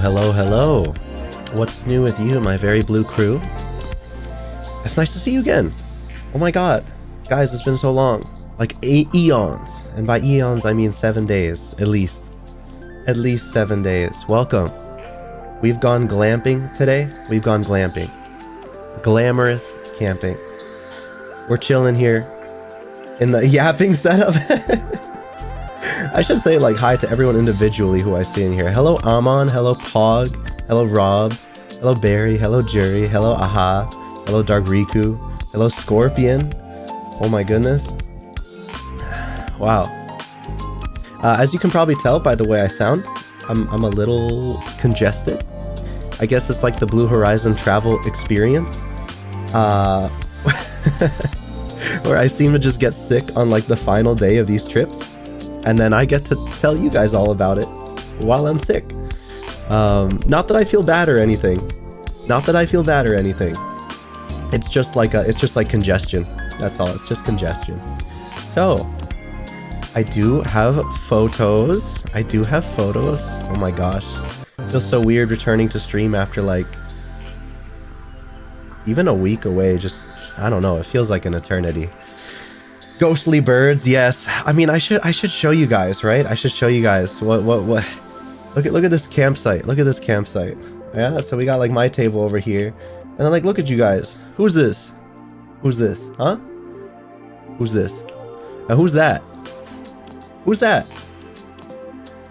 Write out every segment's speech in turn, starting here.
hello, hello. What's new with you, my very blue crew? It's nice to see you again. Oh my god. Guys, it's been so long. Like 8 eons. And by eons, I mean 7 days, at least. At least 7 days. Welcome. We've gone glamping today. We've gone glamping. Glamorous camping. We're chilling here in the yapping setup. I should say like hi to everyone individually who I see in here. Hello Amon, hello Pog, hello Rob, hello Barry, hello Jury, hello Aha, hello Dark Riku, hello Scorpion. Oh my goodness. Wow. As you can probably tell by the way I sound, I'm a little congested. I guess it's like the Blue Horizon travel experience. Where I seem to just get sick on like the final day of these trips. And then I get to tell you guys all about it while I'm sick. Not that I feel bad or anything. Not that I feel bad or anything. It's just like congestion. That's all. It's just congestion. So, I do have photos. Oh my gosh. It feels so weird returning to stream after like even a week away. Just, I don't know. It feels like an eternity. Ghostly birds, yes. I mean, I should show you guys, right? I should show you guys what. Look at this campsite. Look at this campsite. Yeah. So we got like my table over here, and then like look at you guys. Who's this? Who's this? Huh? Who's this? Now who's that? Who's that?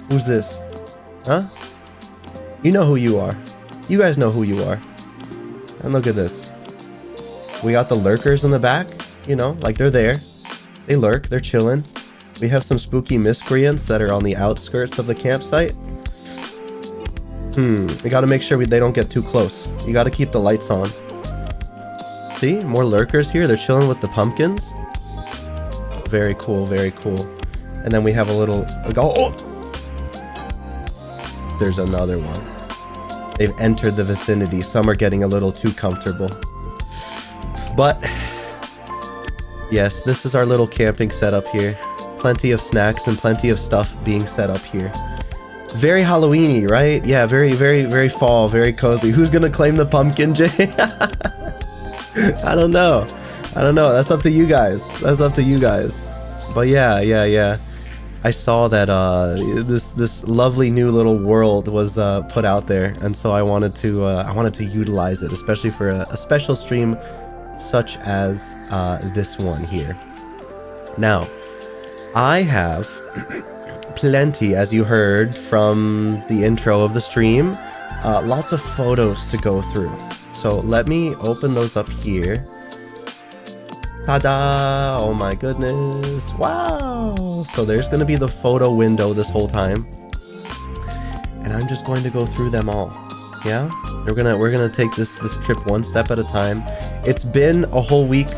Who's this? Huh? You know who you are. You guys know who you are. And look at this. We got the lurkers in the back. You know, like they're there. They lurk, they're chilling. We have some spooky miscreants that are on the outskirts of the campsite. You gotta make sure they don't get too close. You gotta keep the lights on. See, more lurkers here. They're chilling with the pumpkins. Very cool, very cool. And then we have a little... Oh! There's another one. They've entered the vicinity. Some are getting a little too comfortable. But... yes, this is our little camping setup here. Plenty of snacks and plenty of stuff being set up here. Very Halloween-y, right? Yeah, very, very, very fall, very cozy. Who's gonna claim the pumpkin, Jay? I don't know. That's up to you guys. But yeah. I saw that this lovely new little world was put out there, and so I wanted to utilize it, especially for a special stream such as this one here. Now, I have plenty, as you heard from the intro of the stream, lots of photos to go through. So let me open those up here. Ta-da! Oh my goodness! Wow! So there's gonna be the photo window this whole time, and I'm just going to go through them all. Yeah, we're gonna take this trip one step at a time. It's been a whole week,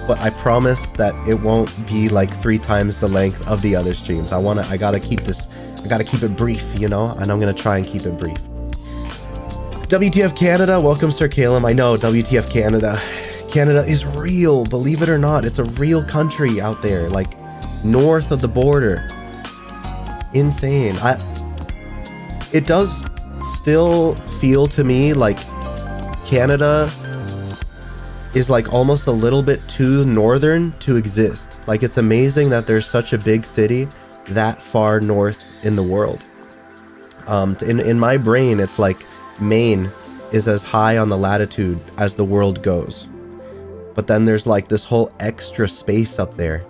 but I promise that it won't be like 3 times the length of the other streams. I gotta keep it brief, you know, and I'm gonna try and keep it brief. WTF Canada, welcome Sir Calum. I know, WTF Canada. Canada is real, believe it or not. It's a real country out there, like north of the border. Insane. It does still feel to me like Canada is like almost a little bit too northern to exist. Like, it's amazing that there's such a big city that far north in the world. In my brain, it's like Maine is as high on the latitude as the world goes. But then there's like this whole extra space up there.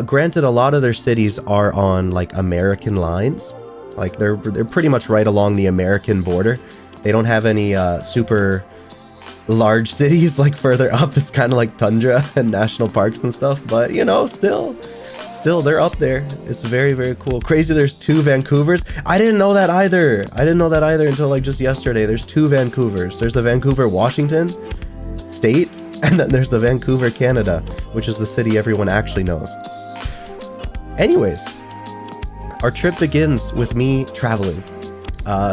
Granted, a lot of their cities are on like American lines. Like they're pretty much right along the American border. They don't have any super large cities like further up. It's kind of like tundra and national parks and stuff. But you know, still they're up there. It's very, very cool. Crazy. There's 2 Vancouvers. I didn't know that either. Until like just yesterday. There's 2 Vancouvers. There's the Vancouver, Washington state, and then there's the Vancouver, Canada, which is the city everyone actually knows. Anyways. Our trip begins with me traveling.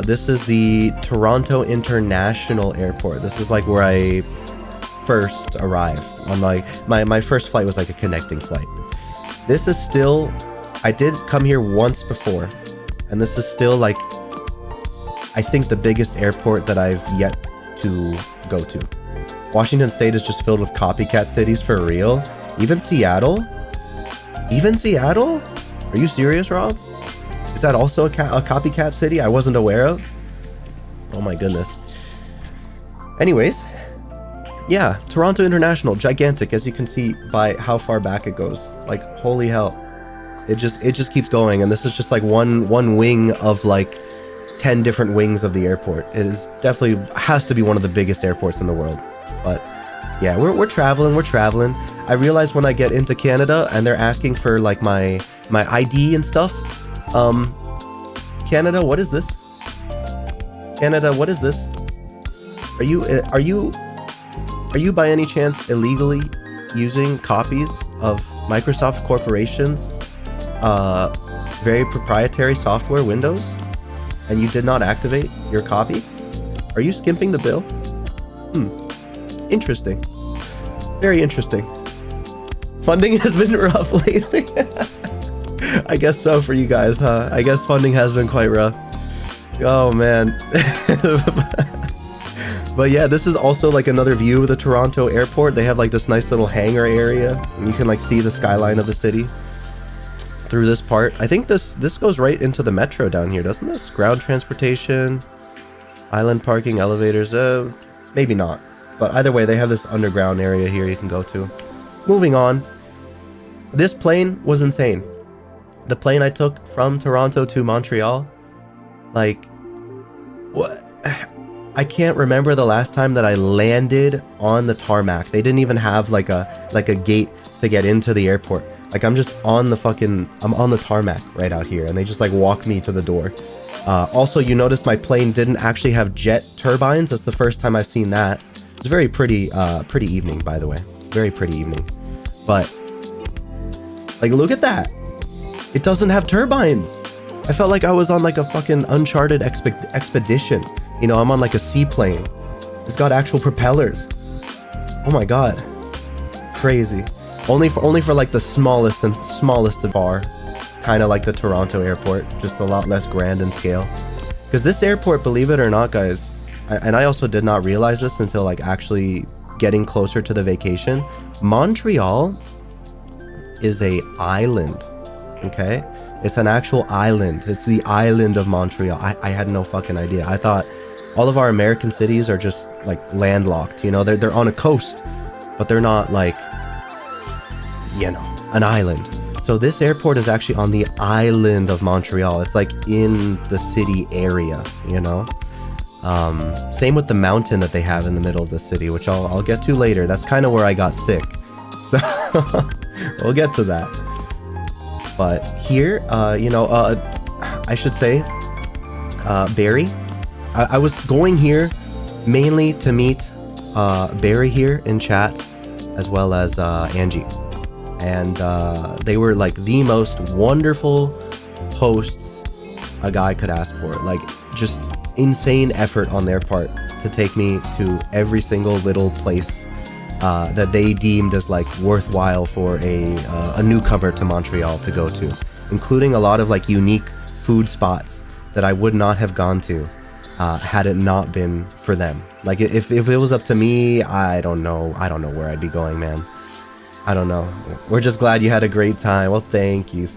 This is the Toronto International Airport. This is like where I first arrived. On like my first flight was like a connecting flight. This is still, I did come here once before, and this is still like I think, the biggest airport that I've yet to go to. Washington State is just filled with copycat cities for real. Even Seattle? Even Seattle? Are you serious, Rob? Is that also a copycat city I wasn't aware of? Oh my goodness. Anyways, yeah, Toronto International, gigantic, as you can see by how far back it goes. Like, holy hell. It just keeps going, and this is just like one wing of like 10 different wings of the airport. It is definitely has to be one of the biggest airports in the world. But yeah, we're traveling. I realize when I get into Canada and they're asking for like my ID and stuff. Canada, what is this? Canada, what is this? Are you by any chance illegally using copies of Microsoft Corporation's very proprietary software Windows, and you did not activate your copy? Are you skimping the bill? Interesting. Very interesting. Funding has been rough lately. I guess so for you guys, huh? I guess funding has been quite rough. Oh man. But yeah, this is also like another view of the Toronto airport. They have like this nice little hangar area, and you can like see the skyline of the city through this part. I think this goes right into the metro down here, doesn't this? Ground transportation, island parking, elevators, maybe not. But either way, they have this underground area here you can go to. Moving on. This plane was insane. The plane I took from Toronto to Montreal, like, what? I can't remember the last time that I landed on the tarmac. They didn't even have like a gate to get into the airport. Like, I'm just on the I'm on the tarmac right out here, and they just like walk me to the door. Also, you notice my plane didn't actually have jet turbines. That's the first time I've seen that. It's very pretty evening, by the way. Very pretty evening. But like, look at that. It doesn't have turbines. I felt like I was on like a fucking Uncharted expedition. You know, I'm on like a seaplane. It's got actual propellers. Oh my god. Crazy. Only for like the smallest of far. Kind of like the Toronto airport, just a lot less grand in scale. Because this airport, believe it or not, guys, and I also did not realize this until like actually getting closer to the vacation, Montreal is a island. Okay? It's an actual island. It's the island of Montreal. I had no fucking idea. I thought all of our American cities are just like landlocked, you know, they're on a coast, but they're not like, you know, an island. So this airport is actually on the island of Montreal. It's like in the city area, you know. Same with the mountain that they have in the middle of the city, which I'll get to later. That's kind of where I got sick, so we'll get to that. But here, you know, I should say, Barry. I was going here mainly to meet Barry here in chat, as well as Angie. And they were like the most wonderful hosts a guy could ask for. Like, just insane effort on their part to take me to every single little place that they deemed as like worthwhile for a newcomer to Montreal to go to, including a lot of like unique food spots that I would not have gone to had it not been for them. Like, if it was up to me, I don't know where I'd be going, man. I don't know. We're just glad you had a great time. Well, thank you.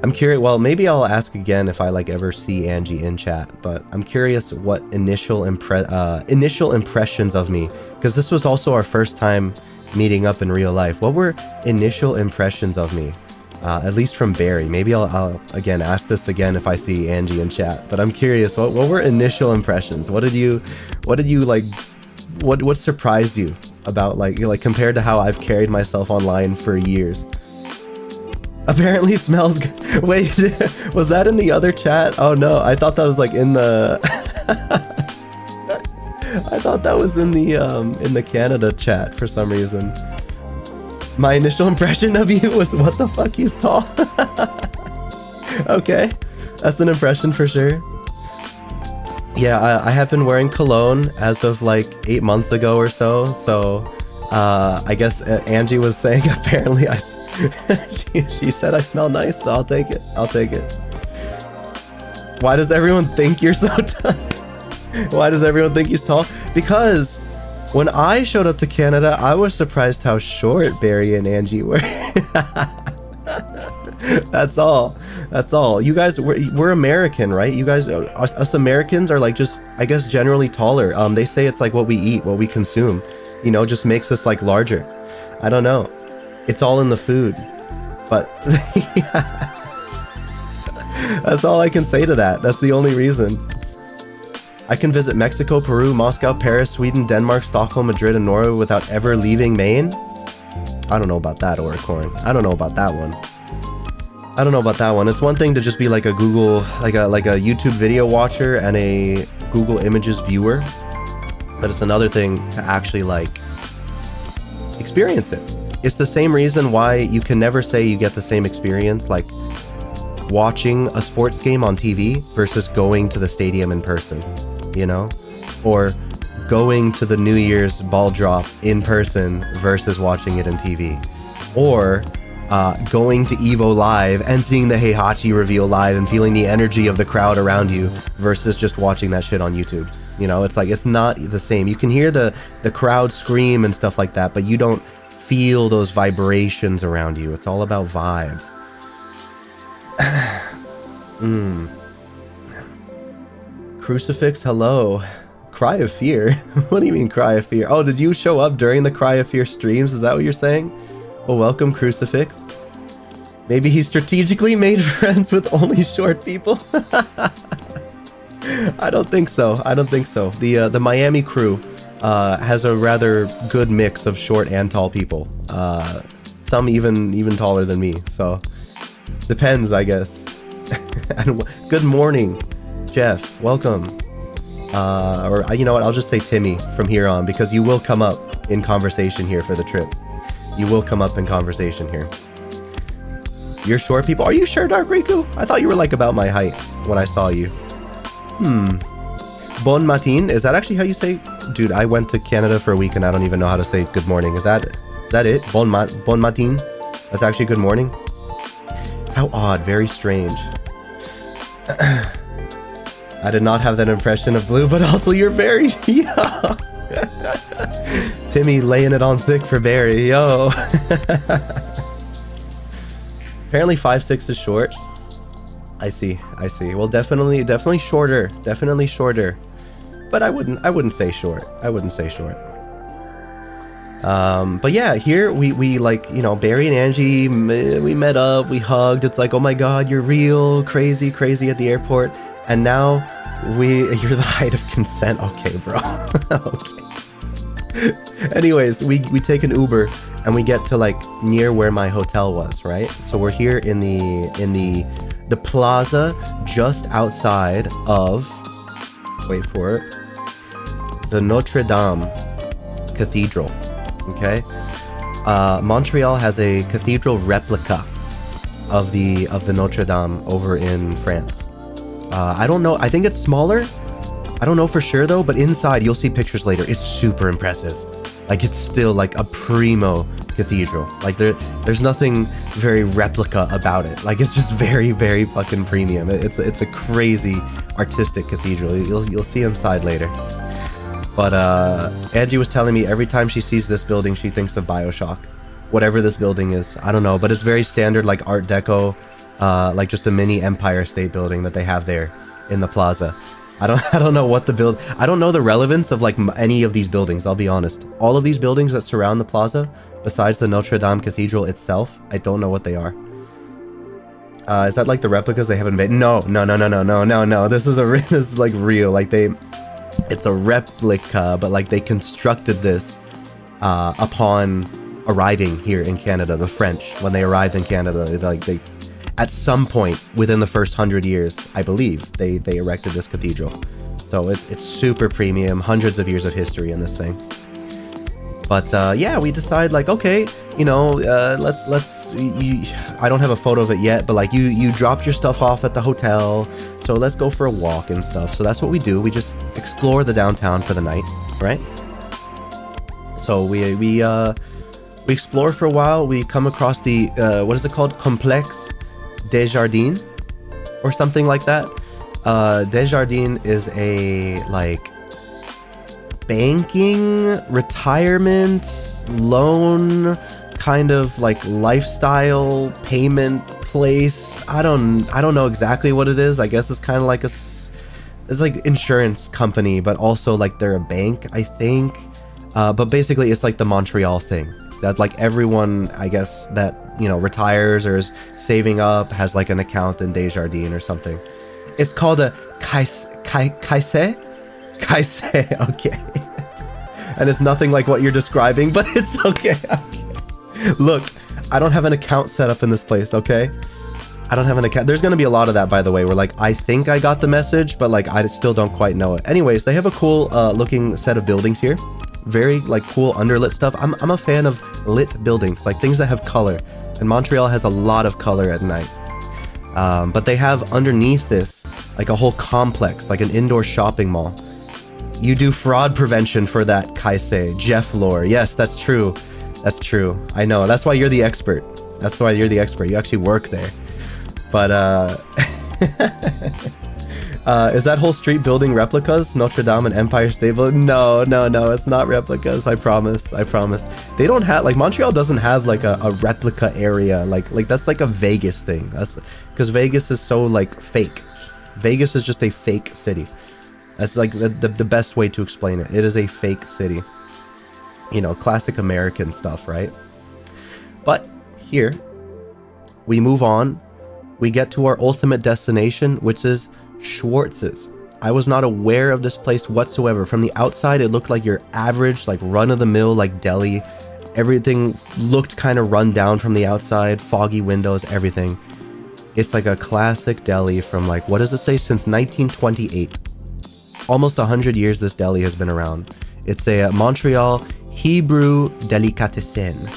I'm curious. Well, maybe I'll ask again if I like ever see Angie in chat. But I'm curious what initial impressions of me, because this was also our first time meeting up in real life. What were initial impressions of me? At least from Barry. Maybe I'll again ask this again if I see Angie in chat. But I'm curious. What were initial impressions? What did you like? What surprised you about like compared to how I've carried myself online for years? Apparently smells good. Wait, was that in the other chat? Oh no, I thought that was like in the I thought that was in the Canada chat for some reason. My initial impression of you was, what the fuck, he's tall. Okay, that's an impression for sure. Yeah, I have been wearing cologne as of like 8 months ago or so. So I guess Angie was saying apparently she said I smell nice, so I'll take it. Why does everyone think you're so tall? Why does everyone think he's tall? Because when I showed up to Canada, I was surprised how short Barry and Angie were. That's all. That's all. You guys, we're American, right? You guys, us Americans are like just, I guess, generally taller. They say it's like what we eat, what we consume, you know, just makes us like larger. I don't know. It's all in the food. But that's all I can say to that. That's the only reason. I can visit Mexico, Peru, Moscow, Paris, Sweden, Denmark, Stockholm, Madrid, and Norway without ever leaving Maine. I don't know about that, Oricorn. I don't know about that one. I don't know about that one. It's one thing to just be like a Google, like a YouTube video watcher and a Google Images viewer, but it's another thing to actually like experience it. It's the same reason why you can never say you get the same experience like watching a sports game on TV versus going to the stadium in person, you know, or going to the New Year's ball drop in person versus watching it on TV, or going to Evo live and seeing the Heihachi reveal live and feeling the energy of the crowd around you versus just watching that shit on YouTube. You know, it's like, it's not the same. You can hear the crowd scream and stuff like that, but you don't feel those vibrations around you. It's all about vibes. Crucifix, hello. Cry of Fear? What do you mean Cry of Fear? Oh, did you show up during the Cry of Fear streams? Is that what you're saying? Well, welcome, Crucifix. Maybe he strategically made friends with only short people? I don't think so. I don't think so. The Miami crew has a rather good mix of short and tall people. Some even taller than me, so depends, I guess. And good morning, Jeff. Welcome. Or you know what? I'll just say Timmy from here on, because you will come up in conversation here for the trip. You will come up in conversation here. You're short people? Are you sure, Dark Riku? I thought you were like about my height when I saw you. Bon matin? Is that actually how you say? Dude, I went to Canada for a week and I don't even know how to say good morning. Is that it? Bon matin? That's actually good morning? How odd. Very strange. I did not have that impression of Blue, but also you're very young. Timmy laying it on thick for Barry, yo. Apparently 5'6" is short. I see. Well, definitely shorter. Definitely shorter. But I wouldn't say short. I wouldn't say short. But yeah, here we like, you know, Barry and Angie, we met up, we hugged. It's like, oh my god, you're real crazy at the airport. And now you're the height of consent. Okay, bro. Okay. Anyways, we take an Uber and we get to like near where my hotel was, right? So we're here in the plaza just outside of, wait for it, the Notre Dame Cathedral. Okay, Montreal has a cathedral replica of the Notre Dame over in France. I don't know. I think it's smaller. I don't know for sure though. But inside, you'll see pictures later. It's super impressive. Like it's still like a primo cathedral. Like there's nothing very replica about it. Like it's just very fucking premium. It's a crazy artistic cathedral. You'll see inside later. But Angie was telling me every time she sees this building, she thinks of BioShock. Whatever this building is, I don't know, but it's very standard, like Art Deco, like just a mini Empire State Building that they have there in the plaza. I don't know what I don't know the relevance of like any of these buildings, I'll be honest. All of these buildings that surround the plaza, besides the Notre Dame Cathedral itself, I don't know what they are. Is that like the replicas they haven't made? No. This is like real. Like it's a replica, but like they constructed this upon arriving here in Canada. The French, when they arrived in Canada, they at some point within the first 100 years, I believe, they erected this cathedral. So it's super premium, hundreds of years of history in this thing. But yeah, we decide like, okay, you know, I don't have a photo of it yet, but like you dropped your stuff off at the hotel, so let's go for a walk and stuff. So that's what we do. We just explore the downtown for the night, right? So we explore for a while. We come across the what is it called? Complexe Desjardins or something like that. Desjardins is a like banking, retirement, loan, kind of like lifestyle payment place. I don't know exactly what it is. I guess it's kind of like it's like insurance company, but also like they're a bank, I think. But basically it's like the Montreal thing that like everyone, I guess, that, you know, retires or is saving up has like an account in Desjardins or something. It's called a Kaise, okay. And it's nothing like what you're describing, but it's okay. Look, I don't have an account set up in this place, okay? I don't have an account. There's gonna be a lot of that, by the way, where like I think I got the message, but like I still don't quite know it. Anyways, they have a cool looking set of buildings here. Very like cool underlit stuff. I'm a fan of lit buildings, like things that have color. And Montreal has a lot of color at night. But they have underneath this like a whole complex, like an indoor shopping mall. You do fraud prevention for that, Kaise. Jeff Lore. Yes, that's true. That's true. I know. That's why you're the expert. That's why you're the expert. You actually work there. But is that whole street building replicas? Notre Dame and Empire State Building? No, it's not replicas. I promise. They don't have, like, Montreal doesn't have like a replica area. Like that's like a Vegas thing. That's because Vegas is so like fake. Vegas is just a fake city. That's like the best way to explain it. It is a fake city. You know, classic American stuff, right? But here we move on. We get to our ultimate destination, which is Schwartz's. I was not aware of this place whatsoever. From the outside, it looked like your average, like run-of-the-mill, like deli. Everything looked kind of run down from the outside, foggy windows, everything. It's like a classic deli from like, what does it say? Since 1928. Almost 100 years this deli has been around. It's a Montreal Hebrew delicatessen.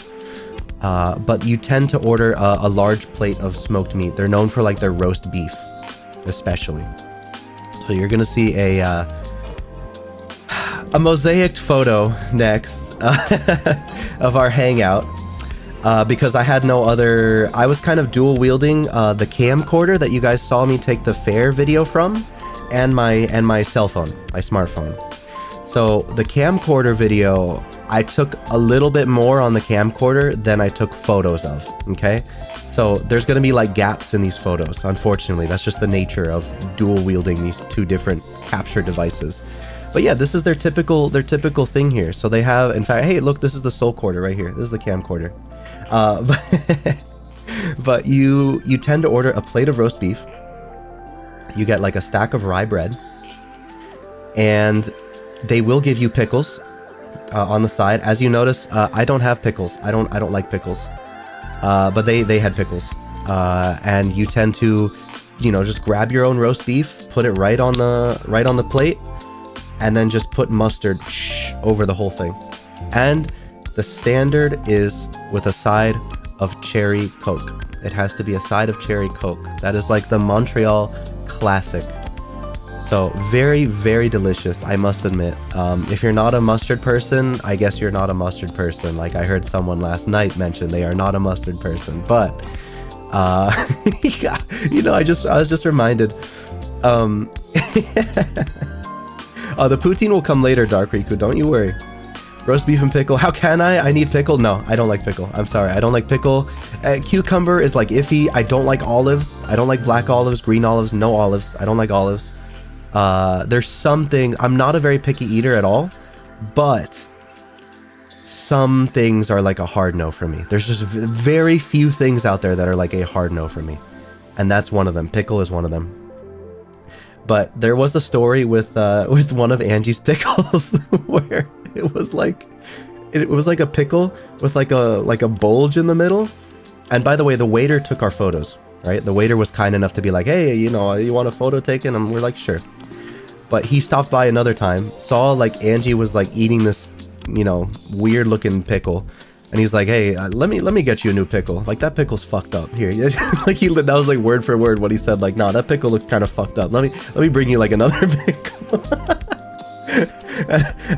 But you tend to order a large plate of smoked meat. They're known for like their roast beef, especially. So you're gonna see a mosaicked photo next of our hangout, because I had no other. I was kind of dual wielding the camcorder that you guys saw me take the fair video from, and my cell phone, my smartphone. So the camcorder video, I took a little bit more on the camcorder than I took photos of, okay? So there's gonna be like gaps in these photos, unfortunately. That's just the nature of dual wielding these two different capture devices. But yeah, this is their typical thing here. So they have, in fact, hey, look, this is the soul quarter right here. This is the camcorder. But you tend to order a plate of roast beef. You get like a stack of rye bread, and they will give you pickles on the side. As you notice, I don't have pickles. I don't like pickles. But they had pickles. And you tend to, you know, just grab your own roast beef, put it right on the plate, and then just put mustard over the whole thing. And the standard is with a side of cherry Coke. It has to be a side of cherry Coke. That is like the Montreal classic. So very, very delicious, I must admit. If you're not a mustard person, I guess you're not a mustard person. Like I heard someone last night mention they are not a mustard person. But you know, I was just reminded. The poutine will come later, Dark Riku. Don't you worry. Roast beef and pickle. How can I? I need pickle. No, I don't like pickle. I'm sorry. I don't like pickle. Cucumber is like iffy. I don't like olives. I don't like black olives, green olives, no olives. I don't like olives. There's something, I'm not a very picky eater at all, but some things are like a hard no for me. There's just very few things out there that are like a hard no for me. And that's one of them. Pickle is one of them. But there was a story with one of Angie's pickles where it was like a pickle with like a bulge in the middle. And by the way, the waiter took our photos, right? The waiter was kind enough to be like, hey, you know, you want a photo taken? And we're like, sure. But he stopped by another time, saw like Angie was like eating this, you know, weird looking pickle. And he's like, hey, let me get you a new pickle. Like, that pickle's fucked up. Here. Like, that was like word for word what he said. Like, nah, that pickle looks kind of fucked up. Let me bring you like another pickle.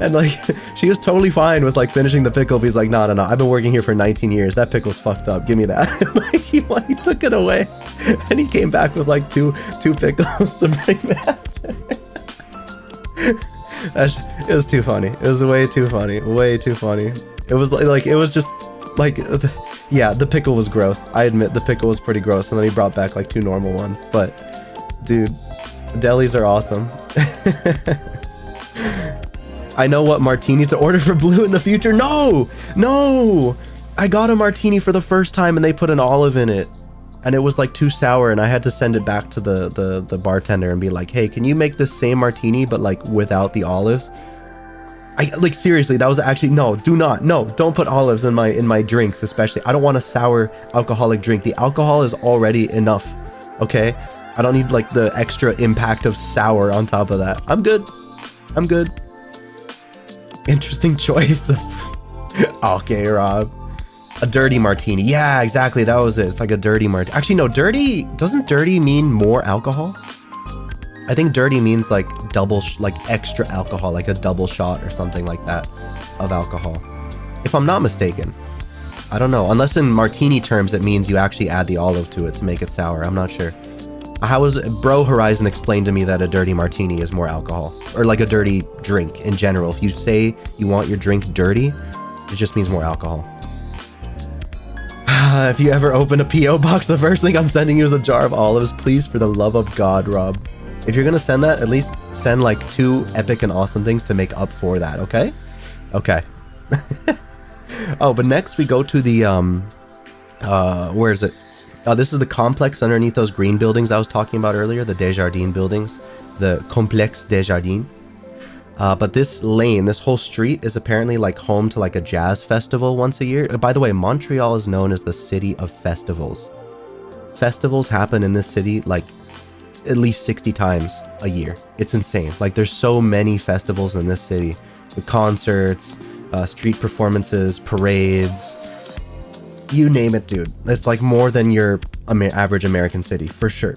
and like, she was totally fine with like finishing the pickle. But he's like, no, I've been working here for 19 years. That pickle's fucked up. Give me that. Like, he took it away. And he came back with like two pickles to bring back. It was too funny. It was way too funny. Way too funny. It was like it was just like, yeah, the pickle was gross. I admit the pickle was pretty gross, and then he brought back like 2 normal ones. But dude, delis are awesome. I know what martini to order for Blue in the future. No, I got a martini for the first time and they put an olive in it, and it was like too sour, and I had to send it back to the bartender and be like, hey, can you make the same martini but like without the olives? I like, seriously, that was actually, no, don't put olives in my drinks, especially. I don't want a sour alcoholic drink. The alcohol is already enough, okay? I don't need like the extra impact of sour on top of that. I'm good. Interesting choice. Okay, Rob. A dirty martini. Yeah, exactly. That was it. It's like a dirty martini. Actually, no, dirty, doesn't dirty mean more alcohol? I think dirty means like double, like extra alcohol, like a double shot or something like that of alcohol. If I'm not mistaken. I don't know. Unless in martini terms, it means you actually add the olive to it to make it sour. I'm not sure. How was Bro Horizon explained to me that a dirty martini is more alcohol, or like a dirty drink in general. If you say you want your drink dirty, it just means more alcohol. If you ever open a P.O. box, the first thing I'm sending you is a jar of olives. Please, for the love of God, Rob. If you're gonna send that, at least send like 2 epic and awesome things to make up for that, okay? Okay. Oh, but next we go to the, where is it? This is the complex underneath those green buildings I was talking about earlier, the Desjardins buildings, the Complexe Desjardins. But this lane, this whole street is apparently like home to like a jazz festival once a year. By the way, Montreal is known as the city of festivals. Festivals happen in this city like at least 60 times a year. It's insane. Like there's so many festivals in this city. The concerts, street performances, parades, you name it, dude. It's like more than your average American city, for sure.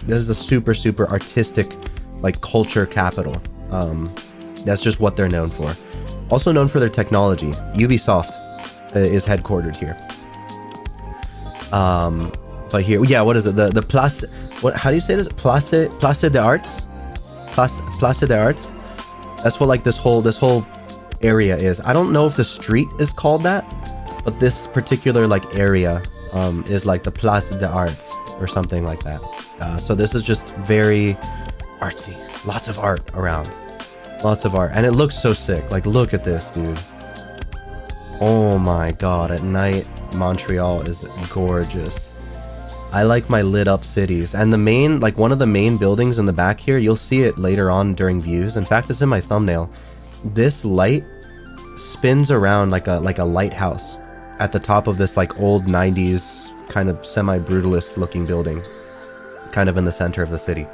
This is a super, super artistic, like culture capital. That's just what they're known for. Also known for their technology. Ubisoft is headquartered here. But here, yeah, what is it? The Place, what? How do you say this? Place des Arts? Place des Arts? That's what like this whole area is. I don't know if the street is called that, but this particular like area is like the Place des Arts or something like that. So this is just very artsy. Lots of art around. Lots of art. And it looks so sick. Like, look at this, dude. Oh my god. At night, Montreal is gorgeous. I like my lit up cities. And the main, like one of the main buildings in the back here, you'll see it later on during views. In fact, it's in my thumbnail. This light spins around like a lighthouse at the top of this like old 90s kind of semi-brutalist looking building, kind of in the center of the city.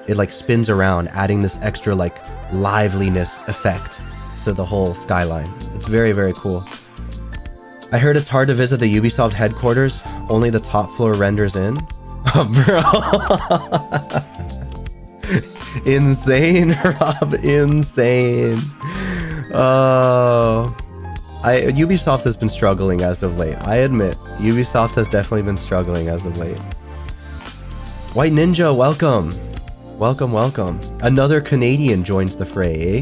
It like spins around, adding this extra like liveliness effect to the whole skyline. It's very, very cool. I heard it's hard to visit the Ubisoft headquarters. Only the top floor renders in. Oh, bro. Insane, Rob. Insane. Oh. Ubisoft has been struggling as of late. I admit, Ubisoft has definitely been struggling as of late. White Ninja, welcome. Welcome, welcome. Another Canadian joins the fray, eh?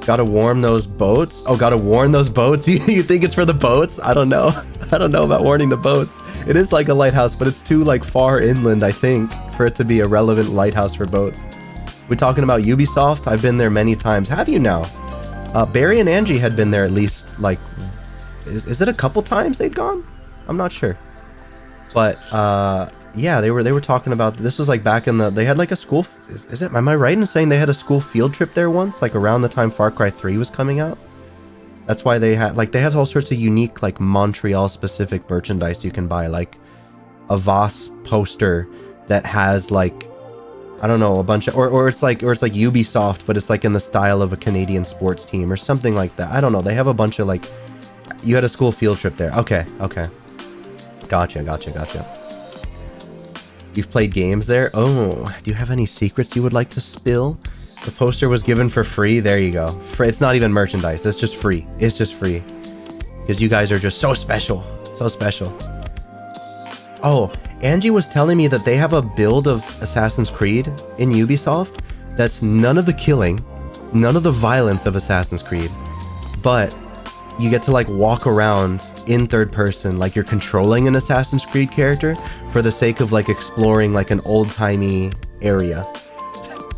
Gotta warm those boats? Oh, gotta warn those boats? You think it's for the boats? I don't know. I don't know about warning the boats. It is like a lighthouse, but it's too like far inland, I think, for it to be a relevant lighthouse for boats. We're talking about Ubisoft. I've been there many times. Have you now? Barry and Angie had been there at least like, is it a couple times they'd gone? I'm not sure. But yeah, they were talking about, this was like back in the, they had like a school, is it, am I right in saying they had a school field trip there once, like around the time Far Cry 3 was coming out? That's why they had, like, they have all sorts of unique, like, Montreal-specific merchandise you can buy, like a Voss poster that has, like, I don't know, a bunch of, or it's like Ubisoft, but it's like in the style of a Canadian sports team or something like that. I don't know. They have a bunch of, like, you had a school field trip there. Okay, okay. Gotcha. You've played games there? Oh, do you have any secrets you would like to spill? The poster was given for free. There you go. It's not even merchandise. It's just free. It's just free. Because you guys are just so special. So special. Oh, Angie was telling me that they have a build of Assassin's Creed in Ubisoft that's none of the killing, none of the violence of Assassin's Creed, but you get to like walk around in third person like you're controlling an Assassin's Creed character for the sake of like exploring like an old-timey area.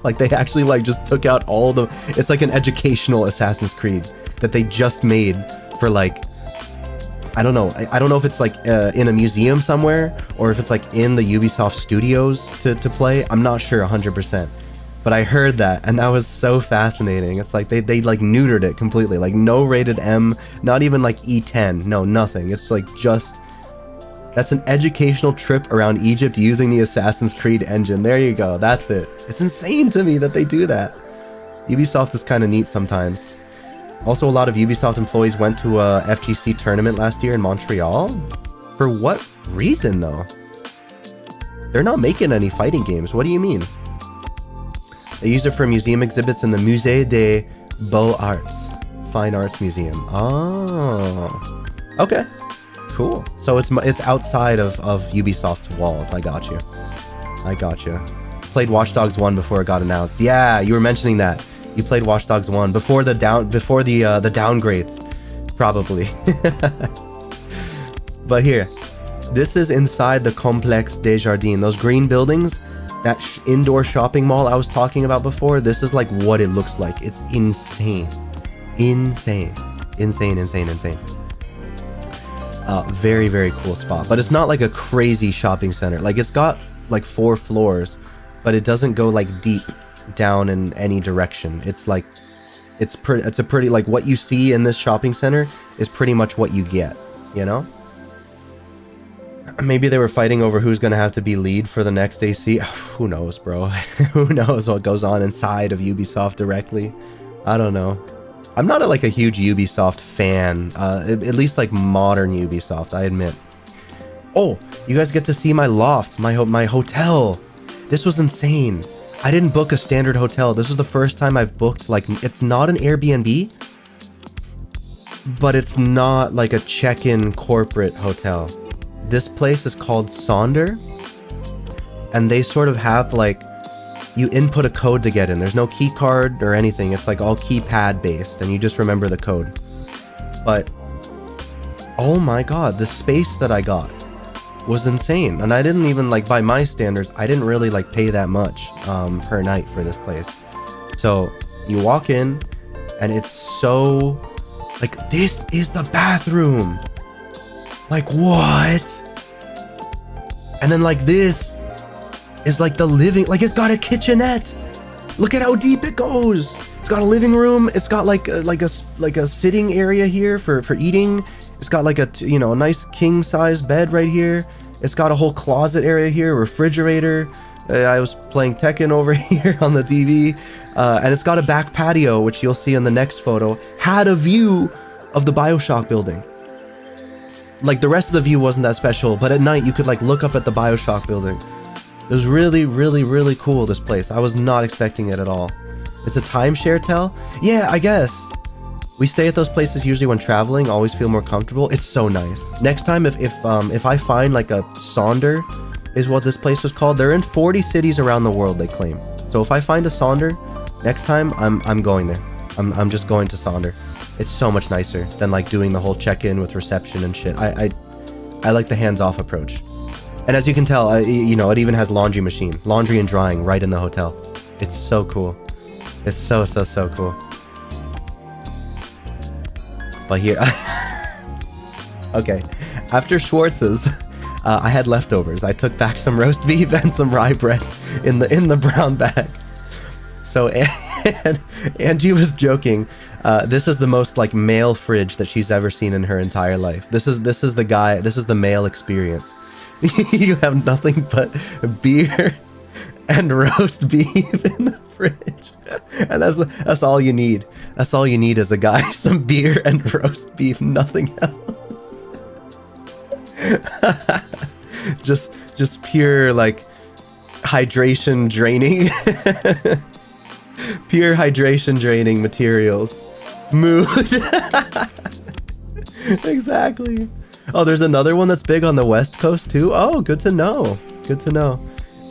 Like they actually like just took out all the, it's like an educational Assassin's Creed that they just made for like, I don't know. I don't know if it's like in a museum somewhere or if it's like in the Ubisoft studios to play. I'm not sure 100%. But I heard that and that was so fascinating. It's like they like neutered it completely. Like no rated M, not even like E10. No, nothing. It's like just, that's an educational trip around Egypt using the Assassin's Creed engine. There you go. That's it. It's insane to me that they do that. Ubisoft is kind of neat sometimes. Also, a lot of Ubisoft employees went to a FGC tournament last year in Montreal. For what reason, though? They're not making any fighting games. What do you mean? They used it for museum exhibits in the Musée des Beaux-Arts, Fine Arts Museum. Oh, okay, cool. So it's outside of Ubisoft's walls. I got you. I got you. Played Watch Dogs 1 before it got announced. Yeah, you were mentioning that. You played Watch Dogs 1 before the downgrades, probably. But here, this is inside the Complexe des Jardins. Those green buildings, that indoor shopping mall I was talking about before, this is like what it looks like. It's insane. Insane. Insane, insane, insane. Very, very cool spot. But it's not like a crazy shopping center. Like it's got like 4 floors, but it doesn't go like deep down in any direction. It's like it's a pretty like what you see in this shopping center is pretty much what you get, you know? Maybe they were fighting over who's gonna have to be lead for the next AC. Who knows, bro? Who knows what goes on inside of Ubisoft directly? I don't know. I'm not like a huge Ubisoft fan, at least like modern Ubisoft, I admit. Oh, you guys get to see my loft, my hotel. This was insane. I didn't book a standard hotel. This was the first time I've booked, like, it's not an Airbnb, but it's not like a check-in corporate hotel. This place is called Sonder, and they sort of have like, you input a code to get in. There's no key card or anything. It's like all keypad based, and you just remember the code. But, oh my god, the space that I got was insane. And I didn't even, like, by my standards, I didn't really like pay that much per night for this place. So you walk in and it's so like, this is the bathroom. Like, what? And then like this is like the living, like it's got a kitchenette. Look at how deep it goes. It's got a living room. It's got like a sitting area here for eating. It's got like a a nice king size bed right here. It's got a whole closet area here, refrigerator. I was playing Tekken over here on the TV, and it's got a back patio, which you'll see in the next photo. Had a view of the BioShock building. Like the rest of the view wasn't that special, but at night you could like look up at the BioShock building. It was really, really, really cool, this place. I was not expecting it at all. It's a timeshare tel? Yeah, I guess. We stay at those places usually when traveling, always feel more comfortable. It's so nice. Next time, if I find like a Sonder, is what this place was called. They're in 40 cities around the world, they claim. So if I find a Sonder, next time I'm going there. I'm just going to Sonder. It's so much nicer than like doing the whole check-in with reception and shit. I like the hands-off approach. And as you can tell, it even has laundry machine, laundry and drying right in the hotel. It's so cool. It's so cool. But here, okay, after Schwartz's, I had leftovers. I took back some roast beef and some rye bread in the brown bag. So Angie was joking. This is the most like male fridge that she's ever seen in her entire life. This is the male experience. You have nothing but beer and roast beef in the fridge, and that's all you need. That's all you need as a guy. Some beer and roast beef, nothing else. just pure like hydration draining pure hydration draining materials. Mood. Exactly. Oh, there's another one that's big on the West Coast too. Oh, good to know. Good to know.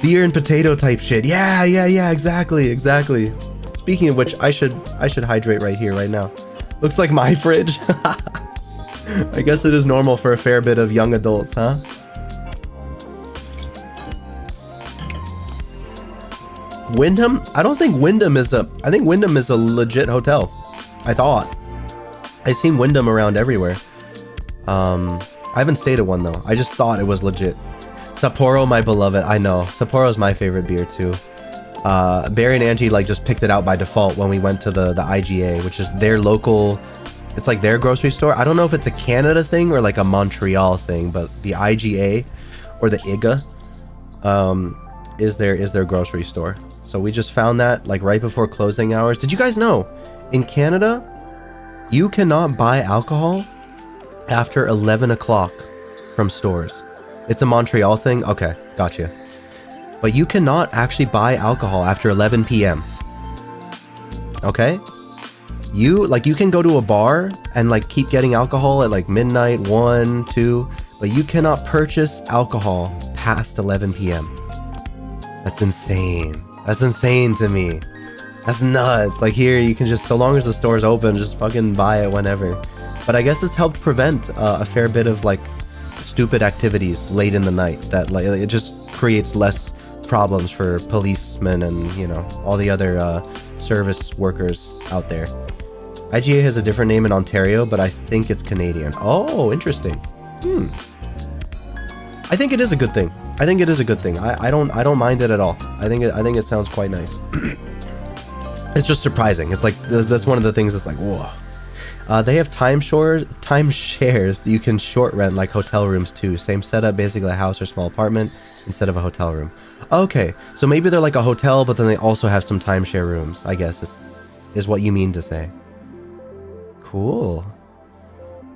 Beer and potato type shit. Yeah, exactly. Speaking of which, I should hydrate right here, right now. Looks like my fridge. I guess it is normal for a fair bit of young adults, huh? Wyndham? I don't think Wyndham is a... I think Wyndham is a legit hotel. I thought. I've seen Wyndham around everywhere. I haven't stayed at one though. I just thought it was legit. Sapporo, my beloved. I know. Sapporo's my favorite beer too. Barry and Angie like just picked it out by default when we went to the IGA, which is their local... It's like their grocery store. I don't know if it's a Canada thing or like a Montreal thing, but the IGA or the IGA is their grocery store. So we just found that like right before closing hours. Did you guys know in Canada you cannot buy alcohol after 11 o'clock from stores? It's a Montreal thing? Okay, gotcha. But you cannot actually buy alcohol after 11 p.m. Okay? You can go to a bar and like keep getting alcohol at like midnight, 1, 2, but you cannot purchase alcohol past 11 p.m. That's insane. That's insane to me. That's nuts. Like here, you can just, so long as the store's open, just fucking buy it whenever. But I guess it's helped prevent a fair bit of like stupid activities late in the night that like it just creates less problems for policemen and, you know, all the other service workers out there. IGA has a different name in Ontario, but I think it's Canadian. Oh, interesting. I think it is a good thing. I don't mind it at all. I think it sounds quite nice. It's just surprising. It's like that's one of the things that's like, whoa. They have timeshares you can short rent like hotel rooms too. Same setup, basically a house or small apartment instead of a hotel room. Okay, so maybe they're like a hotel, but then they also have some timeshare rooms, I guess is what you mean to say. Cool.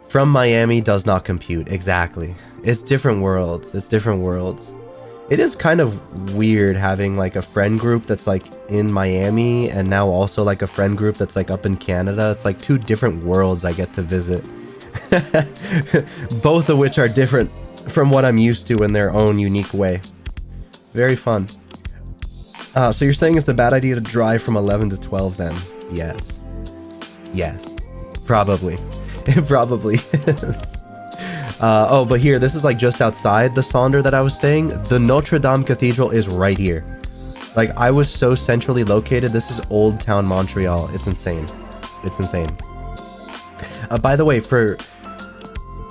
From Miami does not compute. Exactly. It's different worlds. It is kind of weird having like a friend group that's like in Miami and now also like a friend group that's like up in Canada. It's like two different worlds I get to visit. Both of which are different from what I'm used to in their own unique way. Very fun. So you're saying it's a bad idea to drive from 11 to 12 then? Yes. Probably. It probably is. Oh, but here, this is like just outside the Sonder that I was staying. The Notre Dame Cathedral is right here. Like, I was so centrally located. This is Old Town Montreal. It's insane. By the way,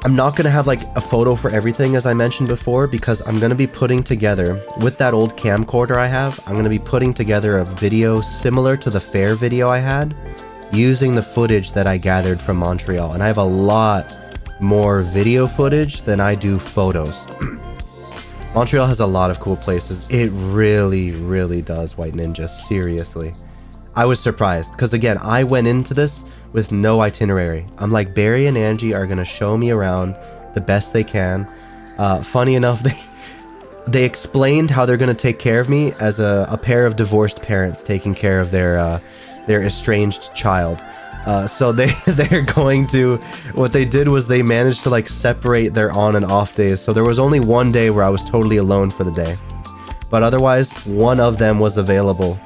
I'm not going to have like a photo for everything as I mentioned before, because I'm going to be putting together, with that old camcorder I have, I'm going to be putting together a video similar to the fair video I had, using the footage that I gathered from Montreal. And I have a lot more video footage than I do photos. Montreal has a lot of cool places. It really does, White Ninja. Seriously. I was surprised, because again, I went into this with no itinerary. I'm like, Barry and Angie are going to show me around the best they can. Funny enough, they explained how they're going to take care of me as a pair of divorced parents taking care of their estranged child. So they're going to, what they did was they managed to like separate their on and off days. So there was only one day where I was totally alone for the day, but otherwise one of them was available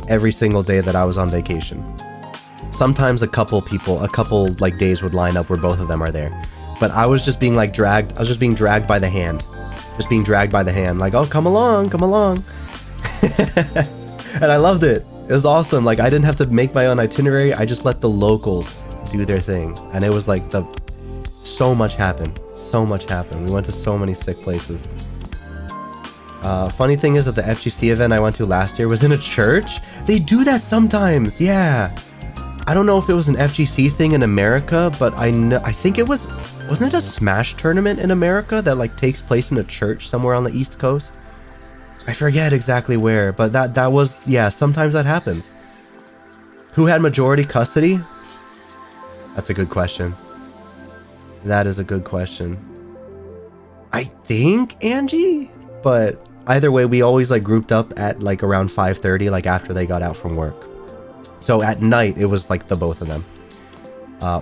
every single day that I was on vacation. Sometimes a couple like days would line up where both of them are there, but I was just being like dragged. I was just being dragged by the hand, like, oh, come along. And I loved it. It was awesome. Like, I didn't have to make my own itinerary. I just let the locals do their thing. And it was like so much happened. We went to so many sick places. Funny thing is that the FGC event I went to last year was in a church. They do that sometimes. Yeah. I don't know if it was an FGC thing in America, but I think it was, wasn't it a Smash tournament in America that like takes place in a church somewhere on the East Coast? I forget exactly where, but that was, yeah, sometimes that happens. Who had majority custody? That's a good question. That is a good question. I think Angie, but either way, we always like grouped up at like around 5:30, like after they got out from work. So at night, it was like the both of them.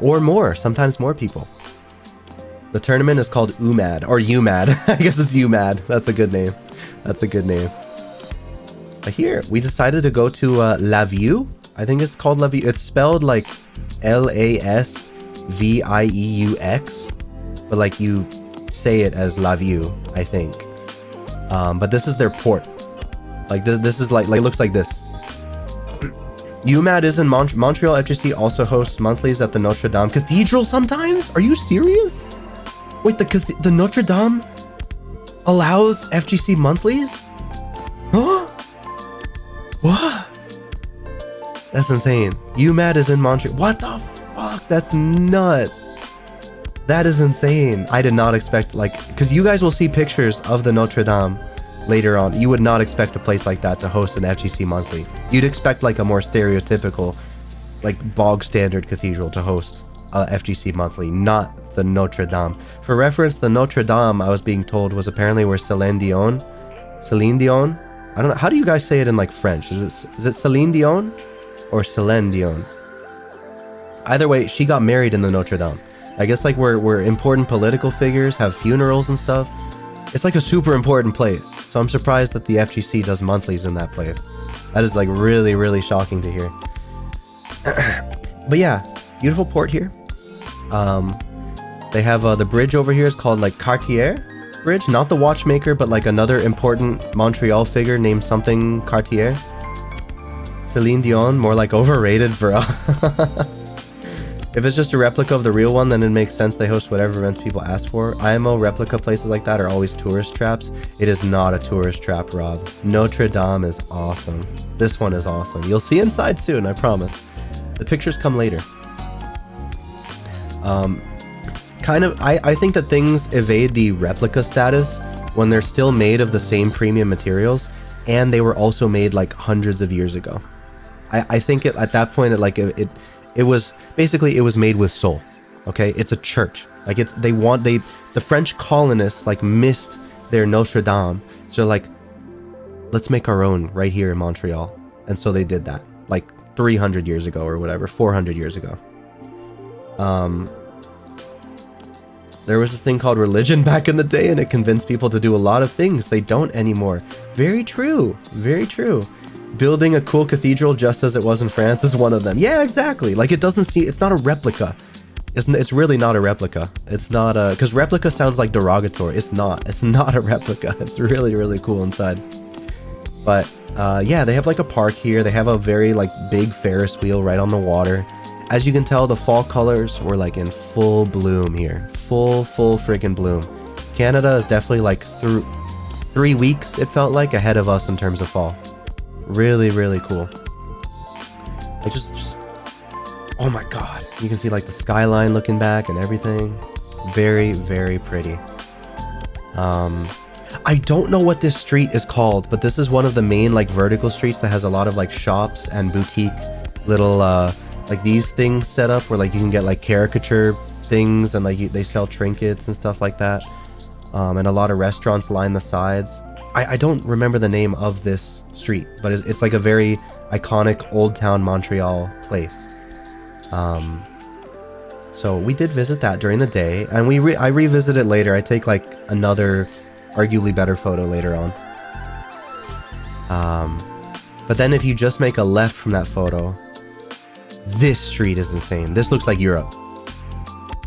Or more, sometimes more people. The tournament is called UMAD, or UMAD. I guess it's UMAD. That's a good name. That's a good name. Here, we decided to go to La View. I think it's called La View. It's spelled like Lasvieux, but like you say it as La View, I think. But this is their port. Like this is like it looks like this. UMAD is in Montreal. FGC also hosts monthlies at the Notre Dame Cathedral sometimes? Are you serious? Wait, the Notre Dame allows FGC monthlies? Huh? What? That's insane. UMAD is in Montreal. What the fuck? That's nuts. That is insane. I did not expect, like, because you guys will see pictures of the Notre Dame later on. You would not expect a place like that to host an FGC monthly. You'd expect like a more stereotypical, like bog standard cathedral to host a FGC monthly, not the Notre Dame. For reference, the Notre Dame, I was being told, was apparently where Celine Dion, I don't know, how do you guys say it in like French? Is it Celine Dion or Celine Dion? Either way, she got married in the Notre Dame. I guess like where important political figures have funerals and stuff. It's like a super important place. So I'm surprised that the FGC does monthlies in that place. That is like really, really shocking to hear. But yeah, beautiful port here. They have the bridge over here is called like Cartier Bridge, not the watchmaker, but like another important Montreal figure named something Cartier. Celine Dion, more like overrated, bro. If it's just a replica of the real one, then it makes sense they host whatever events people ask for. IMO replica places like that are always tourist traps. It is not a tourist trap, Rob. Notre Dame is awesome. This one is awesome. You'll see inside soon, I promise. The pictures come later. I think that things evade the replica status when they're still made of the same premium materials, and they were also made like hundreds of years ago. I think at that point it was basically, it was made with soul. Okay, it's a church. Like the French colonists like missed their Notre Dame, so like, let's make our own right here in Montreal. And so they did that like 300 years ago or whatever, 400 years ago. There was this thing called religion back in the day, and it convinced people to do a lot of things they don't anymore. Very true. Very true. Building a cool cathedral just as it was in France is one of them. Yeah, exactly. Like it's not a replica. It's really not a replica. It's not a, because replica sounds like derogatory. It's not a replica. It's really, really cool inside. But yeah, they have like a park here. They have a very like big Ferris wheel right on the water. As you can tell, the fall colors were like in full bloom here. Full freaking bloom. Canada is definitely like through 3 weeks, it felt like, ahead of us in terms of fall. Really, really cool. I just oh my god, you can see like the skyline looking back and everything. Very, very pretty. I don't know what this street is called, but this is one of the main like vertical streets that has a lot of like shops and boutique little like these things set up where like you can get like caricature things, and like they sell trinkets and stuff like that. And a lot of restaurants line the sides. I don't remember the name of this street, but it's like a very iconic Old Town Montreal place. So we did visit that during the day, and I revisit it later. I take like another arguably better photo later on. But then if you just make a left from that photo, this street is insane. This looks like Europe.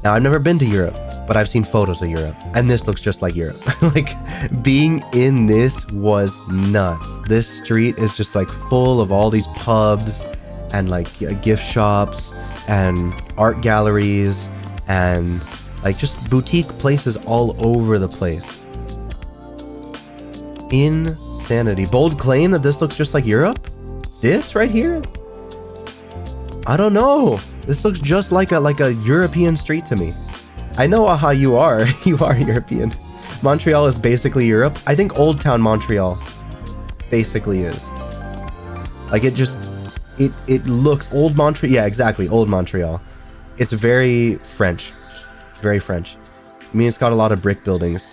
Now, I've never been to Europe, but I've seen photos of Europe, and this looks just like Europe. Like, being in this was nuts. This street is just like full of all these pubs and like gift shops and art galleries and like just boutique places all over the place. Insanity. Bold claim that this looks just like Europe? This right here? I don't know. This looks just like a European street to me. I know how you are. You are European. Montreal is basically Europe. I think Old Town Montreal basically is. Like it looks old Montreal. Yeah, exactly. Old Montreal. It's very French. Very French. I mean, it's got a lot of brick buildings.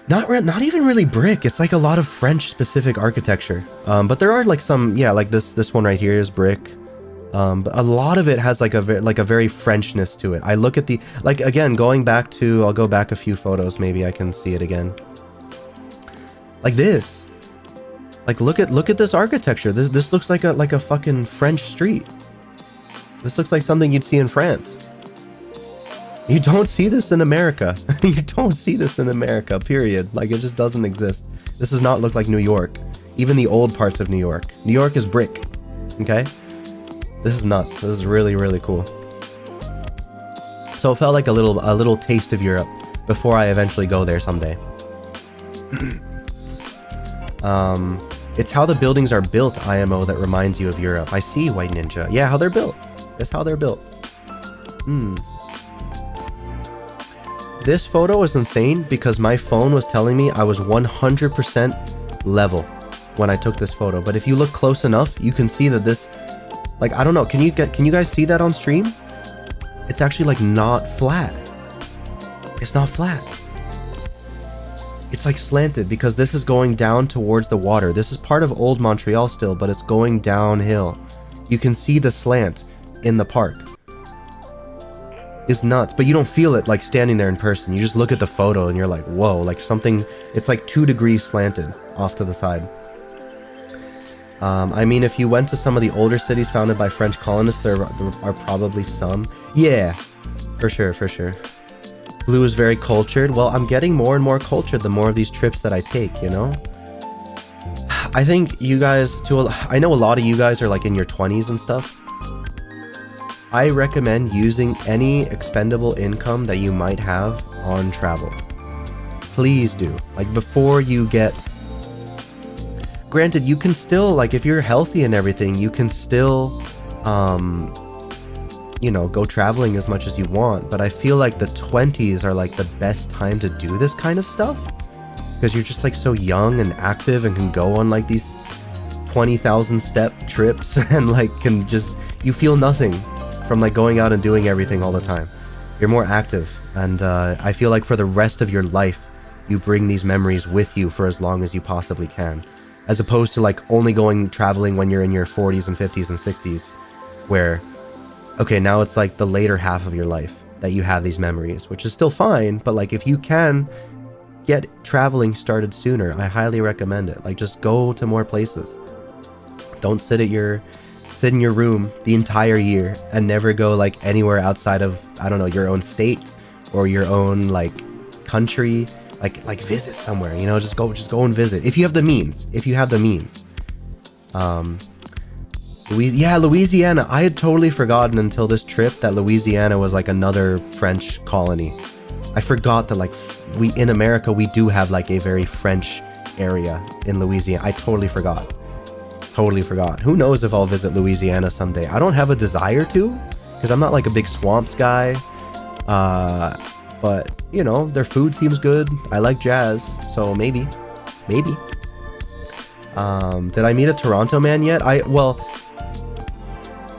Not even really brick. It's like a lot of French specific architecture. But there are like some, yeah, like this one right here is brick. But a lot of it has like a very Frenchness to it. I look at the, like, again, going back to, I'll go back a few photos, maybe I can see it again. Like this. Like, look at this architecture. This looks like a fucking French street. This looks like something you'd see in France. You don't see this in America. You don't see this in America, period. Like, it just doesn't exist. This does not look like New York. Even the old parts of New York. New York is brick. Okay? This is nuts. This is really, really cool. So it felt like a little taste of Europe before I eventually go there someday. It's how the buildings are built, IMO, that reminds you of Europe. I see, White Ninja. Yeah, how they're built. That's how they're built. This photo is insane because my phone was telling me I was 100% level when I took this photo. But if you look close enough, you can see that this, like, I don't know, can you guys see that on stream? It's actually like not flat. It's not flat. It's like slanted because this is going down towards the water. This is part of old Montreal still, but it's going downhill. You can see the slant in the park. It's nuts, but you don't feel it like standing there in person. You just look at the photo and you're like, whoa, like something, it's like 2 degrees slanted off to the side. I mean, if you went to some of the older cities founded by French colonists, there are probably some. Yeah, for sure, for sure. Blue is very cultured. Well, I'm getting more and more cultured the more of these trips that I take, you know? I think you guys, I know a lot of you guys are like in your 20s and stuff. I recommend using any expendable income that you might have on travel. Please do. Like, before you get... Granted, you can still, like, if you're healthy and everything, you can still, you know, go traveling as much as you want. But I feel like the 20s are, like, the best time to do this kind of stuff. Because you're just, like, so young and active and can go on, like, these 20,000 step trips and, like, can just... You feel nothing from, like, going out and doing everything all the time. You're more active. And I feel like for the rest of your life, you bring these memories with you for as long as you possibly can. As opposed to, like, only going traveling when you're in your 40s and 50s and 60s, where, okay, now it's like the later half of your life that you have these memories, which is still fine, but, like, if you can get traveling started sooner, I highly recommend it. Like, just go to more places. Don't sit in your room the entire year and never go, like, anywhere outside of, I don't know, your own state or your own, like, country. Like visit somewhere, you know, just go and visit if you have the means. Louisiana. I had totally forgotten until this trip that Louisiana was like another French colony. I forgot that, like, in America we do have like a very French area in Louisiana. I totally forgot. Who knows if I'll visit Louisiana someday. I don't have a desire to, because I'm not like a big swamps guy. But, you know, their food seems good. I like jazz, so maybe. Did I meet a Toronto man yet? Well,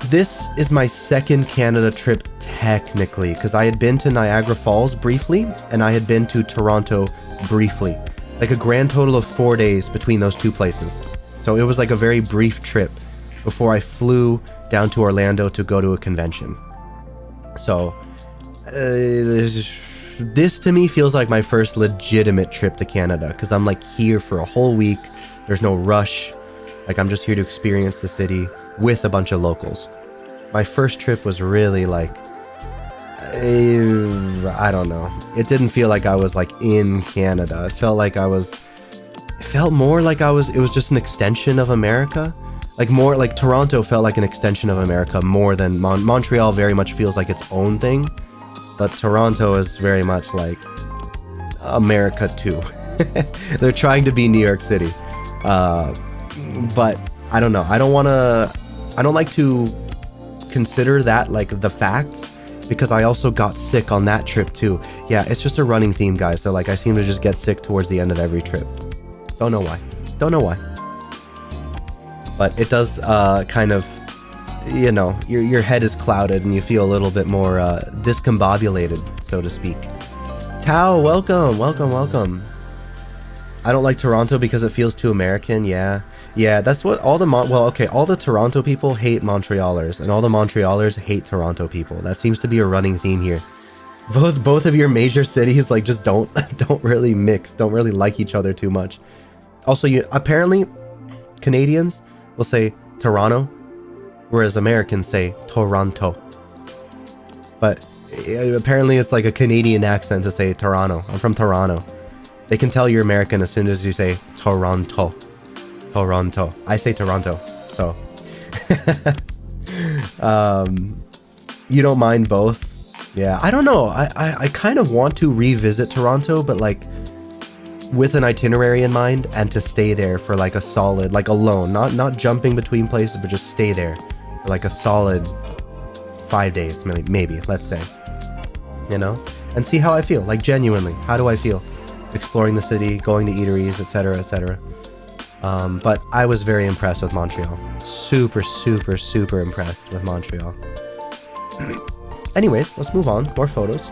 this is my second Canada trip technically, because I had been to Niagara Falls briefly, and I had been to Toronto briefly. Like a grand total of 4 days between those two places. So it was like a very brief trip before I flew down to Orlando to go to a convention. So... this to me feels like my first legitimate trip to Canada, because I'm like here for a whole week. There's no rush. Like, I'm just here to experience the city with a bunch of locals. My first trip was really like, I don't know. It didn't feel like I was like in Canada. It felt more like it was just an extension of America. Like, more like Toronto felt like an extension of America more than Montreal very much feels like its own thing. But Toronto is very much like America too. They're trying to be New York City. But I don't know. I don't like to consider that like the facts, because I also got sick on that trip too. Yeah, it's just a running theme, guys. So like I seem to just get sick towards the end of every trip. Don't know why. But it does kind of, you know, your head is clouded and you feel a little bit more discombobulated, so to speak. Tao, welcome. I don't like Toronto because it feels too American. Yeah, that's what all the all the Toronto people hate Montrealers, and all the Montrealers hate Toronto people. That seems to be a running theme here. Both of your major cities like just don't really mix, don't really like each other too much. Also, apparently Canadians will say Toronto, whereas Americans say Toronto. But apparently it's like a Canadian accent to say Toronto. I'm from Toronto. They can tell you're American as soon as you say Toronto. Toronto. I say Toronto. So you don't mind both? Yeah, I don't know. I kind of want to revisit Toronto, but like with an itinerary in mind and to stay there for like a solid, like alone, not jumping between places, but just stay there for like a solid 5 days, maybe, let's say, you know, and see how I feel. Like genuinely, how do I feel exploring the city, going to eateries, etc., etc. But I was very impressed with Montreal. Super impressed with Montreal. Anyways, let's move on. More photos.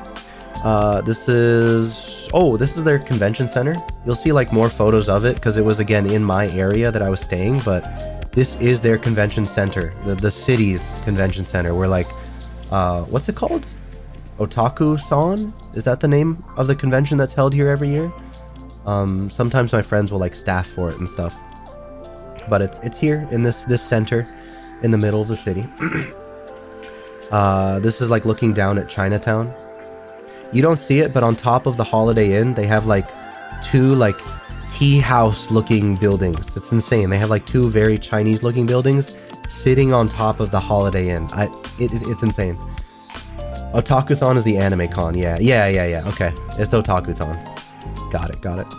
This is their convention center. You'll see like more photos of it because it was again in my area that I was staying, but this is their convention center, the city's convention center, where like what's it called? Otaku-thon? Is that the name of the convention that's held here every year? Sometimes my friends will like staff for it and stuff. But it's here in this center in the middle of the city. This is like looking down at Chinatown. You don't see it, but on top of the Holiday Inn, they have like two like tea house looking buildings. It's insane. They have like two very Chinese looking buildings sitting on top of the Holiday Inn. It's insane. Otaku-thon is the anime con. Yeah. Okay, it's Otaku-thon. Got it.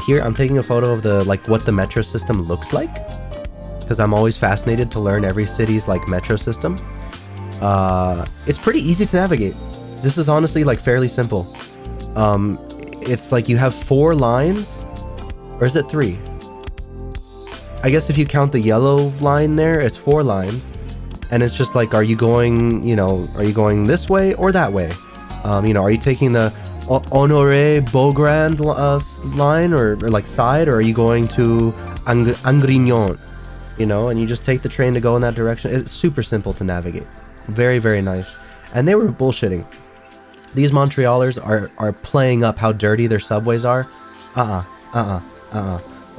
Here I'm taking a photo of the like what the metro system looks like, because I'm always fascinated to learn every city's like metro system. It's pretty easy to navigate. This is honestly like fairly simple. It's like you have 4 lines, or is it 3? I guess if you count the yellow line there, it's 4 lines, and it's just like, are you going, are you going this way or that way? Are you taking the Honoré Beaugrand line or like side, or are you going to Angrignon? And you just take the train to go in that direction. It's super simple to navigate. Very nice. And they were bullshitting. These Montrealers are playing up how dirty their subways are. Let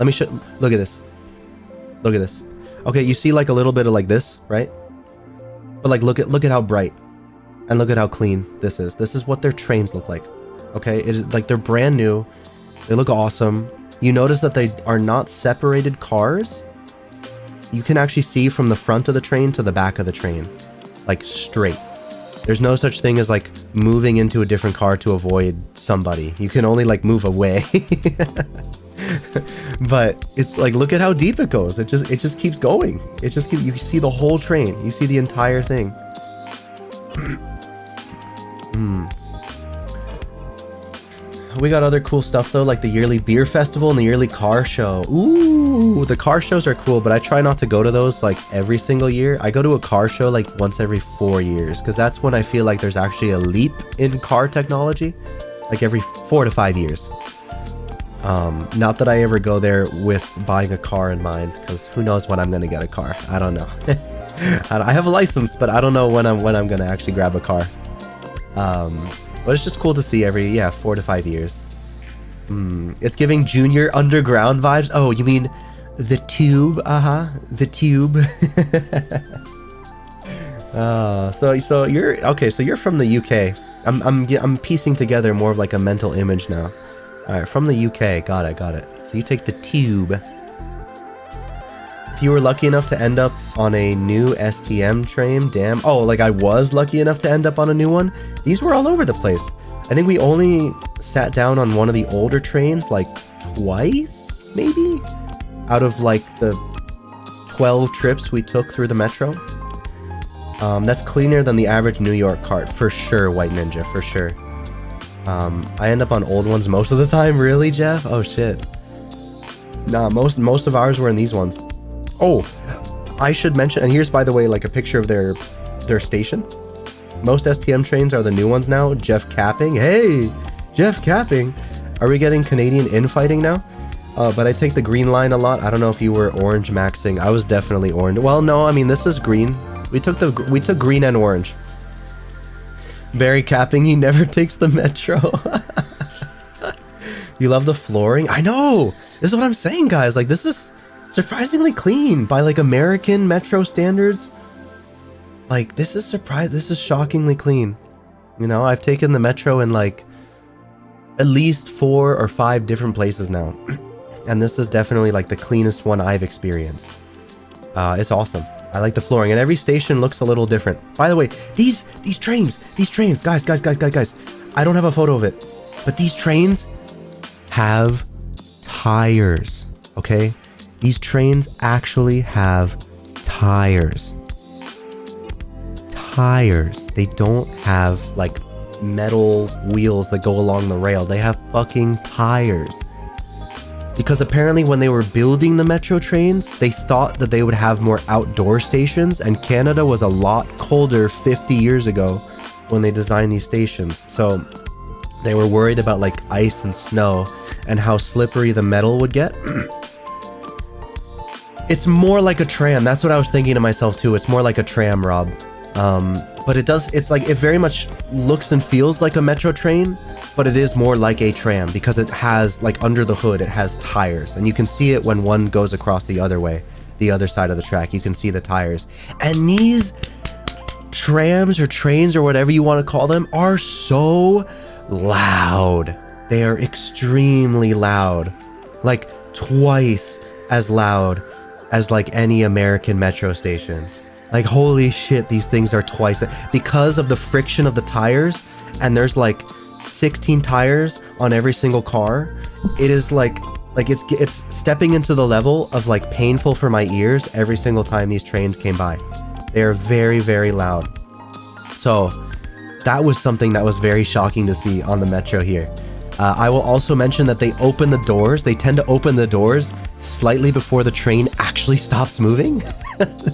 me show. Look at this. Okay, you see like a little bit of like this, right? But like look at how bright and look at how clean this is. This is what their trains look like. Okay, it is like they're brand new. They look awesome. You notice that they are not separated cars. You can actually see from the front of the train to the back of the train, like straight. There's no such thing as like moving into a different car to avoid somebody. You can only like move away. But it's like, look at how deep it goes. It just keeps going. You see the whole train. You see the entire thing. We got other cool stuff though, like the yearly beer festival and the yearly car show. Ooh, the car shows are cool, but I try not to go to those like every single year. I go to a car show like once every 4 years, because that's when I feel like there's actually a leap in car technology, like every 4 to 5 years. Not that I ever go there with buying a car in mind, because who knows when I'm gonna get a car. I don't know. I have a license, but I don't know when I'm gonna actually grab a car. But it's just cool to see every 4 to 5 years. It's giving Junior Underground vibes. Oh, you mean the Tube? The Tube. So you're okay. So you're from the UK. I'm piecing together more of like a mental image now. All right, from the UK. Got it. So you take the Tube. If you were lucky enough to end up on a new STM train, damn. Oh, like I was lucky enough to end up on a new one. These were all over the place. I think we only sat down on one of the older trains like twice, maybe, out of like the 12 trips we took through the metro. That's cleaner than the average New York cart, for sure, White Ninja, for sure. I end up on old ones most of the time. Really, Jeff? Oh, shit. Nah, most of ours were in these ones. Oh, I should mention, and here's, by the way, like a picture of their station. Most STM trains are the new ones now. Jeff Capping. Hey, Jeff Capping. Are we getting Canadian infighting now? But I take the green line a lot. I don't know if you were orange maxing. I was definitely orange. Well, no, I mean, this is green. We took green and orange. Barry capping, he never takes the metro. You love the flooring? I know! This is what I'm saying, guys. Like, this is surprisingly clean by, like, American metro standards. Like, this is shockingly clean. You know, I've taken the metro in, like, at least 4 or 5 different places now. And this is definitely, like, the cleanest one I've experienced. It's awesome. I like the flooring, and every station looks a little different. By the way, these trains, guys. I don't have a photo of it, but these trains have tires, okay? These trains actually have tires. They don't have, like, metal wheels that go along the rail. They have fucking tires. Because apparently when they were building the metro trains, they thought that they would have more outdoor stations, and Canada was a lot colder 50 years ago when they designed these stations. So they were worried about, like, ice and snow and how slippery the metal would get. It's more like a tram. That's what I was thinking to myself too. It's more like a tram, Rob. But it's like, it very much looks and feels like a metro train, but it is more like a tram because it has, like, under the hood, it has tires, and you can see it when one goes across the other way, the other side of the track. You can see the tires. And these trams or trains or whatever you want to call them are so loud. They are extremely loud, like twice as loud as, like, any American metro station. Like, holy shit, these things are twice because of the friction of the tires, and there's like 16 tires on every single car. It is like it's stepping into the level of, like, painful for my ears every single time these trains came by. They are very, very loud. So that was something that was very shocking to see on the metro here. I will also mention that they open the doors. They tend to open the doors slightly before the train actually stops moving,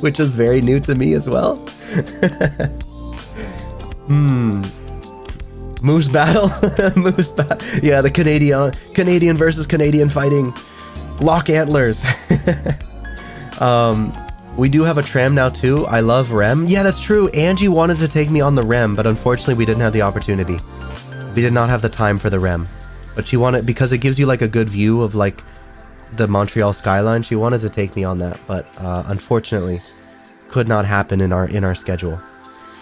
which is very new to me as well. Moose battle. Yeah, the Canadian versus Canadian fighting. Lock antlers. We do have a tram now too. I love REM. Yeah, that's true. Angie wanted to take me on the REM, but unfortunately we didn't have the opportunity. We did not have the time for the REM, but she wanted, because it gives you, like, a good view of, like, the Montreal skyline. She wanted to take me on that, but unfortunately could not happen in our schedule.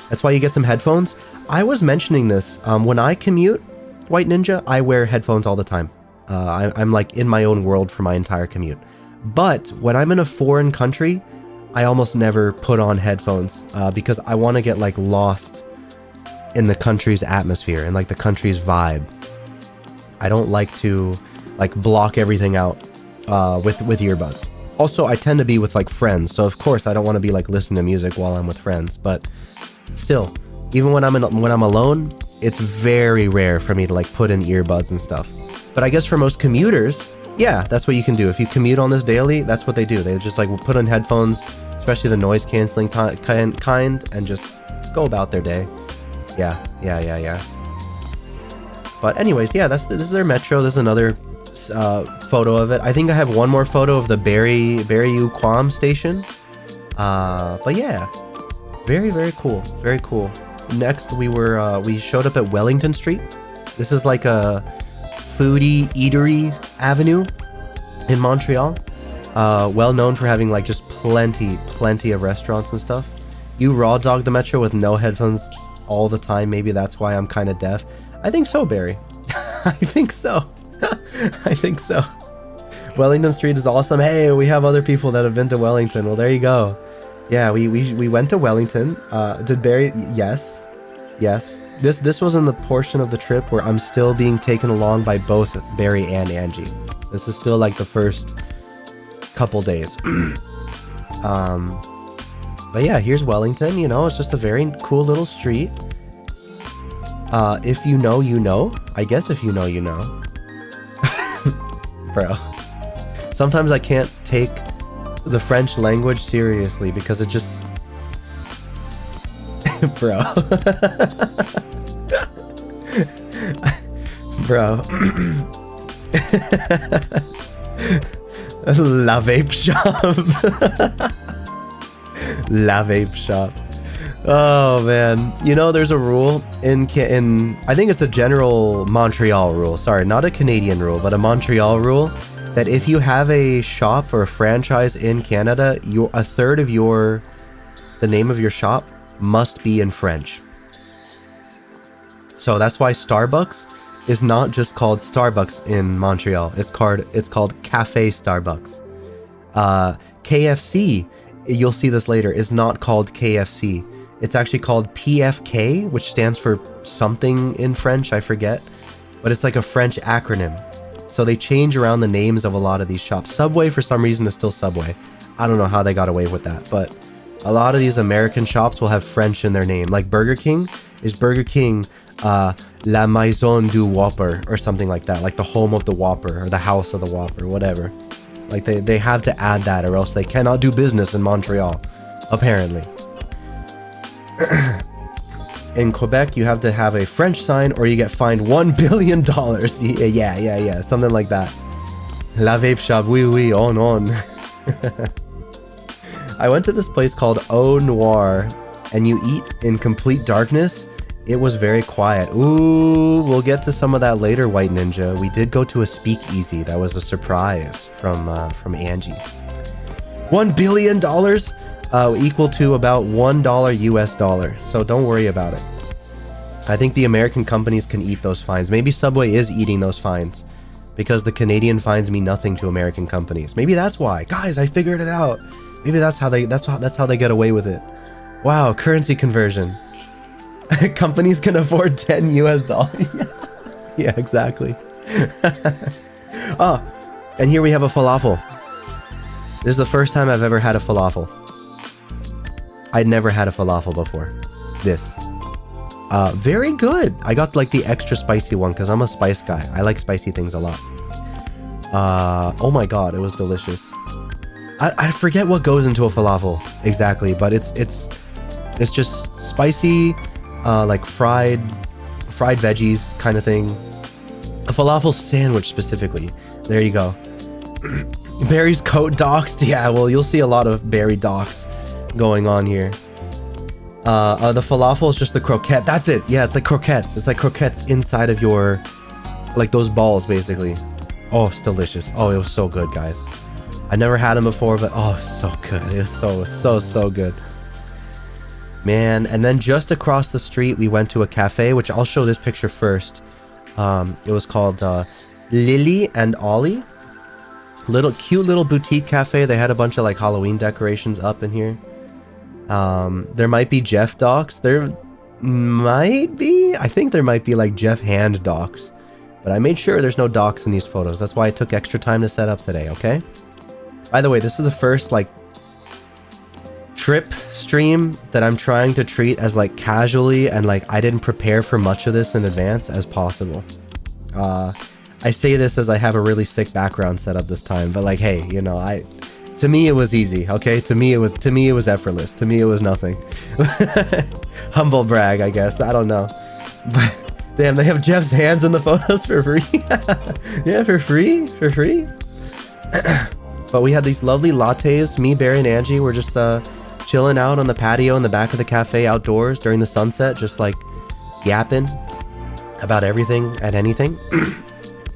That's why you get some headphones. I was mentioning this, when I commute, White Ninja, I wear headphones all the time. I'm like in my own world for my entire commute. But when I'm in a foreign country, I almost never put on headphones because I want to get, like, lost in the country's atmosphere and, like, the country's vibe. I don't like to, like, block everything out with earbuds. Also, I tend to be with, like, friends, so of course I don't want to be, like, listening to music while I'm with friends. But still, even when I'm alone, it's very rare for me to, like, put in earbuds and stuff. But I guess for most commuters, yeah, that's what you can do. If you commute on this daily, that's what they do. They just, like, put on headphones, especially the noise canceling kind, and just go about their day. Yeah. But anyways, yeah, this is their metro. This is another photo of it. I think I have one more photo of the Barrie Quam station. But yeah, very, very cool. Very cool. Next, we showed up at Wellington Street. This is like a foodie eatery avenue in Montreal. Well known for having, like, just plenty of restaurants and stuff. You raw dog the metro with no headphones all the time. Maybe that's why I'm kind of deaf. I think so, Barry. I think so. I think so. Wellington Street is awesome. Hey, we have other people that have been to Wellington. Well, there you go. Yeah, we went to Wellington. Did Barry? Yes. This was in the portion of the trip where I'm still being taken along by both Barry and Angie. This is still, like, the first couple days. But yeah, here's Wellington. You know, it's just a very cool little street. If you know, you know. I guess if you know, you know. Bro. Sometimes I can't take the French language seriously because it just... Bro. Bro. La vape shop. La vape shop. Oh man, you know there's a rule in I think it's a general Montreal rule. Sorry, not a Canadian rule, but a Montreal rule that if you have a shop or a franchise in Canada, a third of the name of your shop must be in French. So that's why Starbucks is not just called Starbucks in Montreal. It's called Cafe Starbucks. KFC, you'll see this later, is not called KFC. It's actually called PFK, which stands for something in French, I forget. But it's like a French acronym. So they change around the names of a lot of these shops. Subway, for some reason, is still Subway. I don't know how they got away with that. But a lot of these American shops will have French in their name. Like Burger King is Burger King La Maison du Whopper or something like that. Like the home of the Whopper or the house of the Whopper, whatever. Like they have to add that or else they cannot do business in Montreal, apparently. In Quebec, you have to have a French sign or you get fined $1 billion. Yeah, something like that. La vape shop, oui, on. I went to this place called Au Noir, and you eat in complete darkness. It was very quiet. Ooh, we'll get to some of that later, White Ninja. We did go to a speakeasy. That was a surprise from Angie. $1 billion? Equal to about $1 US dollar. So don't worry about it. I think the American companies can eat those fines. Maybe Subway is eating those fines because the Canadian fines mean nothing to American companies. Maybe that's why. Guys, I figured it out. Maybe that's how they get away with it. Wow, currency conversion. Companies can afford 10 US dollars. Yeah, exactly. Oh, and here we have a falafel. This is the first time I've ever had a falafel. I'd never had a falafel before. This. Very good. I got like the extra spicy one because I'm a spice guy. I like spicy things a lot. Oh my god, it was delicious. I forget what goes into a falafel exactly, but it's just spicy, like fried veggies kind of thing. A falafel sandwich specifically. There you go. Barry's coat doxed. Yeah, well, you'll see a lot of Barry docs going on here. The falafel is just the croquette. That's it. Yeah, it's like croquettes. It's like croquettes inside of your, like those balls, basically. Oh, it's delicious. Oh, it was so good, guys. I never had them before, but oh, it's so good. It was so good. Man, and then just across the street, we went to a cafe, which I'll show this picture first. It was called Lily and Ollie. Cute little boutique cafe. They had a bunch of like Halloween decorations up in here. There might be Jeff docs. There might be. I think there might be like Jeff Hand docs. But I made sure there's no docs in these photos. That's why I took extra time to set up today, okay? By the way, this is the first like trip stream that I'm trying to treat as like casually and like I didn't prepare for much of this in advance as possible. I say this as I have a really sick background set up this time, but like, hey, you know, to me it was easy, okay? To me it was effortless. To me it was nothing. Humble brag, I guess. I don't know. But damn, they have Jeff's hands in the photos for free. Yeah, for free. But we had these lovely lattes. Me, Barry, and Angie were just chilling out on the patio in the back of the cafe outdoors during the sunset, just like yapping about everything and anything,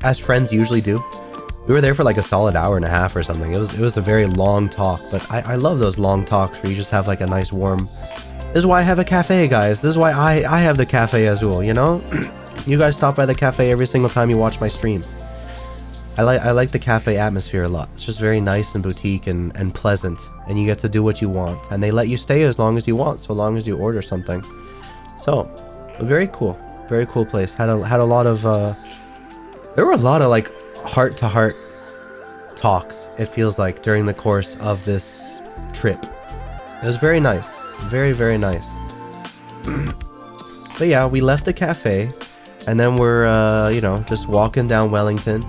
as friends usually do. We were there for like a solid hour and a half or something. It was a very long talk, but I love those long talks where you just have like a nice warm. This is why I have a cafe, guys. This is why I have the Cafe Azul, you know? You guys stop by the cafe every single time you watch my streams. I like the cafe atmosphere a lot. It's just very nice and boutique and pleasant, and you get to do what you want, and they let you stay as long as you want, so long as you order something. So, very cool place. Had a lot of there were a lot of like heart-to-heart talks, it feels like, during the course of this trip. It was very nice. Very, very nice. But yeah, we left the cafe, and then we're, you know, just walking down Wellington.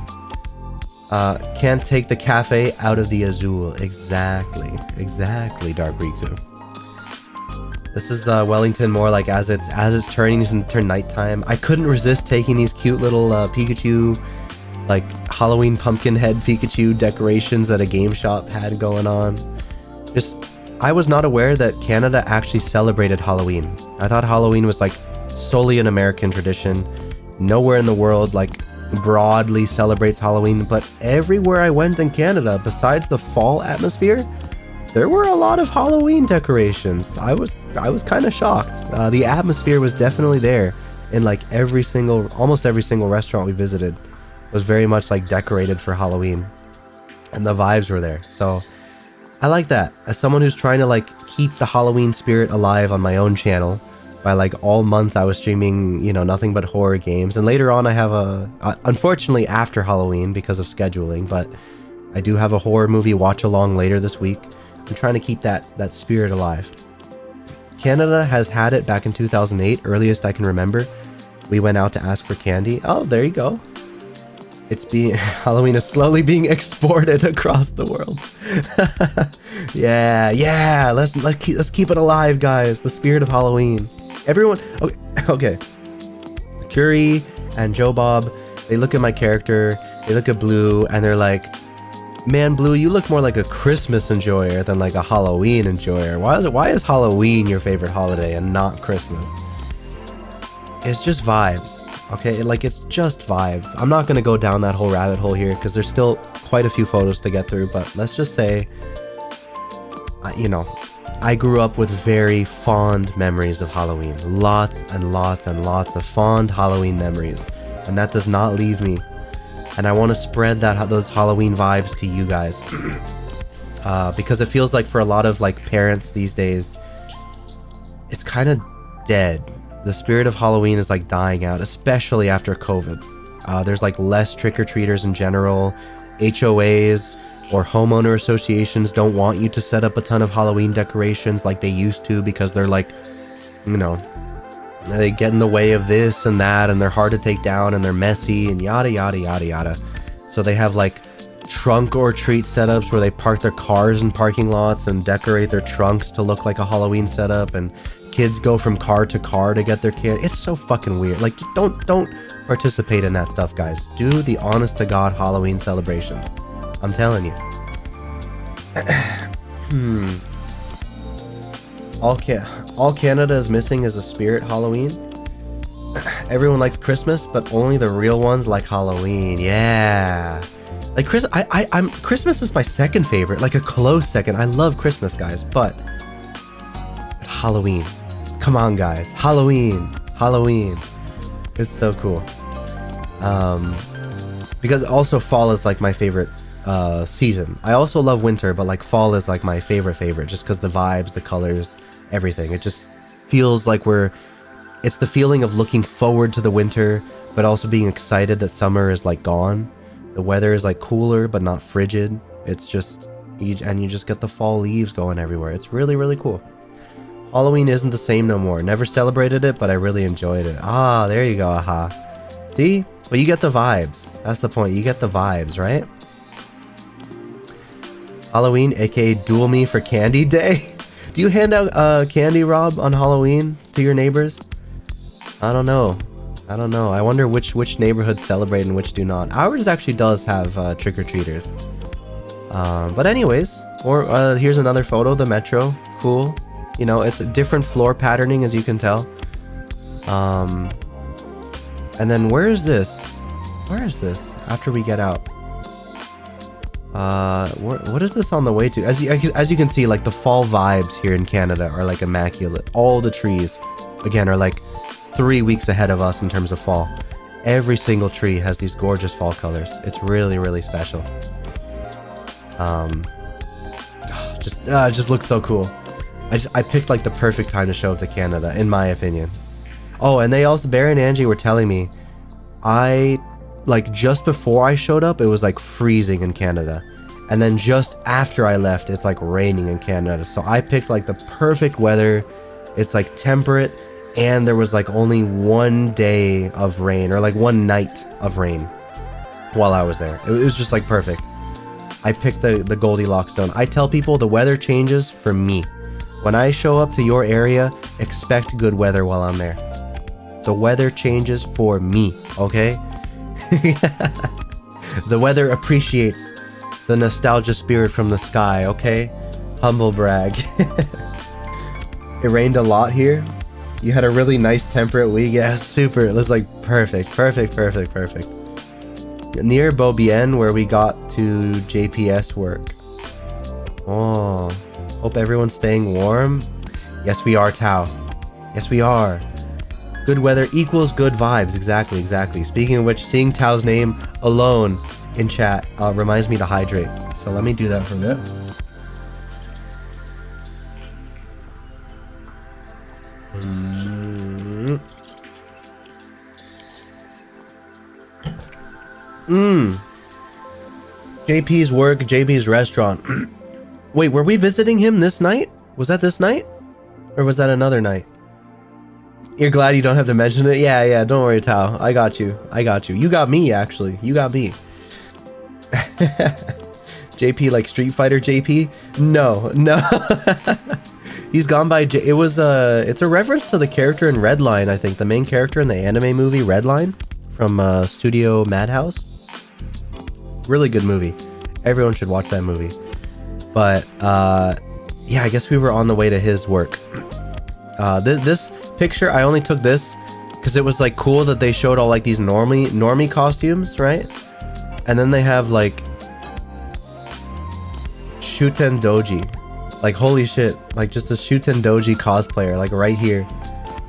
Can't take the cafe out of the Azul. Exactly, Dark Riku. This is Wellington more like as it's turning into nighttime. I couldn't resist taking these cute little Pikachu like Halloween pumpkin head Pikachu decorations that a game shop had going on. Just, I was not aware that Canada actually celebrated Halloween. I thought Halloween was like solely an American tradition. Nowhere in the world like broadly celebrates Halloween, but everywhere I went in Canada, besides the fall atmosphere, there were a lot of Halloween decorations. I was kind of shocked. The atmosphere was definitely there in like almost every single restaurant we visited was very much like decorated for Halloween, and the vibes were there. So I like that. As someone who's trying to like keep the Halloween spirit alive on my own channel, by like all month I was streaming, you know, nothing but horror games. And later on I have unfortunately after Halloween because of scheduling, but I do have a horror movie watch along later this week. I'm trying to keep that spirit alive. Canada has had it back in 2008, earliest I can remember. We went out to ask for candy. Oh, there you go. Halloween is slowly being exported across the world. yeah. Let's keep it alive, guys. The spirit of Halloween. Everyone, okay. Jury and Joe Bob, they look at my character, they look at Blue, and they're like, man, Blue, you look more like a Christmas enjoyer than like a Halloween enjoyer. Why is Halloween your favorite holiday and not Christmas? It's just vibes, okay? It's just vibes. I'm not gonna go down that whole rabbit hole here because there's still quite a few photos to get through, but let's just say, you know, I grew up with very fond memories of Halloween. Lots and lots and lots of fond Halloween memories. And that does not leave me. And I want to spread those Halloween vibes to you guys. Because it feels like for a lot of like parents these days, it's kind of dead. The spirit of Halloween is like dying out, especially after COVID. There's like less trick-or-treaters in general. HOAs or homeowner associations don't want you to set up a ton of Halloween decorations like they used to because they're like, you know, they get in the way of this and that, and they're hard to take down and they're messy and yada yada yada yada. So they have like trunk or treat setups where they park their cars in parking lots and decorate their trunks to look like a Halloween setup, and kids go from car to car to get their candy. It's so fucking weird. Like, don't participate in that stuff, guys. Do the honest to God Halloween celebrations. I'm telling you. All Canada is missing is a spirit Halloween. Everyone likes Christmas, but only the real ones like Halloween. Yeah. Like Christmas is my second favorite, like a close second. I love Christmas, guys, but Halloween. Come on, guys. Halloween. It's so cool. Because also fall is like my favorite season. I also love winter, but like fall is like my favorite just because the vibes, the colors, everything. It just feels like it's the feeling of looking forward to the winter, but also being excited that summer is like gone. The weather is like cooler, but not frigid. It's just, you just get the fall leaves going everywhere. It's really, really cool. Halloween isn't the same no more. Never celebrated it, but I really enjoyed it. Ah, there you go, aha. See? But you get the vibes. That's the point. You get the vibes, right? Halloween, aka Duel Me for Candy Day. Do you hand out candy, Rob, on Halloween to your neighbors? I don't know. I wonder which neighborhoods celebrate and which do not. Ours actually does have trick-or-treaters. But anyways, here's another photo of the metro. Cool. You know, it's a different floor patterning, as you can tell. And then where is this? After we get out? What is this on the way to? As you can see, like the fall vibes here in Canada are like immaculate. All the trees, again, are like 3 weeks ahead of us in terms of fall. Every single tree has these gorgeous fall colors. It's really, really special. Just looks so cool. I picked like the perfect time to show up to Canada, in my opinion. Oh, and they also, Barry and Angie were telling me, like just before I showed up, it was like freezing in Canada. And then just after I left, it's like raining in Canada. So I picked like the perfect weather. It's like temperate, and there was like only one day of rain, or like one night of rain while I was there. It was just like perfect. I picked the Goldilocks zone. I tell people the weather changes for me. When I show up to your area, expect good weather while I'm there. The weather changes for me, okay? The weather appreciates the nostalgia spirit from the sky, okay? Humble brag. It rained a lot here. You had a really nice temperate week. Yeah, super. It was like perfect. Near Beaubien, where we got to JPS work. Oh, hope everyone's staying warm. Yes, we are, Tao. Yes, we are. Good weather equals good vibes. Exactly. Speaking of which, seeing Tao's name alone in chat reminds me to hydrate. So let me do that for a bit. JP's work, JP's restaurant. Wait, were we visiting him this night? Was that this night? Or was that another night? You're glad you don't have to mention it? Yeah, don't worry, Tao. I got you. You got me, actually. You got me. JP like Street Fighter JP? No. He's gone by it's a reference to the character in Redline, I think. The main character in the anime movie Redline from Studio Madhouse. Really good movie. Everyone should watch that movie. But yeah, I guess we were on the way to his work. This picture, I only took this because it was like cool that they showed all like these normie costumes, right? And then they have like Shuten Doji. Like holy shit, like just a Shuten Doji cosplayer, like right here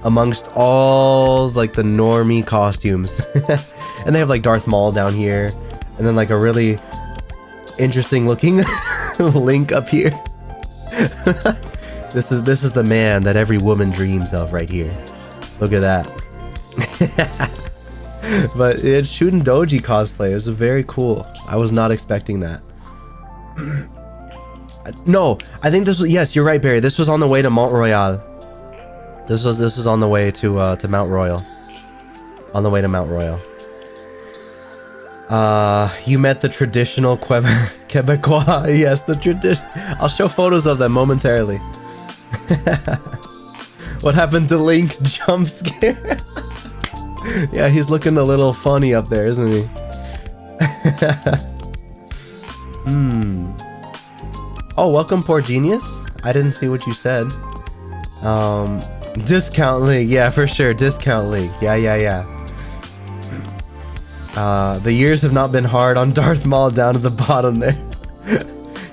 amongst all like the normie costumes. And they have like Darth Maul down here, and then like a really interesting looking Link up here. This is the man that every woman dreams of right here. Look at that. But it's Shuten Doji cosplay. It was very cool. I was not expecting that. No, I think this was, yes, you're right, Barry. This was on the way to Montreal. This was on the way to Mount Royal. On the way to Mount Royal. You met the traditional Quebecois. Yes, the tradition. I'll show photos of them momentarily. What happened to Link? Jump scare. Yeah, he's looking a little funny up there, isn't he? Oh, welcome, Poor Genius. I didn't see what you said. Discount League. Yeah, for sure. Discount League. Yeah. The years have not been hard on Darth Maul down at the bottom there.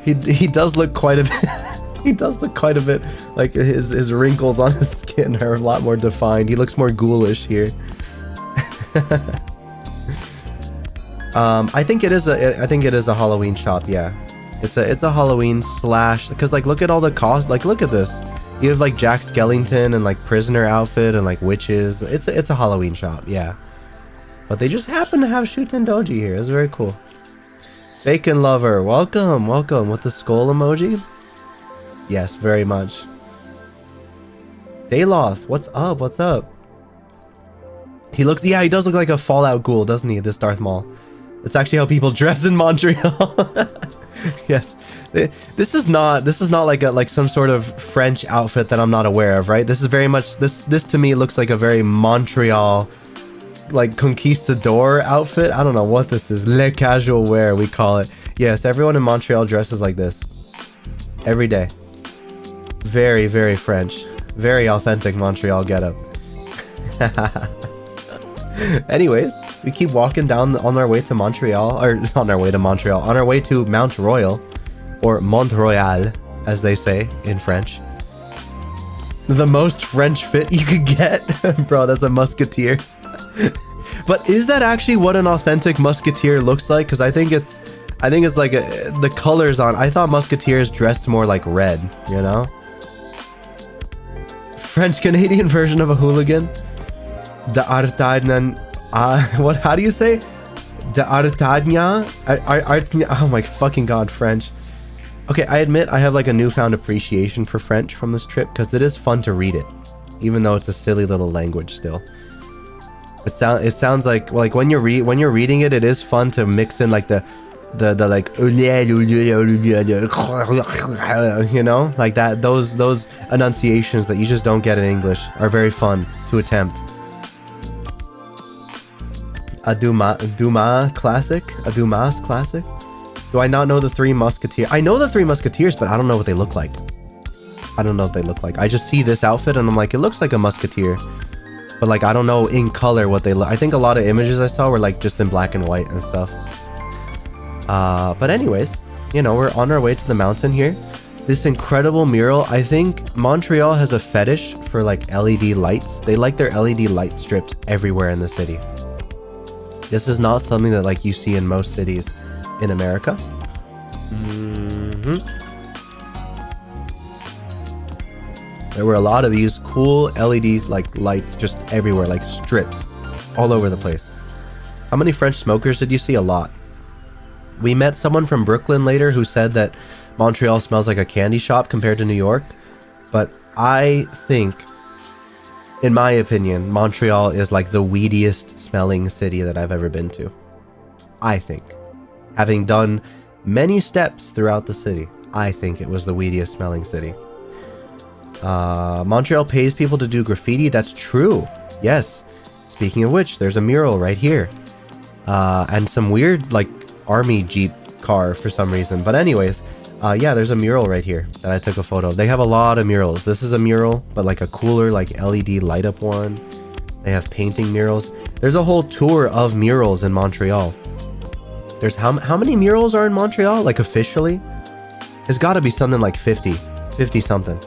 He does look quite a bit. He does look quite a bit like his wrinkles on his skin are a lot more defined. He looks more ghoulish here. I think it is a Halloween shop. Yeah, it's a Halloween slash, because like look at all the cost. Like look at this. You have like Jack Skellington and like prisoner outfit and like witches. It's a Halloween shop. Yeah, but they just happen to have Shuten Doji here. It's very cool. Bacon lover, welcome with the skull emoji. Yes, very much. Dayloth, what's up? He does look like a Fallout ghoul, doesn't he, this Darth Maul? That's actually how people dress in Montreal. Yes. This is not like some sort of French outfit that I'm not aware of, right? This is very much, this to me looks like a very Montreal, like conquistador outfit. I don't know what this is. Le casual wear, we call it. Yes, everyone in Montreal dresses like this. Every day. Very, very French. Very authentic Montreal getup. Anyways, we keep walking down on our way to Montreal, or on our way to Mount Royal, or Mont-Royal, as they say in French. The most French fit you could get. Bro, that's a musketeer. But is that actually what an authentic musketeer looks like? Because I think it's like the colors on. I thought musketeers dressed more like red, you know? French Canadian version of a hooligan. De Artagnan. What? How do you say? De Artagnan? Oh my fucking god, French. Okay, I admit I have like a newfound appreciation for French from this trip because it is fun to read it, even though it's a silly little language still. It sounds like when you're reading it, it is fun to mix in like the like, you know, like that. Those enunciations that you just don't get in English are very fun to attempt. A Dumas classic? A Dumas classic? Do I not know the Three Musketeers? I know the Three Musketeers, but I don't know what they look like. I don't know what they look like. I just see this outfit and I'm like, it looks like a musketeer. But like, I don't know in color what they look. I think a lot of images I saw were like just in black and white and stuff. But anyways, you know, we're on our way to the mountain here. This incredible mural. I think Montreal has a fetish for like LED lights. They like their LED light strips everywhere in the city. This is not something that like you see in most cities in America. There were a lot of these cool LED like lights just everywhere, like strips all over the place. How many French smokers did you see? A lot. We met someone from Brooklyn later who said that Montreal smells like a candy shop compared to New York. But I think, in my opinion, Montreal is like the weediest smelling city that I've ever been to. I think. Having done many steps throughout the city, I think it was the weediest smelling city. Montreal pays people to do graffiti. That's true. Yes. Speaking of which, there's a mural right here. And some weird like army jeep car for some reason. But anyways, yeah, there's a mural right here that I took a photo of. They have a lot of murals. This is a mural, but like a cooler like LED light up one. They have painting murals. There's a whole tour of murals in Montreal. There's how many murals are in Montreal? Like officially? There's got to be something like 50 something.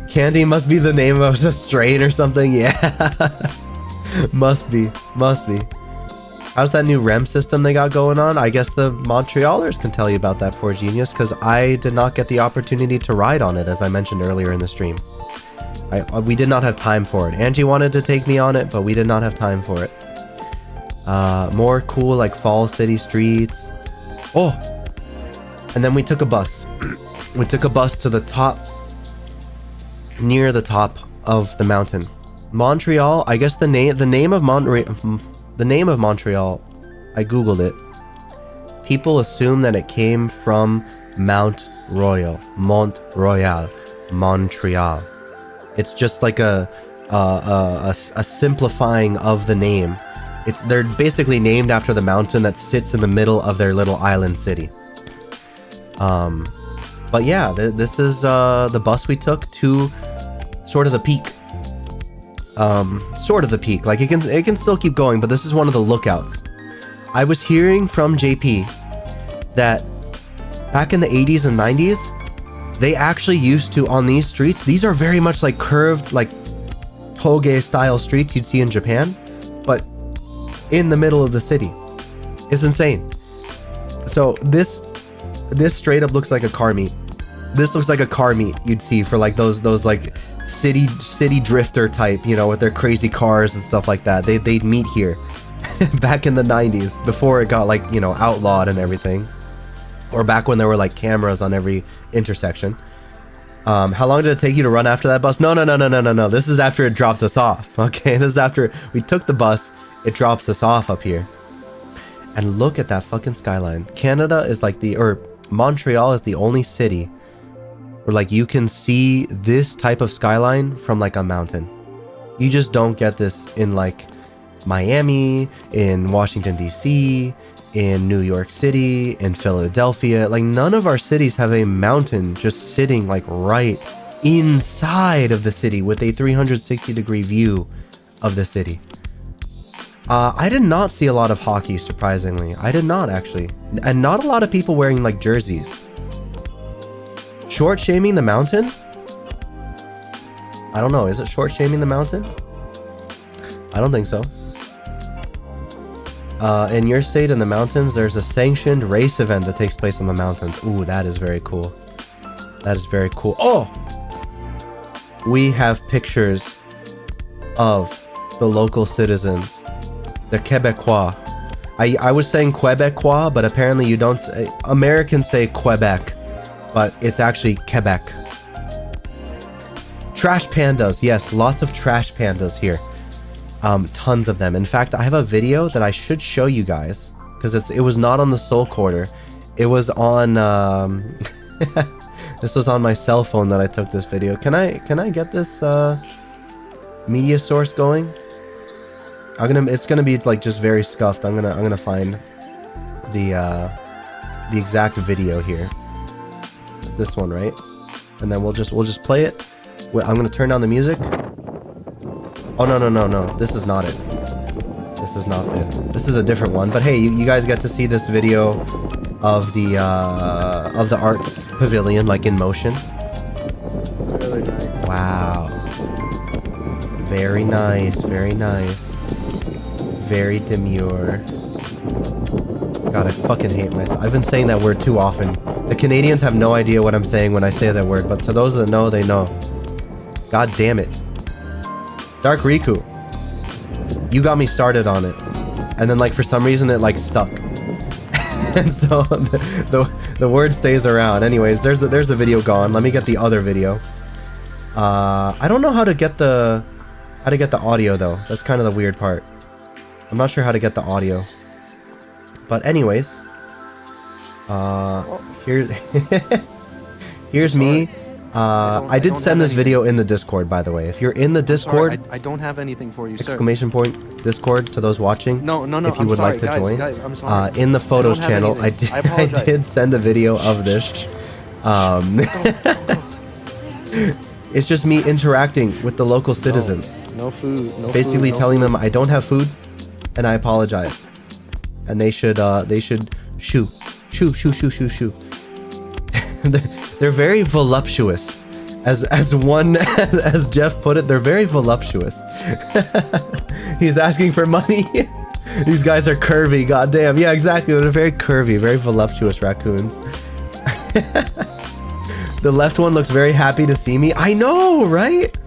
Candy must be the name of a strain or something. Yeah. must be. How's that new REM system they got going on? I guess the Montrealers can tell you about that, poor genius, because I did not get the opportunity to ride on it, as I mentioned earlier in the stream. We did not have time for it. Angie wanted to take me on it, but we did not have time for it. More cool, like, fall city streets. Oh! And then we took a bus. We took a bus to the top, near the top of the mountain. Montreal, I guess the name of Montreal, I googled it. People assume that it came from Mount Royal, Montreal. It's just like a simplifying of the name. They're basically named after the mountain that sits in the middle of their little island city. But yeah, this is the bus we took to sort of the peak. Sort of the peak. Like it can still keep going, but this is one of the lookouts. I was hearing from JP that back in the 80s and 90s, they actually used to, on these streets, these are very much like curved, like toge style streets you'd see in Japan, but in the middle of the city. It's insane. So this straight up looks like a car meet. This looks like a car meet you'd see for like those like city drifter type, you know, with their crazy cars and stuff like that. They'd meet here back in the 90s before it got like, you know, outlawed and everything, or back when there were like cameras on every intersection. How long did it take you to run after that bus? No. This is after it dropped us off. Okay, this is after we took the bus. It drops us off up here. And look at that fucking skyline. Canada is like Montreal is the only city where like you can see this type of skyline from like a mountain. You just don't get this in like Miami, in Washington DC, in New York City, in Philadelphia. Like none of our cities have a mountain just sitting like right inside of the city with a 360-degree view of the city. I did not see a lot of hockey, surprisingly. I did not, actually. And not a lot of people wearing like jerseys. Short shaming the mountain? I don't know. Is it short shaming the mountain? I don't think so. In your state, in the mountains, there's a sanctioned race event that takes place on the mountains. Ooh, that is very cool. That is very cool. Oh! We have pictures of the local citizens. The Quebecois. I was saying Quebecois, but apparently you don't say... Americans say Quebec, but it's actually Quebec. Trash pandas. Yes, lots of trash pandas here. Tons of them. In fact, I have a video that I should show you guys, because it was not on the Soul Quarter. It was on... this was on my cell phone that I took this video. Can I get this media source going? It's gonna be like just very scuffed. I'm gonna find the exact video here. It's this one, right? And then we'll just play it. I'm gonna turn down the music. Oh no. This is not it. This is not it. This is a different one. But hey, you guys get to see this video of the arts pavilion like in motion. Really nice. Wow. Very nice. Very nice. Very demure. God, I fucking hate myself. I've been saying that word too often. The Canadians have no idea what I'm saying when I say that word, but to those that know, they know. God damn it. Dark Riku. You got me started on it. And then like for some reason it like stuck. And so the word stays around. Anyways, there's the video gone. Let me get the other video. I don't know how to get the audio though. That's kind of the weird part. I'm not sure how to get the audio. But anyways, here's me. I did send this video in the Discord, by the way. If you're in the Discord, I don't have anything for you, sir. Exclamation point Discord to those watching. No. If you would like to join, guys, I'm sorry. in the photos channel, I did send a video of this. It's just me interacting with the local citizens. No food. Basically telling them I don't have food, and I apologize. And they should shoo. They're very voluptuous. As Jeff put it, they're very voluptuous. He's asking for money. These guys are curvy, goddamn. Yeah, exactly. They're very curvy, very voluptuous raccoons. The left one looks very happy to see me. I know, right?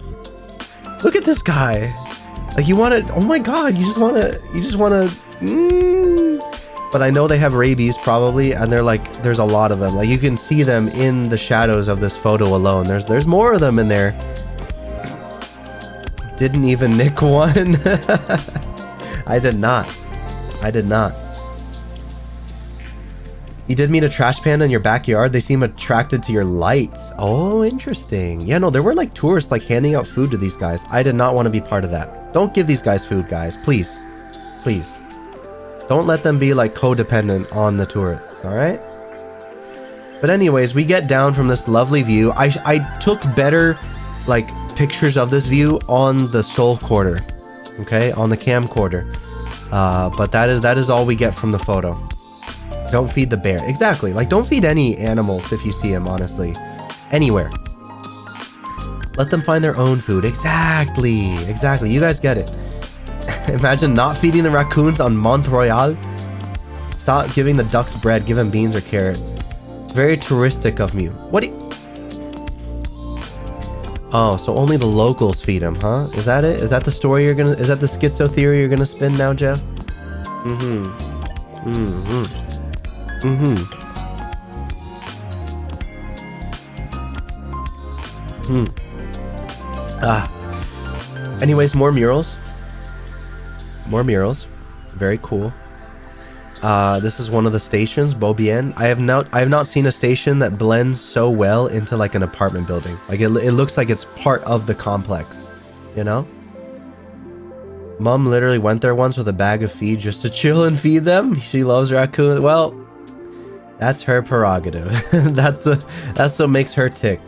Look at this guy. Like you want to, oh my god, you just want to, But I know they have rabies probably, and they're like, there's a lot of them. Like you can see them in the shadows of this photo alone. There's more of them in there. Didn't even nick one. I did not. You did meet a trash panda in your backyard. They seem attracted to your lights. Oh, interesting. Yeah, no, there were like tourists like handing out food to these guys. I did not want to be part of that. Don't give these guys food, guys. Please. Don't let them be like codependent on the tourists, all right? But anyways, we get down from this lovely view. I took better like pictures of this view on the Soul Quarter, okay, on the camcorder. But that is all we get from the photo. Don't feed the bear. Exactly. Like don't feed any animals if you see them, honestly. Anywhere. Let them find their own food. Exactly. You guys get it. Imagine not feeding the raccoons on Montreal. Stop giving the ducks bread. Give them beans or carrots. Very touristic of me. What? Oh, so only the locals feed them, huh? Is that it? Is that the story you're gonna? Is that the schizo theory you're gonna spin now, Jeff? Anyways, more murals. Very cool. This is one of the stations, Beaubien. I have not seen a station that blends so well into like an apartment building. Like it looks like it's part of the complex, you know? Mom literally went there once with a bag of feed just to chill and feed them. She loves raccoons. Well, that's her prerogative. That's what makes her tick,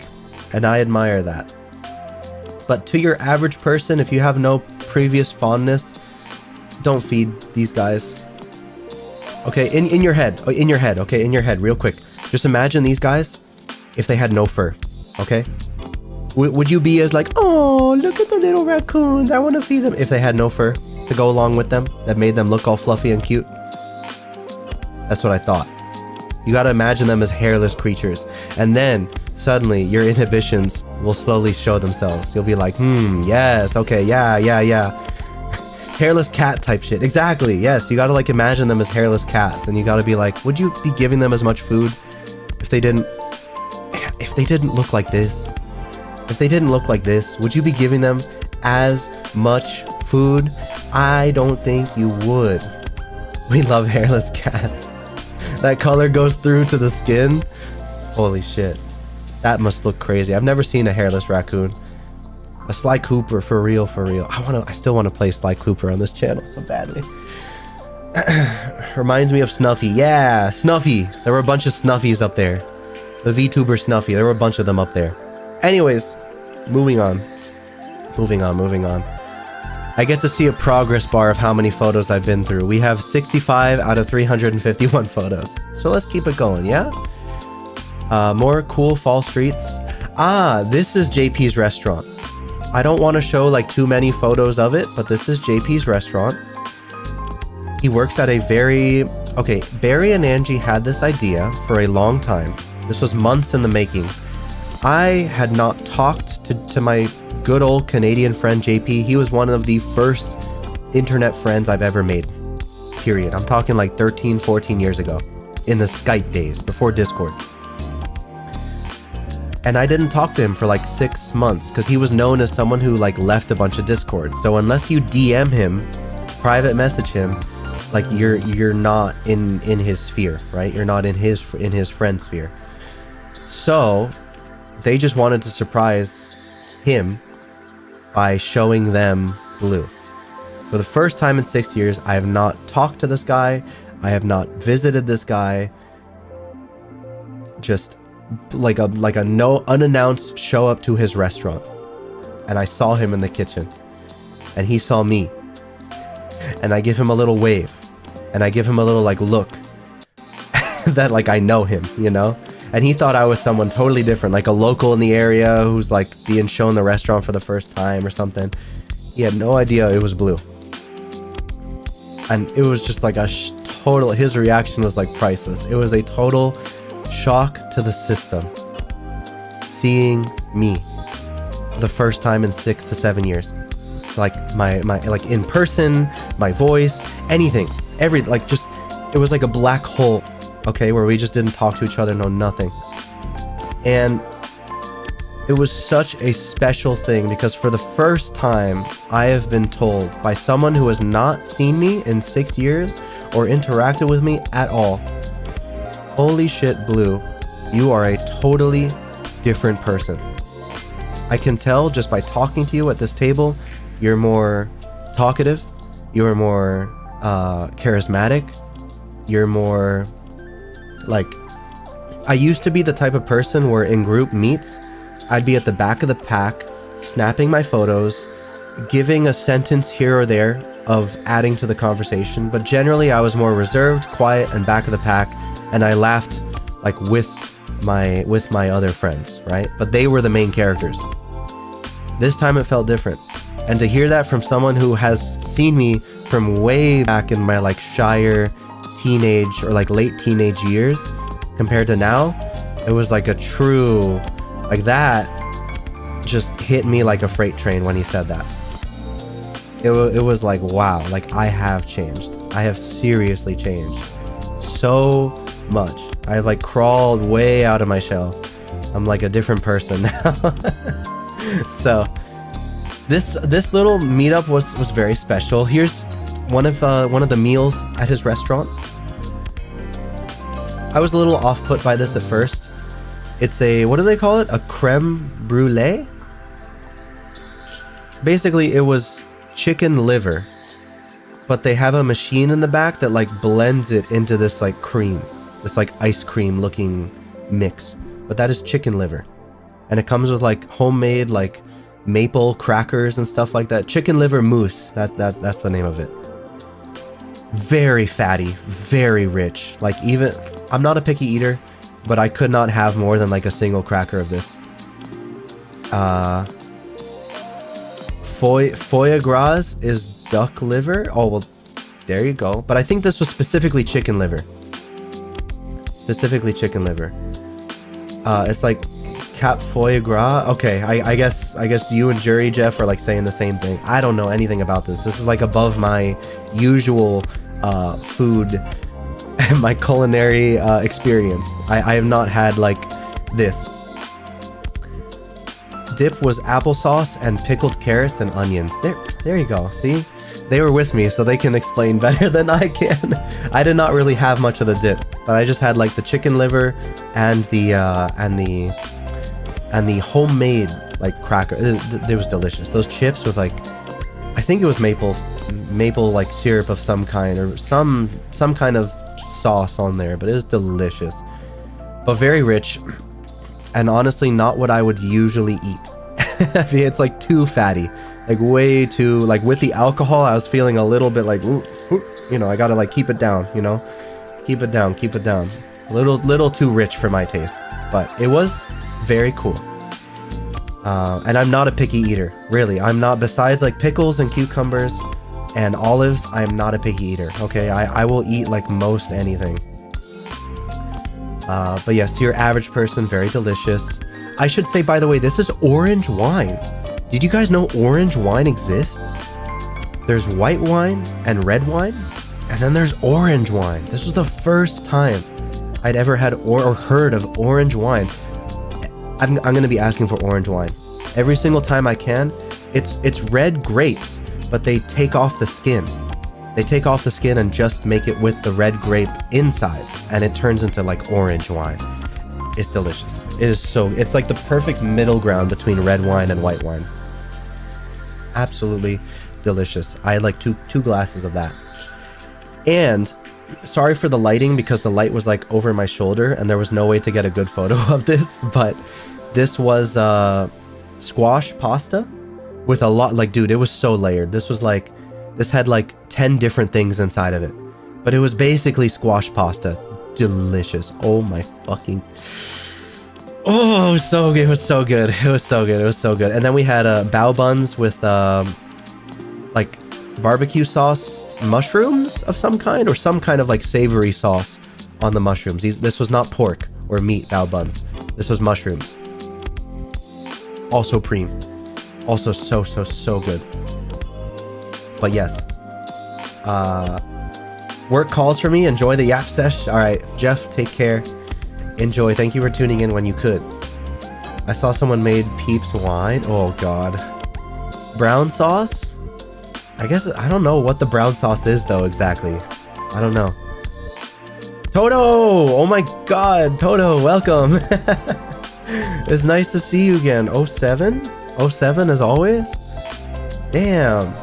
and I admire that. But to your average person, if you have no previous fondness, don't feed these guys. Okay, in your head, okay, in your head, real quick. Just imagine these guys if they had no fur, okay? Would you be as like, oh, look at the little raccoons, I want to feed them, if they had no fur to go along with them that made them look all fluffy and cute? That's what I thought. You gotta imagine them as hairless creatures, and then suddenly your inhibitions will slowly show themselves. You'll be like, yes, okay, yeah. Hairless cat type shit. Exactly, yes. You gotta like imagine them as hairless cats, and you gotta be like, would you be giving them as much food if they didn't look like this? If they didn't look like this, would you be giving them as much food? I don't think you would. We love hairless cats. That color goes through to the skin. Holy shit. That must look crazy. I've never seen a hairless raccoon. A Sly Cooper, for real, for real. I still want to play Sly Cooper on this channel so badly. Reminds me of Snuffy. Yeah, Snuffy. There were a bunch of Snuffies up there. The VTuber Snuffy. There were a bunch of them up there. Anyways, moving on. Moving on. I get to see a progress bar of how many photos I've been through. We have 65 out of 351 photos. So let's keep it going, yeah? More cool fall streets. This is JP's restaurant. I don't want to show like too many photos of it, but this is JP's restaurant. He works at a very... Okay, Barry and Angie had this idea for a long time. This was months in the making. I had not talked to my good old Canadian friend JP. He was one of the first internet friends I've ever made. Period. I'm talking like 13, 14 years ago. In the Skype days, before Discord. And I didn't talk to him for like 6 months because he was known as someone who like left a bunch of Discord. So unless you DM him, private message him, like you're not in his sphere, right? You're not in his friend sphere. So they just wanted to surprise him by showing them Blue. For the first time in 6 years, I have not talked to this guy. I have not visited this guy. Just like a no unannounced show up to his restaurant, and I saw him in the kitchen, and he saw me, and I give him a little wave, and I give him a little like look that like I know him, you know, and he thought I was someone totally different, like a local in the area who's like being shown the restaurant for the first time or something. He had no idea it was Blue, and it was just like a total. His reaction was like priceless. It was a total shock to the system, seeing me the first time in 6 to 7 years. Like my like in person, my voice, anything, like just, it was like a black hole, okay, where we just didn't talk to each other, no nothing. And it was such a special thing because for the first time I have been told by someone who has not seen me in 6 years or interacted with me at all, holy shit, Blue, you are a totally different person. I can tell just by talking to you at this table, you're more talkative, you're more charismatic, you're more like... I used to be the type of person where in group meets, I'd be at the back of the pack, snapping my photos, giving a sentence here or there of adding to the conversation, but generally I was more reserved, quiet, and back of the pack. And I laughed like with my other friends, right? But they were the main characters. This time it felt different. And to hear that from someone who has seen me from way back in my like shyer teenage or like late teenage years compared to now, it was like a true, like that just hit me like a freight train when he said that. It was like, wow, like I have changed. I have seriously changed so much. I have like crawled way out of my shell. I'm like a different person now. So this little meetup was very special. Here's one of the meals at his restaurant. I was a little off-put by this at first. It's a, what do they call it? A creme brulee? Basically, it was chicken liver, but they have a machine in the back that like blends it into this like cream. This like ice cream looking mix, but that is chicken liver, and it comes with like homemade like maple crackers and stuff like that. Chicken liver mousse. That's the name of it. Very fatty, very rich. Like even I'm not a picky eater, but I could not have more than like a single cracker of this. Foie gras is duck liver. Oh well, there you go. But I think this was specifically chicken liver. Specifically chicken liver. It's like cap foie gras. Okay, I guess you and Jury Jeff are like saying the same thing. I don't know anything about this. This is like above my usual food and my culinary experience. I have not had like this. Dip was applesauce and pickled carrots and onions. There you go. See? They were with me, so they can explain better than I can. I did not really have much of the dip, but I just had like the chicken liver and the homemade like cracker. It was delicious. Those chips with like, I think it was maple like syrup of some kind, or some kind of sauce on there, but it was delicious, but very rich, and honestly not what I would usually eat. It's like too fatty, like way too, like with the alcohol I was feeling a little bit like, ooh, you know, I gotta like keep it down, you know, keep it down, a little too rich for my taste, but it was very cool. And I'm not a picky eater, really. I'm not, besides like pickles and cucumbers and olives, I'm not a picky eater, okay? I will eat like most anything. But yes, to your average person, very delicious. I should say, by the way, this is orange wine. Did you guys know orange wine exists? There's white wine and red wine, and then there's orange wine. This was the first time I'd ever had or heard of orange wine. I'm gonna be asking for orange wine every single time I can. It's red grapes, but they take off the skin. They take off the skin and just make it with the red grape insides, and it turns into like orange wine. It's delicious. It is so, it's like the perfect middle ground between red wine and white wine. Absolutely delicious. I had like two glasses of that. And sorry for the lighting, because the light was like over my shoulder and there was no way to get a good photo of this, but this was squash pasta with a lot, like, dude, it was so layered. This had like 10 different things inside of it, but it was basically squash pasta. Delicious. Oh my fucking, oh, it was so good. It was so good. It was so good. It was so good. And then we had bao buns with like barbecue sauce, mushrooms of some kind, or some kind of like savory sauce on the mushrooms. This was not pork or meat bao buns. This was mushrooms. Also preem. Also so good. But yes. Work calls for me. Enjoy the yap sesh. All right, Jeff, take care. Enjoy. Thank you for tuning in when you could. I saw someone made Peeps wine. Oh god. Brown sauce? I guess, I don't know what the brown sauce is though exactly. I don't know. Toto! Oh my god, Toto, welcome. It's nice to see you again. 07? 07 as always? Damn.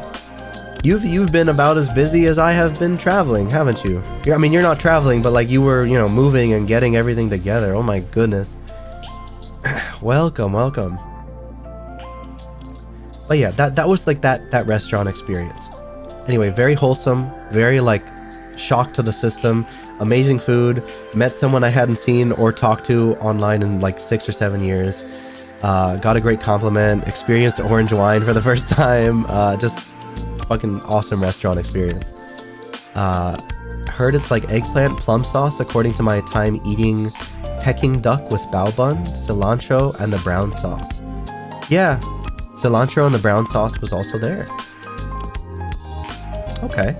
You've been about as busy as I have been traveling, haven't you? I mean, you're not traveling, but like you were, you know, moving and getting everything together. Oh my goodness. Welcome. But yeah, that was like that restaurant experience. Anyway, very wholesome, very like shock to the system, amazing food, met someone I hadn't seen or talked to online in like 6 or 7 years, got a great compliment, experienced orange wine for the first time, just fucking awesome restaurant experience. Heard it's like eggplant plum sauce according to my time eating Peking duck with bao bun, cilantro, and the brown sauce. Yeah, cilantro and the brown sauce was also there. Okay.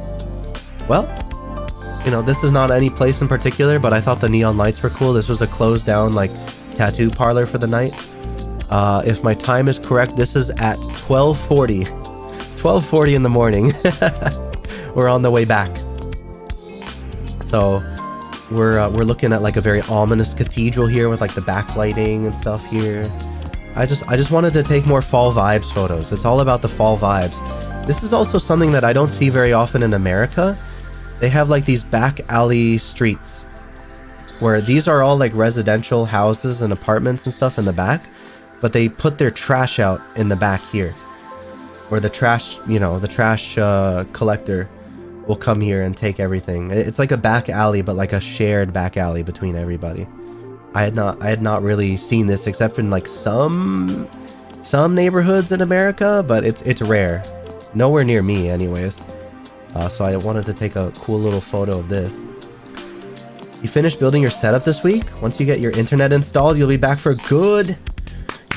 Well, you know, this is not any place in particular, but I thought the neon lights were cool. This was a closed down like tattoo parlor for the night. If my time is correct, this is at 12:40. 12:40 in the morning. We're on the way back. So we're looking at like a very ominous cathedral here with like the backlighting and stuff here. I just wanted to take more fall vibes photos. It's all about the fall vibes. This is also something that I don't see very often in America. They have like these back alley streets where these are all like residential houses and apartments and stuff in the back, but they put their trash out in the back here. Where the trash, you know, the trash collector will come here and take everything. It's like a back alley, but like a shared back alley between everybody. I had not really seen this except in like some neighborhoods in America, but it's rare. Nowhere near me anyways. So I wanted to take a cool little photo of this. You finished building your setup this week? Once you get your internet installed, you'll be back for good.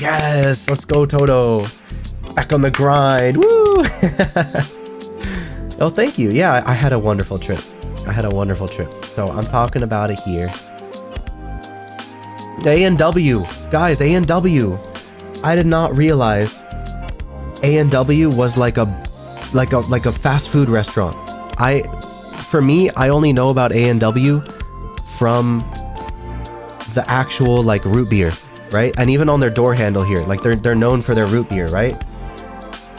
Yes, let's go, Toto. Back on the grind. Woo! Oh, thank you. Yeah, I had a wonderful trip. So I'm talking about it here. A&W. Guys, A&W. I did not realize A&W was like a fast food restaurant. For me, I only know about A&W from the actual like root beer. right? And even on their door handle here, like they're known for their root beer, right?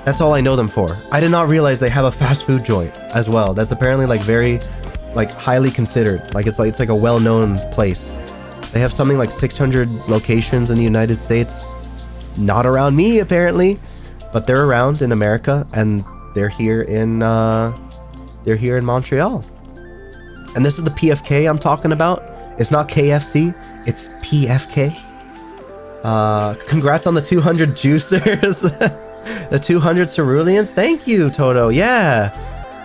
That's all I know them for. I did not realize they have a fast food joint as well. That's apparently like very, like highly considered. Like it's like a well-known place. They have something like 600 locations in the United States. Not around me apparently, but they're around in America, and they're here in Montreal. And this is the PFK I'm talking about. It's not KFC, it's PFK. Congrats on the 200 juicers. The 200 Ceruleans. Thank you, Toto. Yeah,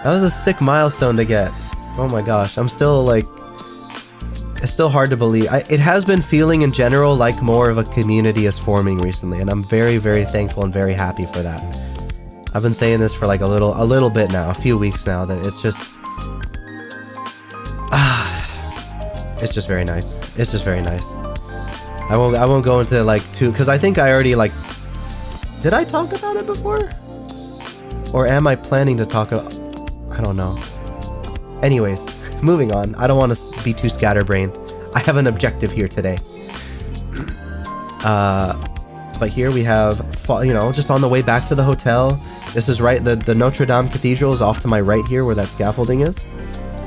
that was a sick milestone to get. Oh my gosh, I'm still like, it's still hard to believe. It has been feeling in general like more of a community is forming recently, and I'm very, very thankful and very happy for that. I've been saying this for like a little bit now, a few weeks now, that it's just, it's just very nice. It's just very nice. I won't go into like too, because I think I already like, did I talk about it before? Or am I planning to talk about, I don't know. Anyways, moving on. I don't want to be too scatterbrained. I have an objective here today. But here we have, you know, just on the way back to the hotel. This is right, the Notre Dame Cathedral is off to my right here where that scaffolding is.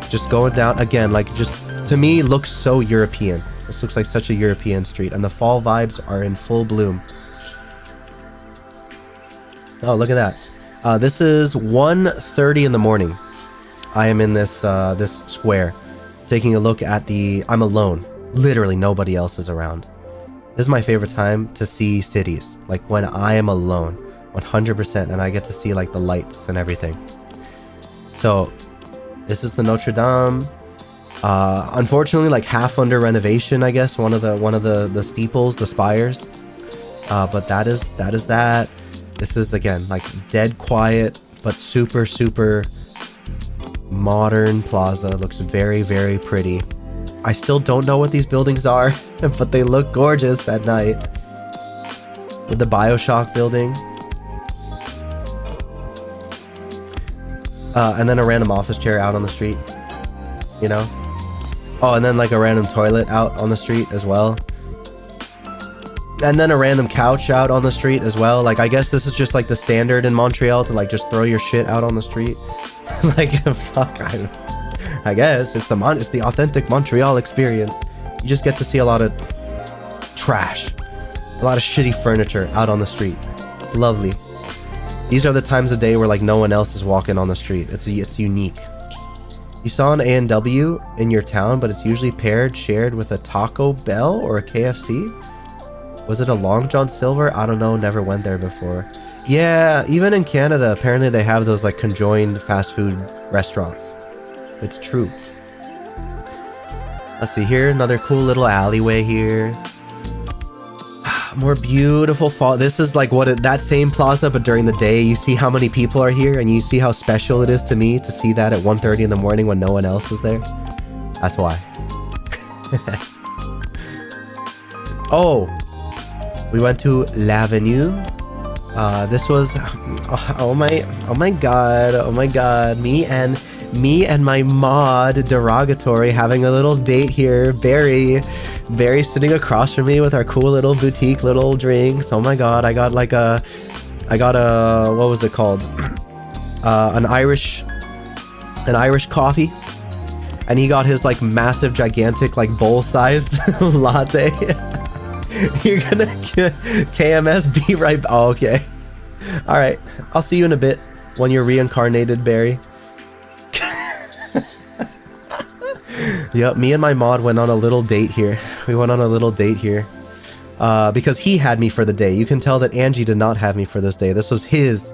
Just going down, again, like just, to me, looks so European. This looks like such a European street, and the fall vibes are in full bloom. Oh, look at that. This is 1:30 in the morning. I am in this this square, taking a look at the, I'm alone. Literally nobody else is around. This is my favorite time to see cities, like when I am alone, 100%, and I get to see like the lights and everything. So this is the Notre Dame. Unfortunately, like half under renovation, I guess. One of the steeples, the spires. But that is that. This is again like dead quiet, but super, super modern plaza. Looks very, very pretty. I still don't know what these buildings are, but they look gorgeous at night. The BioShock building. And then a random office chair out on the street, you know? Oh, and then like a random toilet out on the street as well. And then a random couch out on the street as well. Like, I guess this is just like the standard in Montreal to like just throw your shit out on the street. Like, fuck, I guess it's the authentic Montreal experience. You just get to see a lot of trash, a lot of shitty furniture out on the street. It's lovely. These are the times of day where like no one else is walking on the street. It's unique. You saw an A&W in your town, but it's usually shared with a Taco Bell or a KFC. Was it a Long John Silver? I don't know, never went there before. Yeah, even in Canada, apparently they have those like conjoined fast food restaurants. It's true. Let's see here, another cool little alleyway here. More beautiful fall. This is like that same plaza, but during the day. You see how many people are here, and you see how special it is to me to see that at 1:30 in the morning when no one else is there. That's why. Oh, we went to L'Avenue. This was, oh my god, me and my mod derogatory having a little date here. Barry sitting across from me with our cool little boutique little drinks. Oh my god, I got a what was it called? An Irish coffee, and he got his like massive gigantic like bowl-sized latte. You're gonna KMS be right back. Oh, okay. All right. I'll see you in a bit when you're reincarnated, Barry. Yep. Me and my mod went on a little date here. We went on a little date here because he had me for the day. You can tell that Angie did not have me for this day. This was his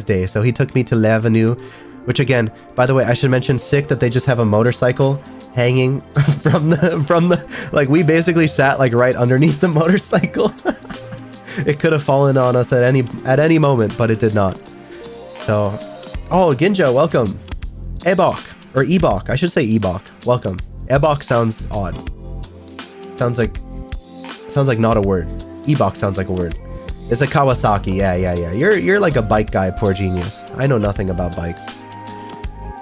day. So he took me to L'Avenue, which again, by the way, I should mention, sick that they just have a motorcycle hanging from the like, we basically sat like right underneath the motorcycle. It could have fallen on us at any moment, but it did not. So, oh, Ginja, welcome. Ebok, or Ebok, I should say Ebok, welcome. Ebok sounds odd. Sounds like not a word. Ebok sounds like a word. It's a Kawasaki. Yeah. You're like a bike guy, poor genius. I know nothing about bikes.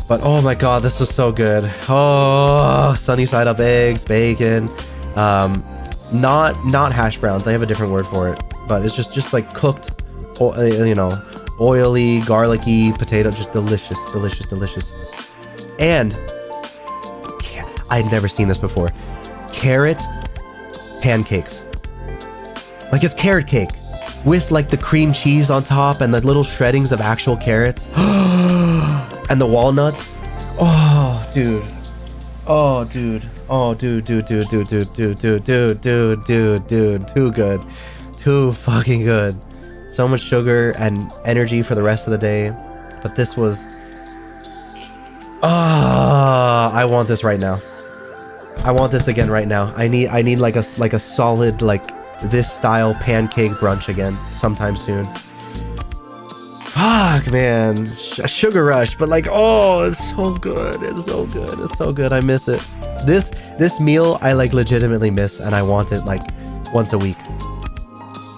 But oh my god, this was so good. Oh, sunny side up eggs, bacon. not hash browns. I have a different word for it, but it's just like cooked, you know, oily, garlicky potato, just delicious, delicious, delicious. And I'd never seen this before. Carrot pancakes. Like it's carrot cake with like the cream cheese on top and the little shreddings of actual carrots and the walnuts. Oh, dude. Oh, dude. Oh, dude. Too good. Too fucking good. So much sugar and energy for the rest of the day. But this was... I want this right now. I want this again right now. I need like a solid like this style pancake brunch again sometime soon. Fuck, man. Sugar rush, but like, oh, it's so good. It's so good. It's so good. I miss it. This meal I like legitimately miss, and I want it like once a week.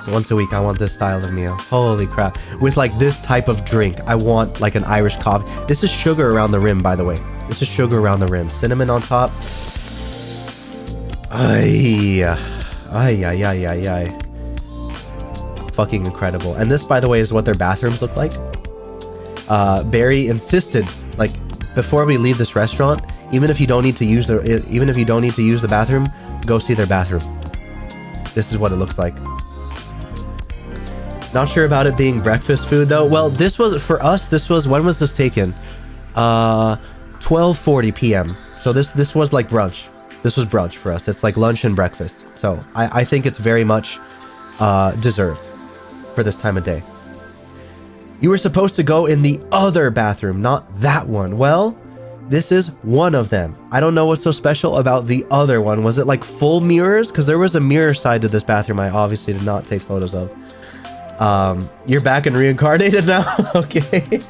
Once a week, I want this style of meal. Holy crap. With like this type of drink, I want like an Irish coffee. This is sugar around the rim, by the way. This is sugar around the rim. Cinnamon on top. Ay. Fucking incredible. And this, by the way, is what their bathrooms look like. Barry insisted, like, before we leave this restaurant, even if you don't need to use the bathroom, go see their bathroom. This is what it looks like. Not sure about it being breakfast food though. Well, this was for us. When was this taken? 12:40 p.m. So this was like brunch. This was brunch for us. It's like lunch and breakfast. So I think it's very much deserved for this time of day. You were supposed to go in the other bathroom, not that one. Well, this is one of them. I don't know what's so special about the other one. Was it like full mirrors? Because there was a mirror side to this bathroom I obviously did not take photos of. You're back and reincarnated now? Okay.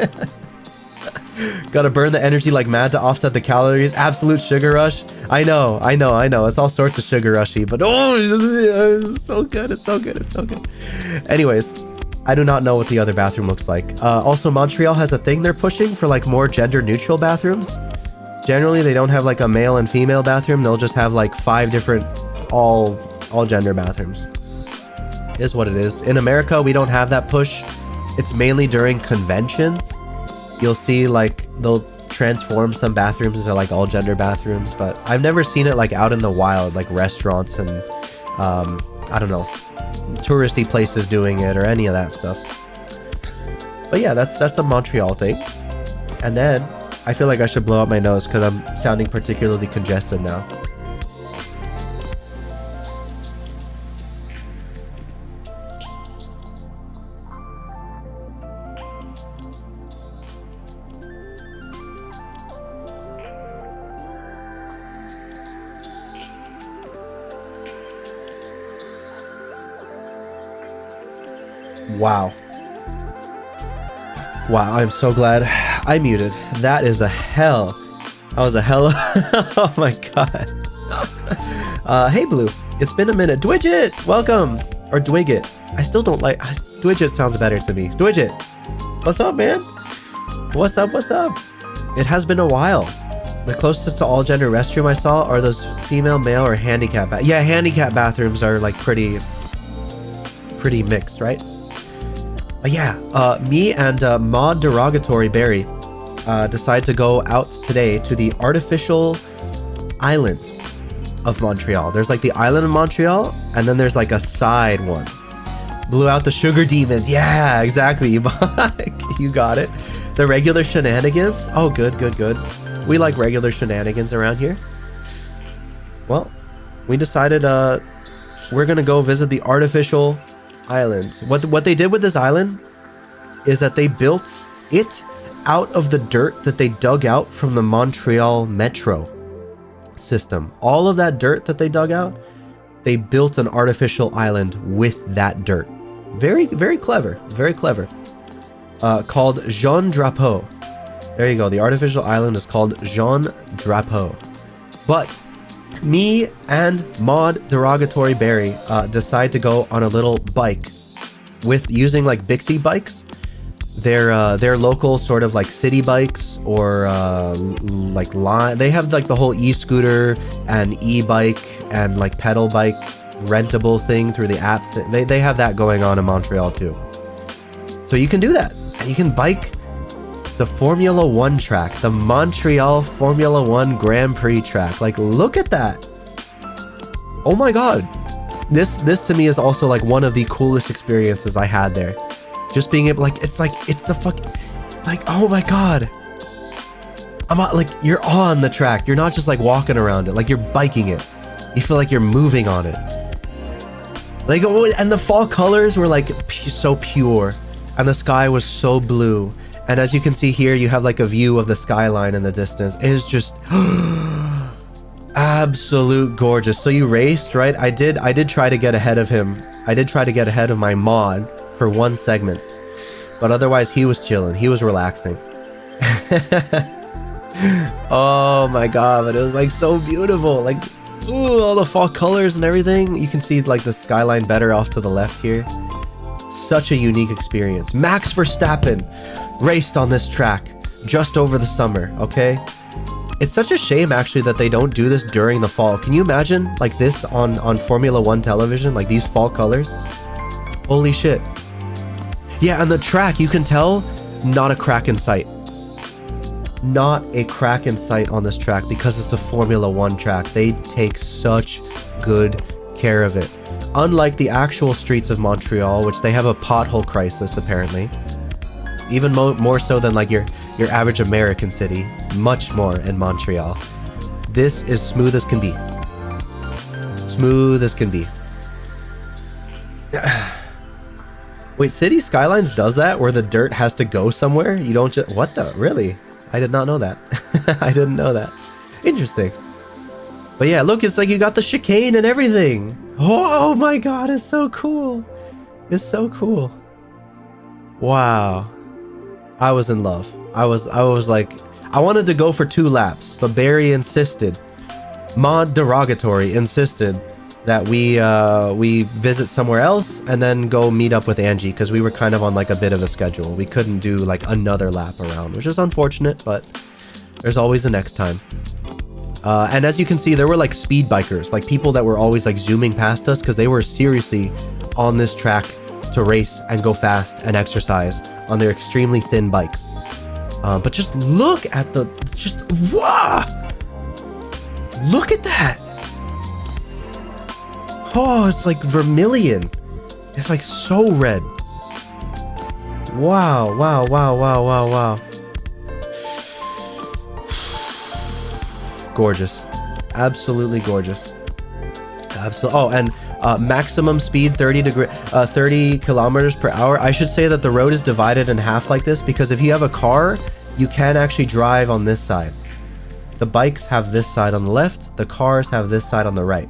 Gotta burn the energy like mad to offset the calories. Absolute sugar rush. I know. It's all sorts of sugar rushy, but oh, it's so good. It's so good. It's so good. Anyways, I do not know what the other bathroom looks like. Also, Montreal has a thing they're pushing for like more gender neutral bathrooms. Generally, they don't have like a male and female bathroom. They'll just have like 5 different all gender bathrooms. Is what it is. In America, we don't have that push. It's mainly during conventions. You'll see like they'll transform some bathrooms into like all gender bathrooms, but I've never seen it like out in the wild, like restaurants and I don't know, touristy places doing it or any of that stuff. But yeah, that's a Montreal thing. And then I feel like I should blow out my nose because I'm sounding particularly congested now. Wow, I'm so glad I muted. That is a hell. That was a hell. Oh my god. Hey Blue, it's been a minute. Dwidget, welcome. Or Dwigget. I still don't like Dwidget. Sounds better to me. Dwidget, what's up, man? What's up? It has been a while. The closest to all gender restroom I saw are those female, male, or handicap. Yeah, handicap bathrooms are like pretty mixed, right? Me and Mod Derogatory Barry decide to go out today to the artificial island of Montreal. There's like the island of Montreal, and then there's like a side one. Blew out the sugar demons. Yeah, exactly. You got it. The regular shenanigans. Oh, good. We like regular shenanigans around here. Well, we decided we're gonna go visit the artificial island. What they did with this island is that they built it out of the dirt that they dug out from the Montreal metro system. All of that dirt that they dug out, they built an artificial island with that dirt. Very clever. Called Jean Drapeau. There you go. The artificial island is called Jean Drapeau. But me and Mod Derogatory Barry decide to go on a little bike with using like Bixie bikes. They're local sort of like city bikes or like line. They have like the whole e-scooter and e-bike and like pedal bike rentable thing through the app. They have that going on in Montreal too. So you can do that. You can bike the Formula 1 track, the Montreal Formula 1 Grand Prix track. Like, look at that. Oh my god. This to me is also like one of the coolest experiences I had there. Just being able, like, it's the fuck, like, oh my god. Like, you're on the track. You're not just like walking around it. Like, you're biking it. You feel like you're moving on it. Like, and the fall colors were like so pure, and the sky was so blue. And as you can see here, you have like a view of the skyline in the distance. It is just absolute gorgeous. So you raced, right? I did try to get ahead of him. I did try to get ahead of my mod for one segment, but otherwise he was chilling. He was relaxing. Oh my god, but it was like so beautiful. Like, ooh, all the fall colors and everything. You can see like the skyline better off to the left here. Such a unique experience. Max Verstappen raced on this track just over the summer, okay? It's such a shame actually that they don't do this during the fall. Can you imagine like this on Formula 1 television, like these fall colors? Holy shit. Yeah, and the track, you can tell, not a crack in sight. Not a crack in sight on this track because it's a Formula 1 track. They take such good care of it. Unlike the actual streets of Montreal, which they have a pothole crisis apparently. Even more so than like your average American city. Much more in Montreal. This is smooth as can be. Smooth as can be. Wait, City Skylines does that where the dirt has to go somewhere? You don't just... What the... Really? I did not know that. I didn't know that. Interesting. But yeah, look, it's like you got the chicane and everything. Oh my god, it's so cool. It's so cool. Wow. I was in love. I was like, I wanted to go for 2 laps, but Barry insisted. Mod Derogatory insisted that we visit somewhere else and then go meet up with Angie because we were kind of on like a bit of a schedule. We couldn't do like another lap around, which is unfortunate, but there's always the next time. And as you can see, there were like speed bikers, like people that were always like zooming past us because they were seriously on this track to race and go fast and exercise on their extremely thin bikes. But just look at the, just, wow! Look at that! Oh, it's like vermilion. It's like so red. Wow, wow, wow, wow, wow, wow. Gorgeous. Absolutely gorgeous. Absolutely. Oh, and maximum speed 30 kilometers per hour. I should say that the road is divided in half like this because if you have a car, you can actually drive on this side. The bikes have this side on the left, the cars have this side on the right.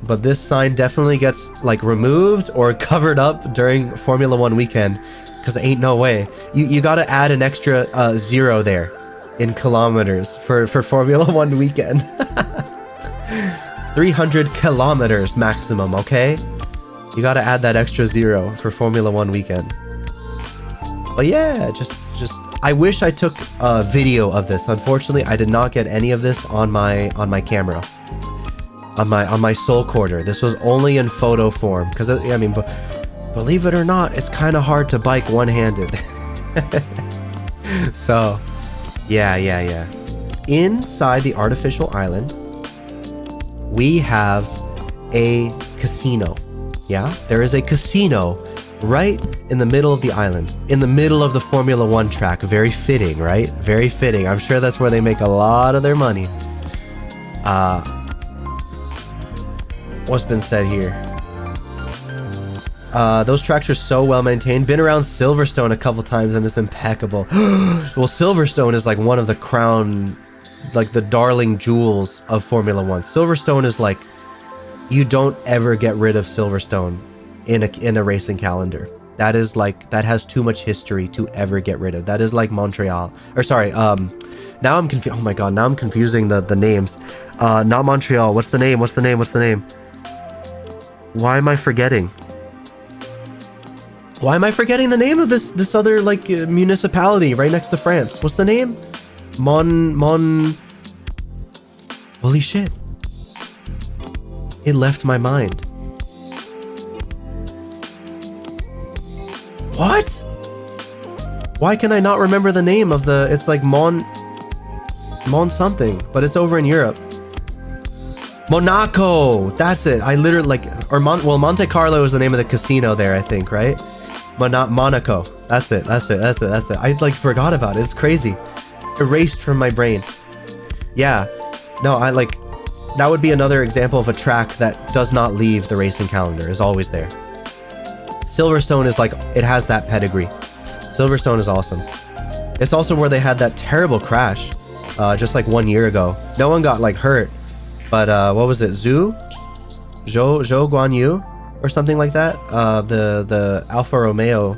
But this sign definitely gets like removed or covered up during Formula 1 weekend because ain't no way. You gotta add an extra 0 there in kilometers for Formula 1 weekend. 300 kilometers maximum, okay? You gotta add that extra 0 for Formula 1 weekend. But yeah, just I wish I took a video of this. Unfortunately, I did not get any of this on my camera. On my soul quarter. This was only in photo form because I mean, believe it or not, it's kind of hard to bike one-handed. So yeah. Inside the artificial island, we have a casino. Yeah, there is a casino right in the middle of the island, in the middle of the Formula 1 track. Very fitting, right? Very fitting. I'm sure that's where they make a lot of their money. What's been said here? Those tracks are so well maintained. Been around Silverstone a couple times and it's impeccable. Well, Silverstone is like one of the crown, like the darling jewels of Formula 1. Silverstone is like, you don't ever get rid of Silverstone in a racing calendar. That is like, that has too much history to ever get rid of. That is like Montreal, or sorry, now I'm confused. Oh my god, now I'm confusing the names. Not Montreal. What's the name? Why am I forgetting? Why am I forgetting the name of this other like municipality right next to France? What's the name? Holy shit. It left my mind. What? Why can I not remember the name of the... It's like Mon something, but it's over in Europe. Monaco! That's it. I literally like... Or well, Monte Carlo is the name of the casino there, I think, right? Monaco. That's it. I like forgot about it. It's crazy. Erased from my brain. Yeah. No, I like... That would be another example of a track that does not leave the racing calendar. Is always there. Silverstone is like... It has that pedigree. Silverstone is awesome. It's also where they had that terrible crash. Just like 1 year ago. No one got like hurt. But what was it? Zhou Guan Yu? Or something like that? The Alfa Romeo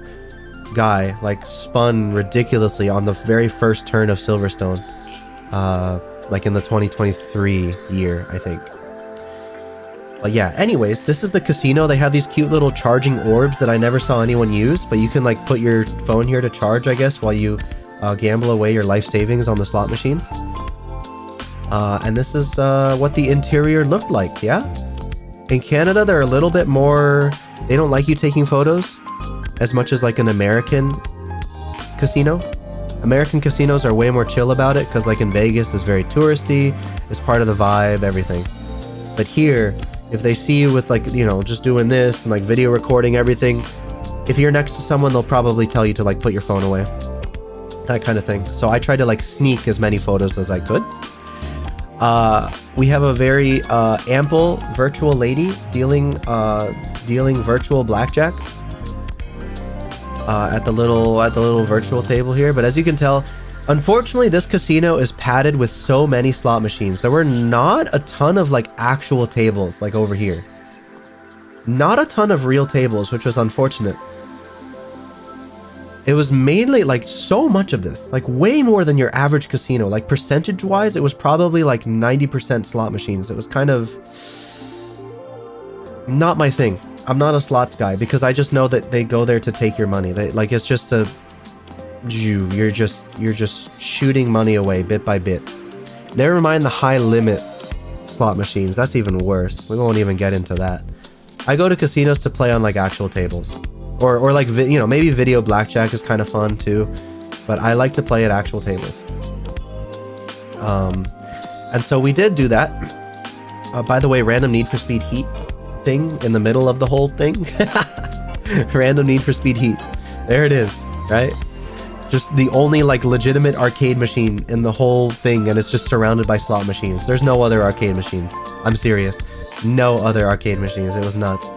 guy like spun ridiculously on the very first turn of Silverstone. Like in the 2023 year, I think. But yeah, anyways, this is the casino. They have these cute little charging orbs that I never saw anyone use, but you can like put your phone here to charge, I guess, while you gamble away your life savings on the slot machines. And this is what the interior looked like, yeah? In Canada, they're a little bit more... They don't like you taking photos as much as like an American casino. American casinos are way more chill about it because like in Vegas, it's very touristy, it's part of the vibe, everything. But here, if they see you with like, you know, just doing this and like video recording everything, if you're next to someone, they'll probably tell you to like put your phone away. That kind of thing. So I tried to like sneak as many photos as I could. We have a very ample virtual lady dealing virtual blackjack at the little virtual table here. But as you can tell, unfortunately, this casino is padded with so many slot machines. There were not a ton of like actual tables like over here. Not a ton of real tables, which was unfortunate. It was mainly like so much of this, like way more than your average casino. Like percentage wise, it was probably like 90% slot machines. It was kind of not my thing. I'm not a slots guy because I just know that they go there to take your money. They like, it's just a you're just shooting money away bit by bit. Never mind the high limit slot machines. That's even worse. We won't even get into that. I go to casinos to play on like actual tables. Or like, you know, maybe video blackjack is kind of fun too, but I like to play at actual tables. And so we did do that. By the way, random Need for Speed Heat thing in the middle of the whole thing. Random Need for Speed Heat. There it is, right? Just the only like legitimate arcade machine in the whole thing, and it's just surrounded by slot machines. There's no other arcade machines. I'm serious. No other arcade machines. It was nuts.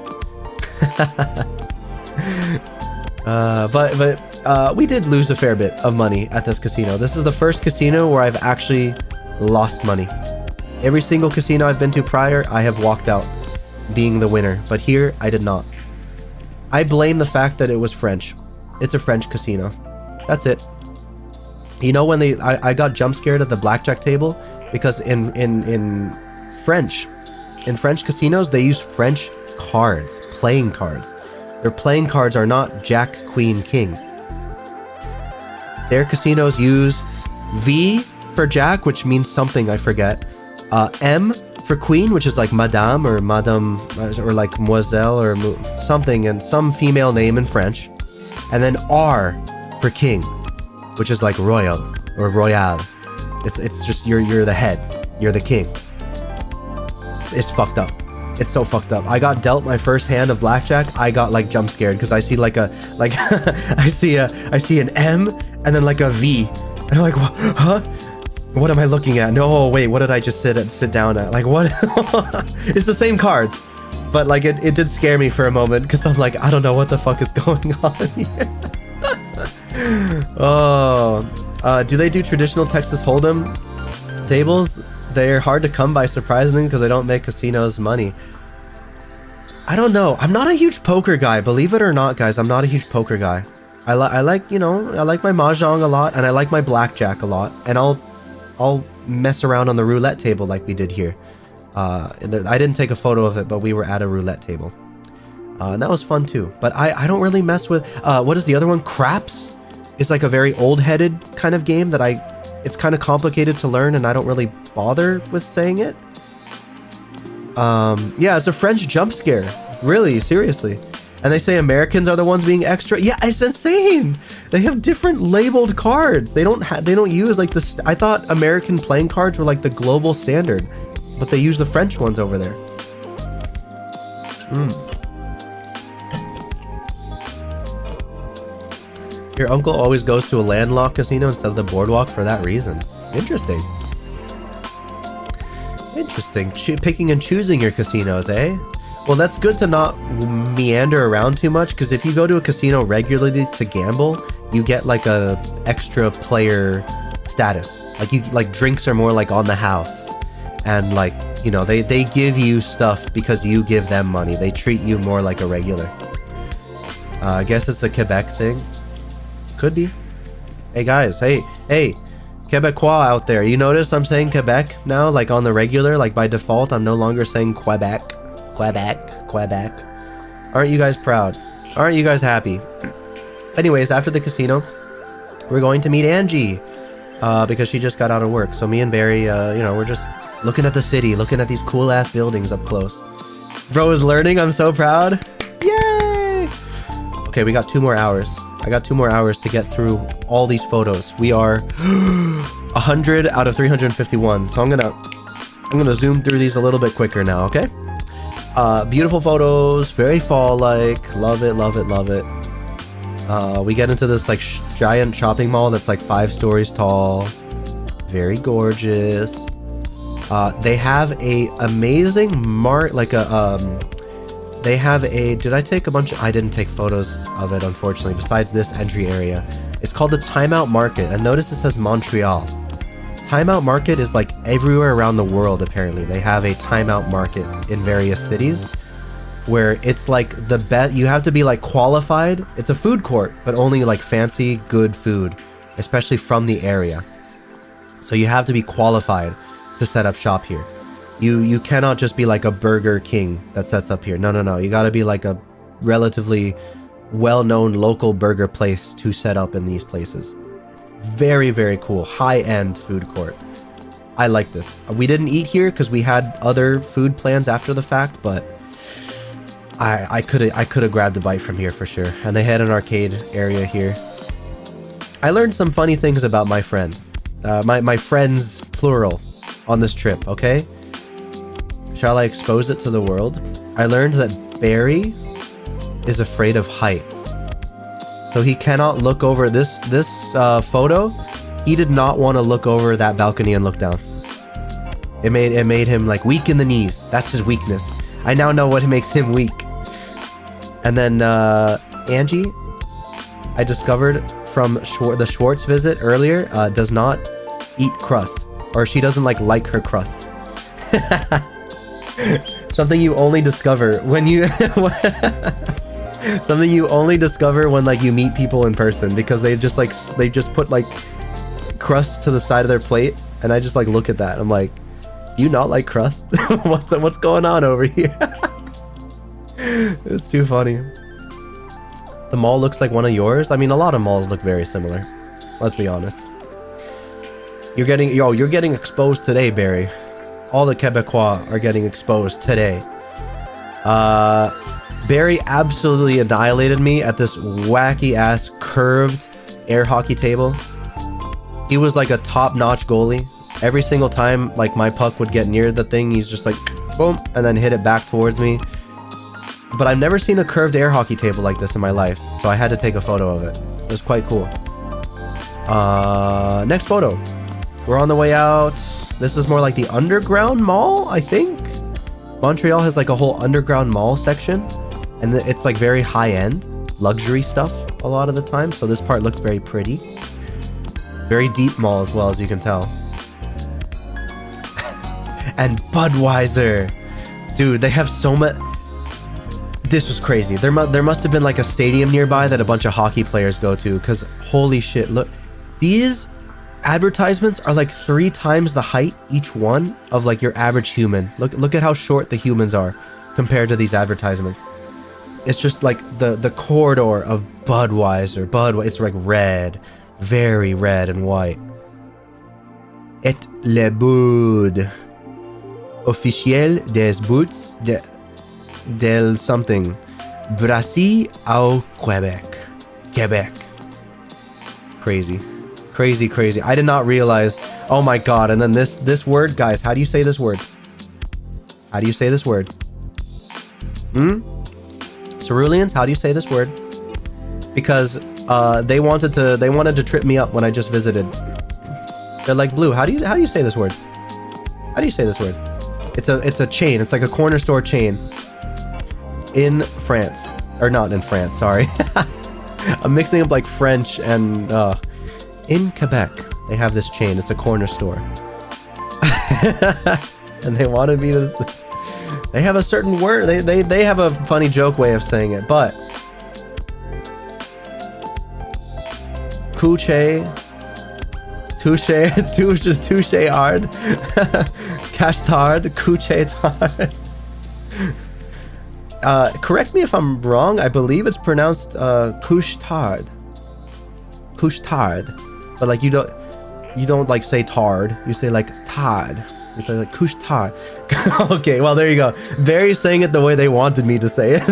But we did lose a fair bit of money at this casino. This is the first casino where I've actually lost money. Every single casino I've been to prior, I have walked out being the winner, but here I did not. I blame the fact that it was French. It's a French casino. That's it. You know, when I got jump scared at the blackjack table because in French casinos, they use French cards, playing cards. Their playing cards are not Jack, Queen, King. Their casinos use V for Jack, which means something I forget. M for Queen, which is like Madame or Madame or like Mademoiselle or something, and some female name in French. And then R for King, which is like Royal or Royale. It's just you're the head. You're the king. It's fucked up. It's so fucked up. I got dealt my first hand of blackjack. I got like jump scared because I see like I see an M and then like a V, and I'm like, huh? What am I looking at? No, wait, what did I just sit down at? Like, what? It's the same cards, but like it did scare me for a moment because I'm like, I don't know what the fuck is going on here. Oh, do they do traditional Texas Hold'em tables? They're hard to come by, surprisingly, because they don't make casinos money. I don't know. I'm not a huge poker guy. Believe it or not, guys, I'm not a huge poker guy. I like, you know, I like my mahjong a lot, and I like my blackjack a lot, and I'll mess around on the roulette table like we did here. I didn't take a photo of it, but we were at a roulette table. And that was fun too. But I don't really mess with, what is the other one? Craps? It's like a very old-headed kind of game that it's kind of complicated to learn, and I don't really bother with saying it. Yeah, it's a French jump scare. Really, seriously. And they say Americans are the ones being extra. Yeah, it's insane. They have different labeled cards. They don't use like the. I thought American playing cards were like the global standard, but they use the French ones over there. Your uncle always goes to a landlocked casino instead of the boardwalk for that reason. Interesting. Interesting. Picking and choosing your casinos, eh? Well, that's good to not meander around too much, because if you go to a casino regularly to gamble, you get like a extra player status. Like drinks are more like on the house, and like, you know, they give you stuff because you give them money. They treat you more like a regular. I guess it's a Quebec thing. Could be. Hey guys, hey Quebecois out there, you notice I'm saying Quebec now, like on the regular, like by default I'm no longer saying Quebec. Aren't you guys proud? Aren't you guys happy? Anyways, after the casino, we're going to meet Angie, because she just got out of work. So me and Barry, you know, we're just looking at the city, looking at these cool ass buildings up close. Bro is learning, I'm so proud. Yay! Okay, we got 2 more hours. I got 2 more hours to get through all these photos. We are 100 out of 351. So I'm gonna zoom through these a little bit quicker now, okay? Beautiful photos, very fall-like. Love it, love it, love it. We get into this like giant shopping mall that's like 5 stories tall. Very gorgeous. They have a amazing they have a, did I take a bunch of, I didn't take photos of it, unfortunately, besides this entry area. It's called the Timeout Market, and notice it says Montreal. Timeout Market is like everywhere around the world, apparently. They have a Timeout Market in various cities, where it's like the best, you have to be like qualified. It's a food court, but only like fancy, good food, especially from the area. So you have to be qualified to set up shop here. You cannot just be like a Burger King that sets up here. No. You gotta be like a relatively well-known local burger place to set up in these places. Very, very cool. High-end food court. I like this. We didn't eat here because we had other food plans after the fact, but I could have grabbed a bite from here for sure. And they had an arcade area here. I learned some funny things about my friend. My friends, plural, on this trip, okay? Shall I expose it to the world? I learned that Barry is afraid of heights. So he cannot look over this photo. He did not want to look over that balcony and look down. It made him like weak in the knees. That's his weakness. I now know what makes him weak. And then Angie, I discovered from the Schwartz visit earlier, does not eat crust, or she doesn't like her crust. Something you only discover when you something you only discover when like you meet people in person, because they just put like crust to the side of their plate, and I just like look at that. I'm like, do you not like crust? what's going on over here? It's too funny. The mall looks like one of yours. I mean, a lot of malls look very similar. Let's be honest. You're getting exposed today, Barry. All the Quebecois are getting exposed today. Barry absolutely annihilated me at this wacky ass curved air hockey table. He was like a top-notch goalie. Every single time like my puck would get near the thing, he's just like boom, and then hit it back towards me. But I've never seen a curved air hockey table like this in my life, so I had to take a photo of it. It was quite cool. Next photo. We're on the way out. This is more like the underground mall, I think. Montreal has like a whole underground mall section, and it's like very high-end luxury stuff a lot of the time, so this part looks very pretty. Very deep mall as well, as you can tell. And Budweiser. Dude, they have so much. This was crazy. There must have been like a stadium nearby that a bunch of hockey players go to, because holy shit, look. These advertisements are like 3 times the height, each one, of like your average human. Look at how short the humans are compared to these advertisements. It's just like the corridor of Budweiser. It's like red, very red and white. Et le Bud. Officiel des buts del something. Brasil au Quebec. Quebec. Crazy. Crazy, crazy. I did not realize. Oh my god. And then this word, guys, how do you say this word? How do you say this word? Ceruleans, how do you say this word? Because they wanted to trip me up when I just visited. They're like, Blue, how do you say this word? How do you say this word? It's a chain. It's like a corner store chain in France, or not in France. Sorry, I'm mixing up like French and in Quebec. They have this chain. It's a corner store, and they wanted me to. They have a certain word. They have a funny joke way of saying it, but couche. Touche hard. Castard, couche tard. Correct me if I'm wrong. I believe it's pronounced couche tard. Couche tard. But like you don't like say tard. You say like tard. You say like couche tard. Okay, well there you go. Barry's saying it the way they wanted me to say it.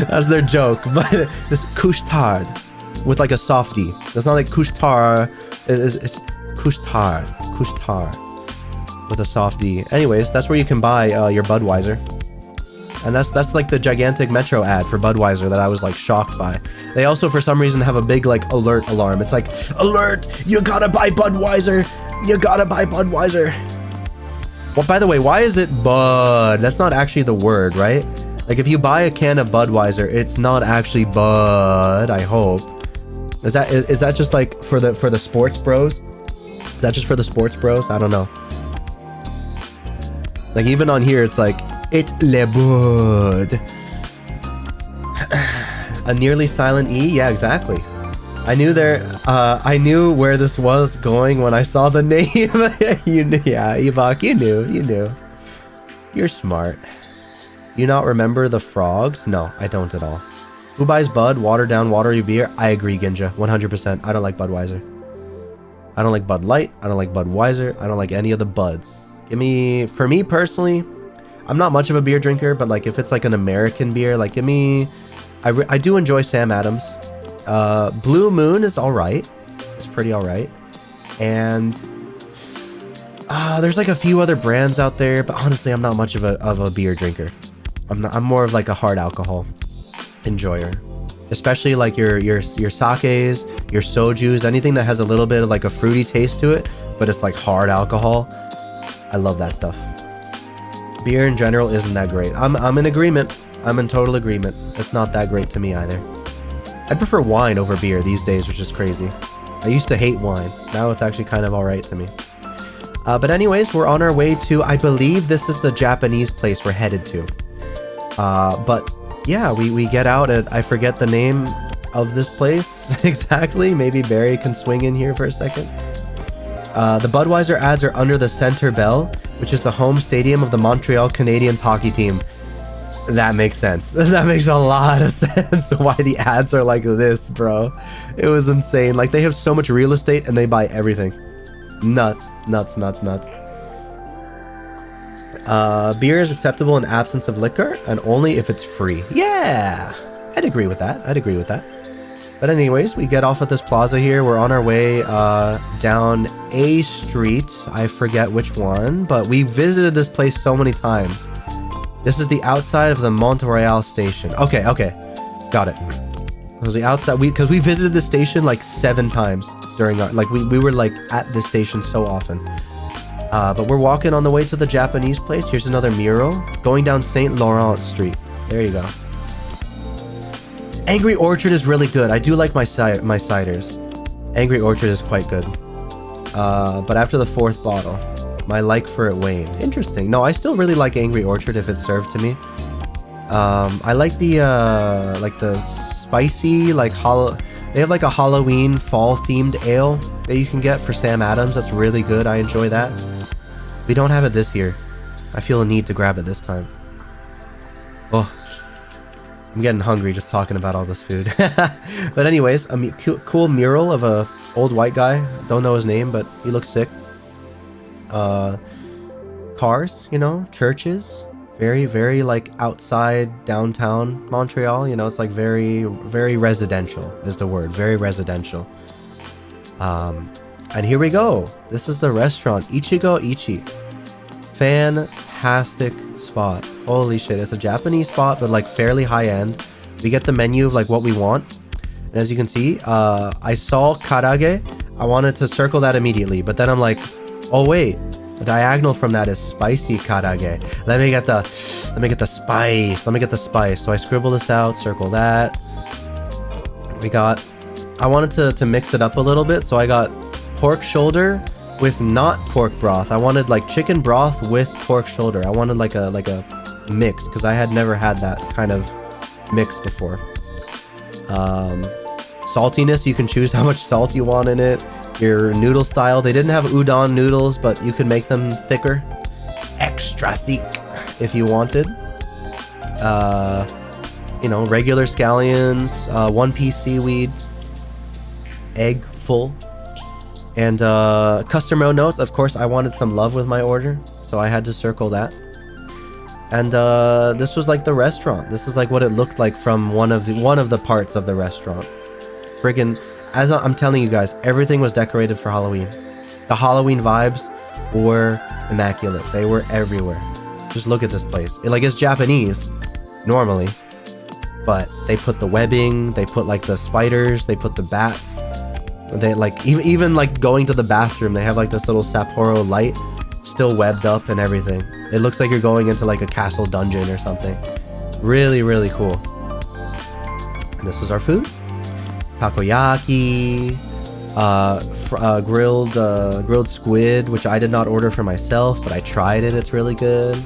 That's their joke. But it's couche tard. With like a softie. It's not like couche-tard. It's couche-tard. Couche-tard. With a softie. Anyways, that's where you can buy your Budweiser. And that's like the gigantic Metro ad for Budweiser that I was like shocked by. They also for some reason have a big like alert alarm. It's like, alert! You gotta buy Budweiser! You gotta buy Budweiser! Well, by the way, why is it Bud? That's not actually the word, right? Like if you buy a can of Budweiser, it's not actually Bud, I hope. Is that just like for the sports bros? Is that just for the sports bros? I don't know. Like even on here, it's like it le bud. A nearly silent E. Yeah, exactly. I knew I knew where this was going when I saw the name. You knew, yeah, Evok, you knew. You're smart. You not remember the frogs? No, I don't at all. Who buys Bud? Watered down, watery beer? I agree, Ginja. 100%. I don't like Budweiser. I don't like Bud Light. I don't like Budweiser. I don't like any of the Buds. For me personally, I'm not much of a beer drinker, but like if it's like an American beer, like I do enjoy Sam Adams. Blue Moon is alright. It's pretty alright. And there's like a few other brands out there, but honestly, I'm not much of a beer drinker. I'm more of like a hard alcohol enjoyer, especially like your sakes, your sojus, anything that has a little bit of like a fruity taste to it, but it's like hard alcohol. I love that stuff. Beer in general isn't that great. I'm in agreement. I'm in total agreement. It's not that great to me either. I prefer wine over beer these days, which is crazy. I used to hate wine. Now it's actually kind of alright to me. But anyways, we're on our way to, I believe this is the Japanese place we're headed to. But yeah, we get out at, I forget the name of this place exactly. Maybe Barry can swing in here for a second. The Budweiser ads are under the Center Bell, which is the home stadium of the Montreal Canadiens hockey team. That makes sense. That makes a lot of sense why the ads are like this, bro. It was insane. Like they have so much real estate and they buy everything. Nuts. Beer is acceptable in absence of liquor and only if it's free. Yeah, I'd agree with that. But anyways, we get off at this plaza here. We're on our way down a street. I forget which one, but we visited this place so many times. This is the outside of the Montreal station. Okay, got it. It was the outside, because we visited the station like 7 times during our, like we were like at this station so often. But we're walking on the way to the Japanese place. Here's another mural going down St. Laurent Street. There you go. Angry Orchard is really good. I do like my ciders. Angry Orchard is quite good. But after the 4th bottle, my like for it waned. Interesting. No, I still really like Angry Orchard if it's served to me. I like the spicy, like they have like a Halloween fall themed ale that you can get for Sam Adams. That's really good. I enjoy that. We don't have it this year. I feel a need to grab it this time. Oh, I'm getting hungry just talking about all this food. But anyways, a cool mural of a old white guy. Don't know his name, but he looks sick. cars, you know, churches. Very, very like outside downtown Montreal. You know, it's like very, very residential is the word. Very residential. And here we go. This is the restaurant, Ichigo Ichi. Fantastic spot. Holy shit, it's a Japanese spot, but like fairly high end. We get the menu of like what we want. And as you can see, I saw karage. I wanted to circle that immediately, but then I'm like, oh wait, the diagonal from that is spicy karage. Let me get the spice. So I scribble this out, circle that. I wanted to mix it up a little bit, so I got pork shoulder with not pork broth. I wanted like chicken broth with pork shoulder. I wanted like a mix because I had never had that kind of mix before. Saltiness, you can choose how much salt you want in it. Your noodle style, they didn't have udon noodles, but you could make them thicker, extra thick if you wanted. You know, regular scallions, one-piece seaweed, egg full. And customer notes, of course, I wanted some love with my order, so I had to circle that. And this was like the restaurant. This is like what it looked like from one of the parts of the restaurant. Friggin', as I'm telling you guys, everything was decorated for Halloween. The Halloween vibes were immaculate. They were everywhere. Just look at this place. It's Japanese, normally, but they put the webbing, they put like the spiders, they put the bats. They like even like going to the bathroom, they have like this little Sapporo light still webbed up and everything. It looks like you're going into like a castle dungeon or something. Really, really cool. And this was our food. Takoyaki, grilled squid, which I did not order for myself, but I tried it. It's really good.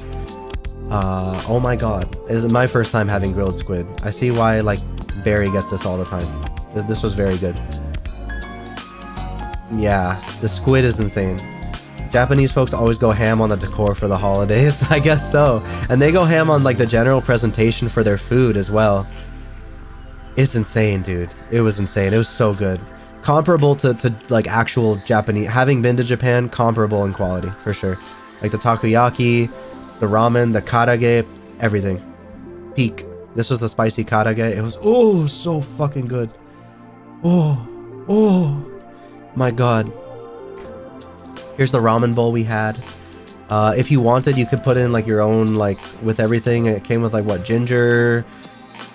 Oh my god, this is my first time having grilled squid. I see why like Barry gets this all the time. This was very good. Yeah, the squid is insane. Japanese folks always go ham on the decor for the holidays. I guess so. And they go ham on like the general presentation for their food as well. It's insane, dude. It was insane. It was so good. Comparable to like actual Japanese. Having been to Japan, comparable in quality for sure. Like the takoyaki, the ramen, the karage, everything. Peak. This was the spicy karage. It was so fucking good. Oh my god. Here's the ramen bowl we had. If you wanted, you could put in like your own, like with everything. It came with like what, ginger,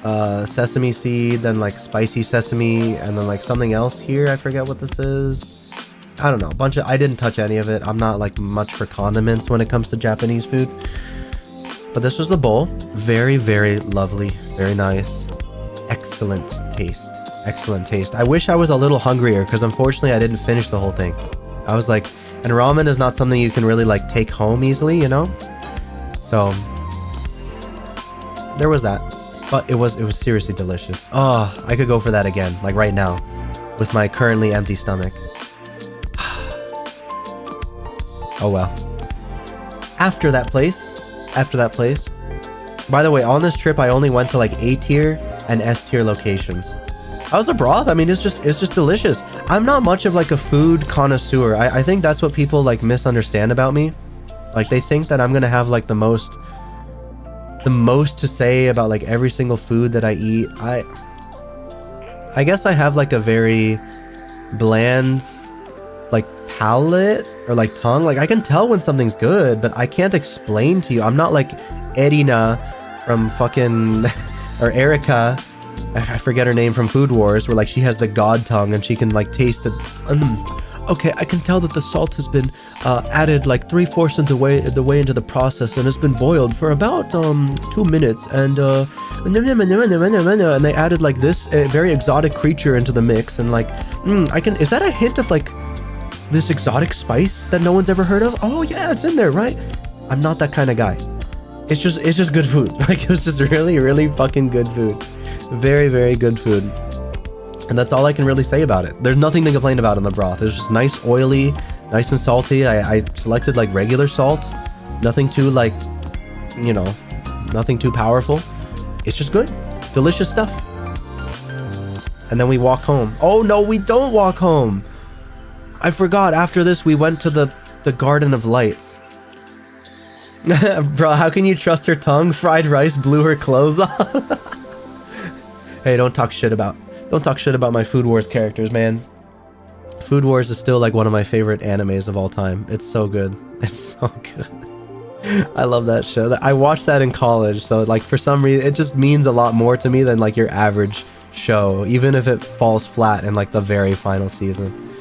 sesame seed, then like spicy sesame, and then like something else here. I forget what this is. I don't know. I didn't touch any of it. I'm not like much for condiments when it comes to Japanese food. But this was the bowl. Very, very lovely. Very nice. Excellent taste. Excellent taste. I wish I was a little hungrier because unfortunately I didn't finish the whole thing. I was like, and ramen is not something you can really like take home easily, you know? So there was that. But it was seriously delicious. Oh, I could go for that again, like right now, with my currently empty stomach. Oh well. After that place, by the way, on this trip I only went to like A tier and S tier locations. How's the broth? I mean, it's just delicious. I'm not much of like a food connoisseur. I think that's what people like misunderstand about me. Like they think that I'm gonna have like the most to say about like every single food that I eat. I guess I have like a very bland like palate or like tongue. Like I can tell when something's good, but I can't explain to you. I'm not like Erina from fucking or Erica, I forget her name, from Food Wars, where like she has the god tongue and she can like taste it. Okay, I can tell that the salt has been added like 3/4 of the way into the process, and it's been boiled for about 2 minutes, and they added like this very exotic creature into the mix, and like is that a hint of like this exotic spice that no one's ever heard of? Oh yeah, it's in there, right? I'm not that kind of guy. It's just good food. Like it was just really, really fucking good food. Very, very good food. And that's all I can really say about it. There's nothing to complain about in the broth. It was just nice, oily, nice and salty. I selected like regular salt. Nothing too like, you know, nothing too powerful. It's just good. Delicious stuff. And then we walk home. Oh no, we don't walk home. I forgot. After this, we went to the The Garden of Lights. Bro, how can you trust her tongue? Fried rice blew her clothes off. Hey, don't talk shit about my Food Wars characters, man. Food Wars is still like one of my favorite animes of all time. It's so good. It's so good. I love that show. I watched that in college, so like for some reason it just means a lot more to me than like your average show, even if it falls flat in like the very final season.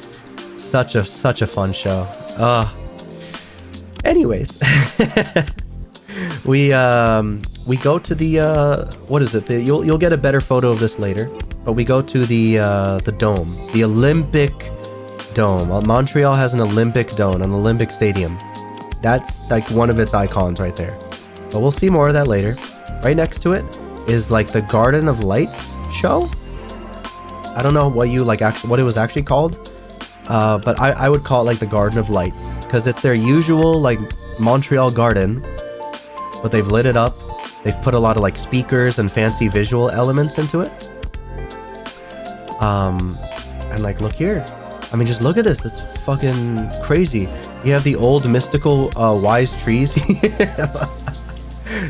Such a fun show. Anyways, we go to the what is it? You'll get a better photo of this later, but we go to the dome, the Olympic Dome. Montreal has an Olympic dome, an Olympic stadium. That's like one of its icons right there. But we'll see more of that later. Right next to it is like the Garden of Lights show. I don't know what what it was actually called. But I would call it like the Garden of Lights, because it's their usual like Montreal garden, but they've lit it up. They've put a lot of like speakers and fancy visual elements into it. And like, look here. I mean, just look at this. It's fucking crazy. You have the old mystical wise trees here.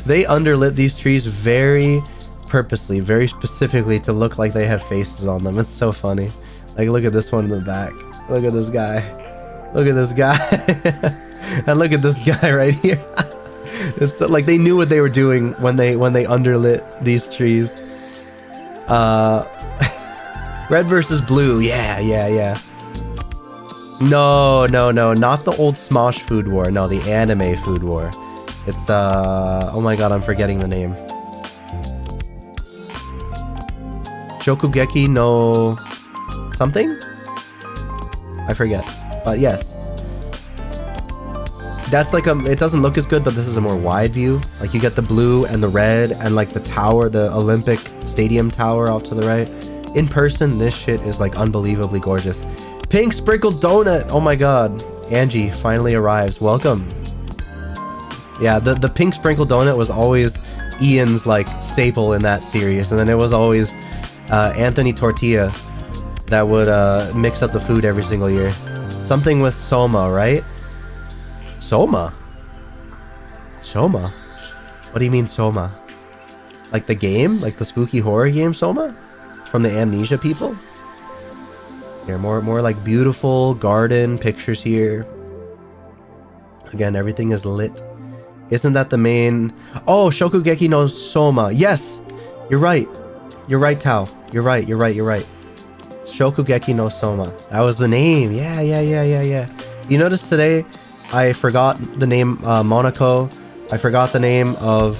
They underlit these trees very purposely, very specifically to look like they have faces on them. It's so funny. Like, look at this one in the back. Look at this guy. Look at this guy. And look at this guy right here. It's like they knew what they were doing when they underlit these trees. Red versus blue. Yeah. No, not the old Smosh Food War. No, the anime Food War. It's oh my god, I'm forgetting the name. Shokugeki no something? I forget. But yes. That's like it doesn't look as good, but this is a more wide view. Like you get the blue and the red and like the tower, the Olympic Stadium tower off to the right. In person, this shit is like unbelievably gorgeous. Pink sprinkled donut. Oh my god. Angie finally arrives. Welcome. Yeah, the pink sprinkled donut was always Ian's like staple in that series, and then it was always Anthony Tortilla that would mix up the food every single year. Something with Soma, right? Soma? What do you mean Soma? Like the game? Like the spooky horror game Soma? From the Amnesia people? Here, more like beautiful garden pictures here. Again, everything is lit. Isn't that the main... Oh, Shokugeki no Soma. Yes! You're right. You're right, Tao. You're right. Shokugeki no Soma. That was the name. Yeah. You notice today, I forgot the name Monaco. I forgot the name of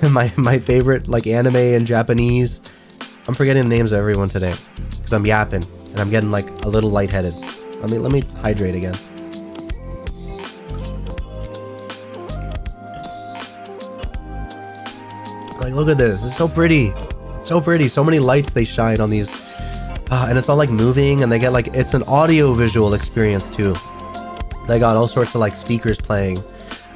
my favorite like anime in Japanese. I'm forgetting the names of everyone today because I'm yapping and I'm getting like a little lightheaded. Let me hydrate again. Like, look at this. It's so pretty. So many lights they shine on these. And it's all like moving, and they get like, it's an audio visual experience too. They got all sorts of like speakers playing.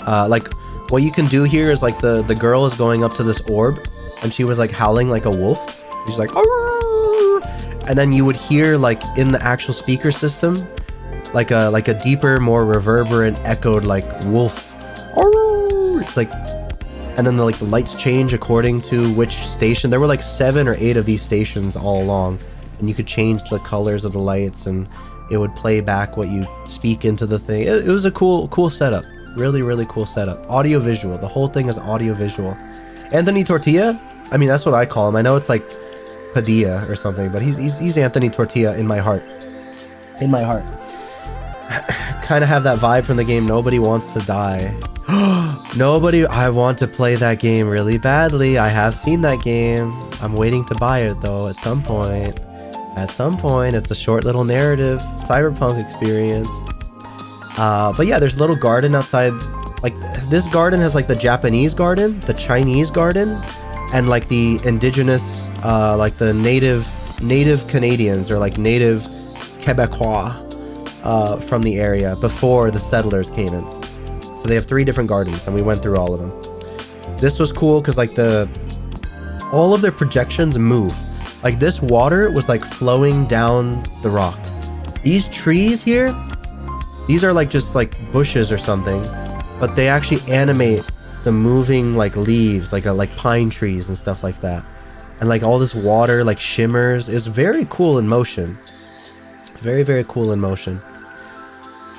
Like what you can do here is like the girl is going up to this orb and she was like howling like a wolf. She's like, "Arr!" And then you would hear like in the actual speaker system, like a deeper, more reverberant, echoed like wolf. Arr! It's like, and then the lights change according to which station. There were like 7 or 8 of these stations all along, and you could change the colors of the lights, and it would play back what you speak into the thing. It was a cool setup. Really cool setup. Audio visual. The whole thing is audio visual. Anthony Tortilla. I mean, that's what I call him. I know it's like Padilla or something, but he's Anthony Tortilla in my heart. In my heart. Kind of have that vibe from the game Nobody Wants to Die. I want to play that game really badly. I have seen that game. I'm waiting to buy it though at some point. It's a short little narrative cyberpunk experience. But yeah, there's a little garden outside. Like this garden has like the Japanese garden, the Chinese garden, and like the indigenous, like the native Canadians or like native Quebecois from the area before the settlers came in. So they have 3 different gardens, and we went through all of them. This was cool because like all of their projections move. Like this water was like flowing down the rock. These trees here These are like just like bushes or something, but they actually animate the moving like leaves, like pine trees and stuff like that. And like all this water like shimmers. Is very cool in motion. Very, very cool in motion.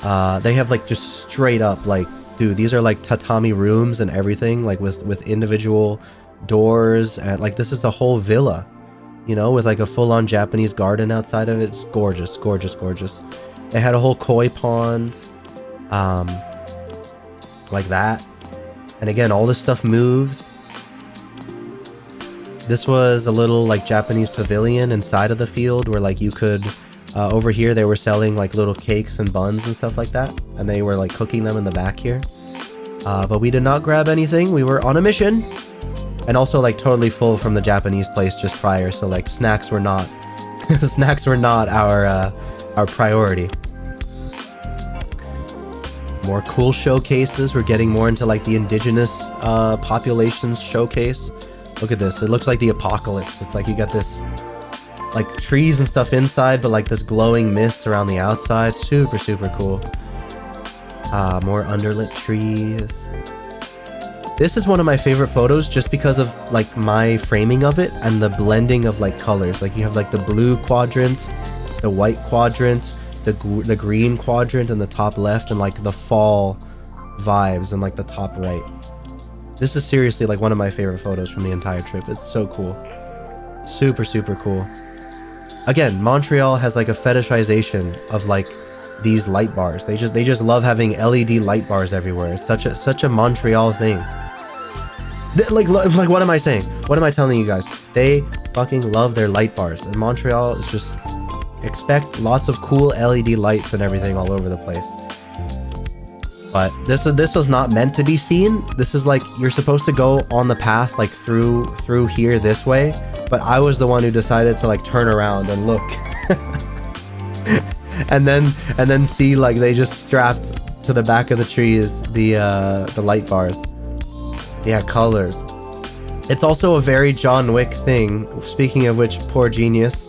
They have like just straight up like, dude, these are like tatami rooms and everything, like with individual doors, and like this is a whole villa, you know, with like a full-on Japanese garden outside of it. It's gorgeous, gorgeous, gorgeous. They had a whole koi pond, like that. And again, all this stuff moves. This was a little like Japanese pavilion inside of the field where like you could, over here they were selling like little cakes and buns and stuff like that. And they were like cooking them in the back here. But we did not grab anything. We were on a mission. And also like totally full from the Japanese place just prior. So like snacks were not, snacks were not our priority. More cool showcases. We're getting more into like the indigenous populations showcase. Look at this. It looks like the apocalypse. It's like you got this like trees and stuff inside, but like this glowing mist around the outside. Super, super cool. More underlit trees. This is one of my favorite photos just because of like my framing of it and the blending of like colors. Like you have like the blue quadrant, the white quadrant, the green quadrant in the top left, and like the fall vibes in like the top right. This is seriously like one of my favorite photos from the entire trip. It's so cool. Super, super cool. Again, Montreal has like a fetishization of like these light bars. They just love having LED light bars everywhere. It's such a Montreal thing. Like what am I saying? What am I telling you guys? They fucking love their light bars. And Montreal is just, expect lots of cool LED lights and everything all over the place. But this was not meant to be seen. This is like, you're supposed to go on the path like through here this way, but I was the one who decided to like turn around and look. and then see like they just strapped to the back of the trees the light bars. Yeah, colors. It's also a very John Wick thing. Speaking of which, poor genius.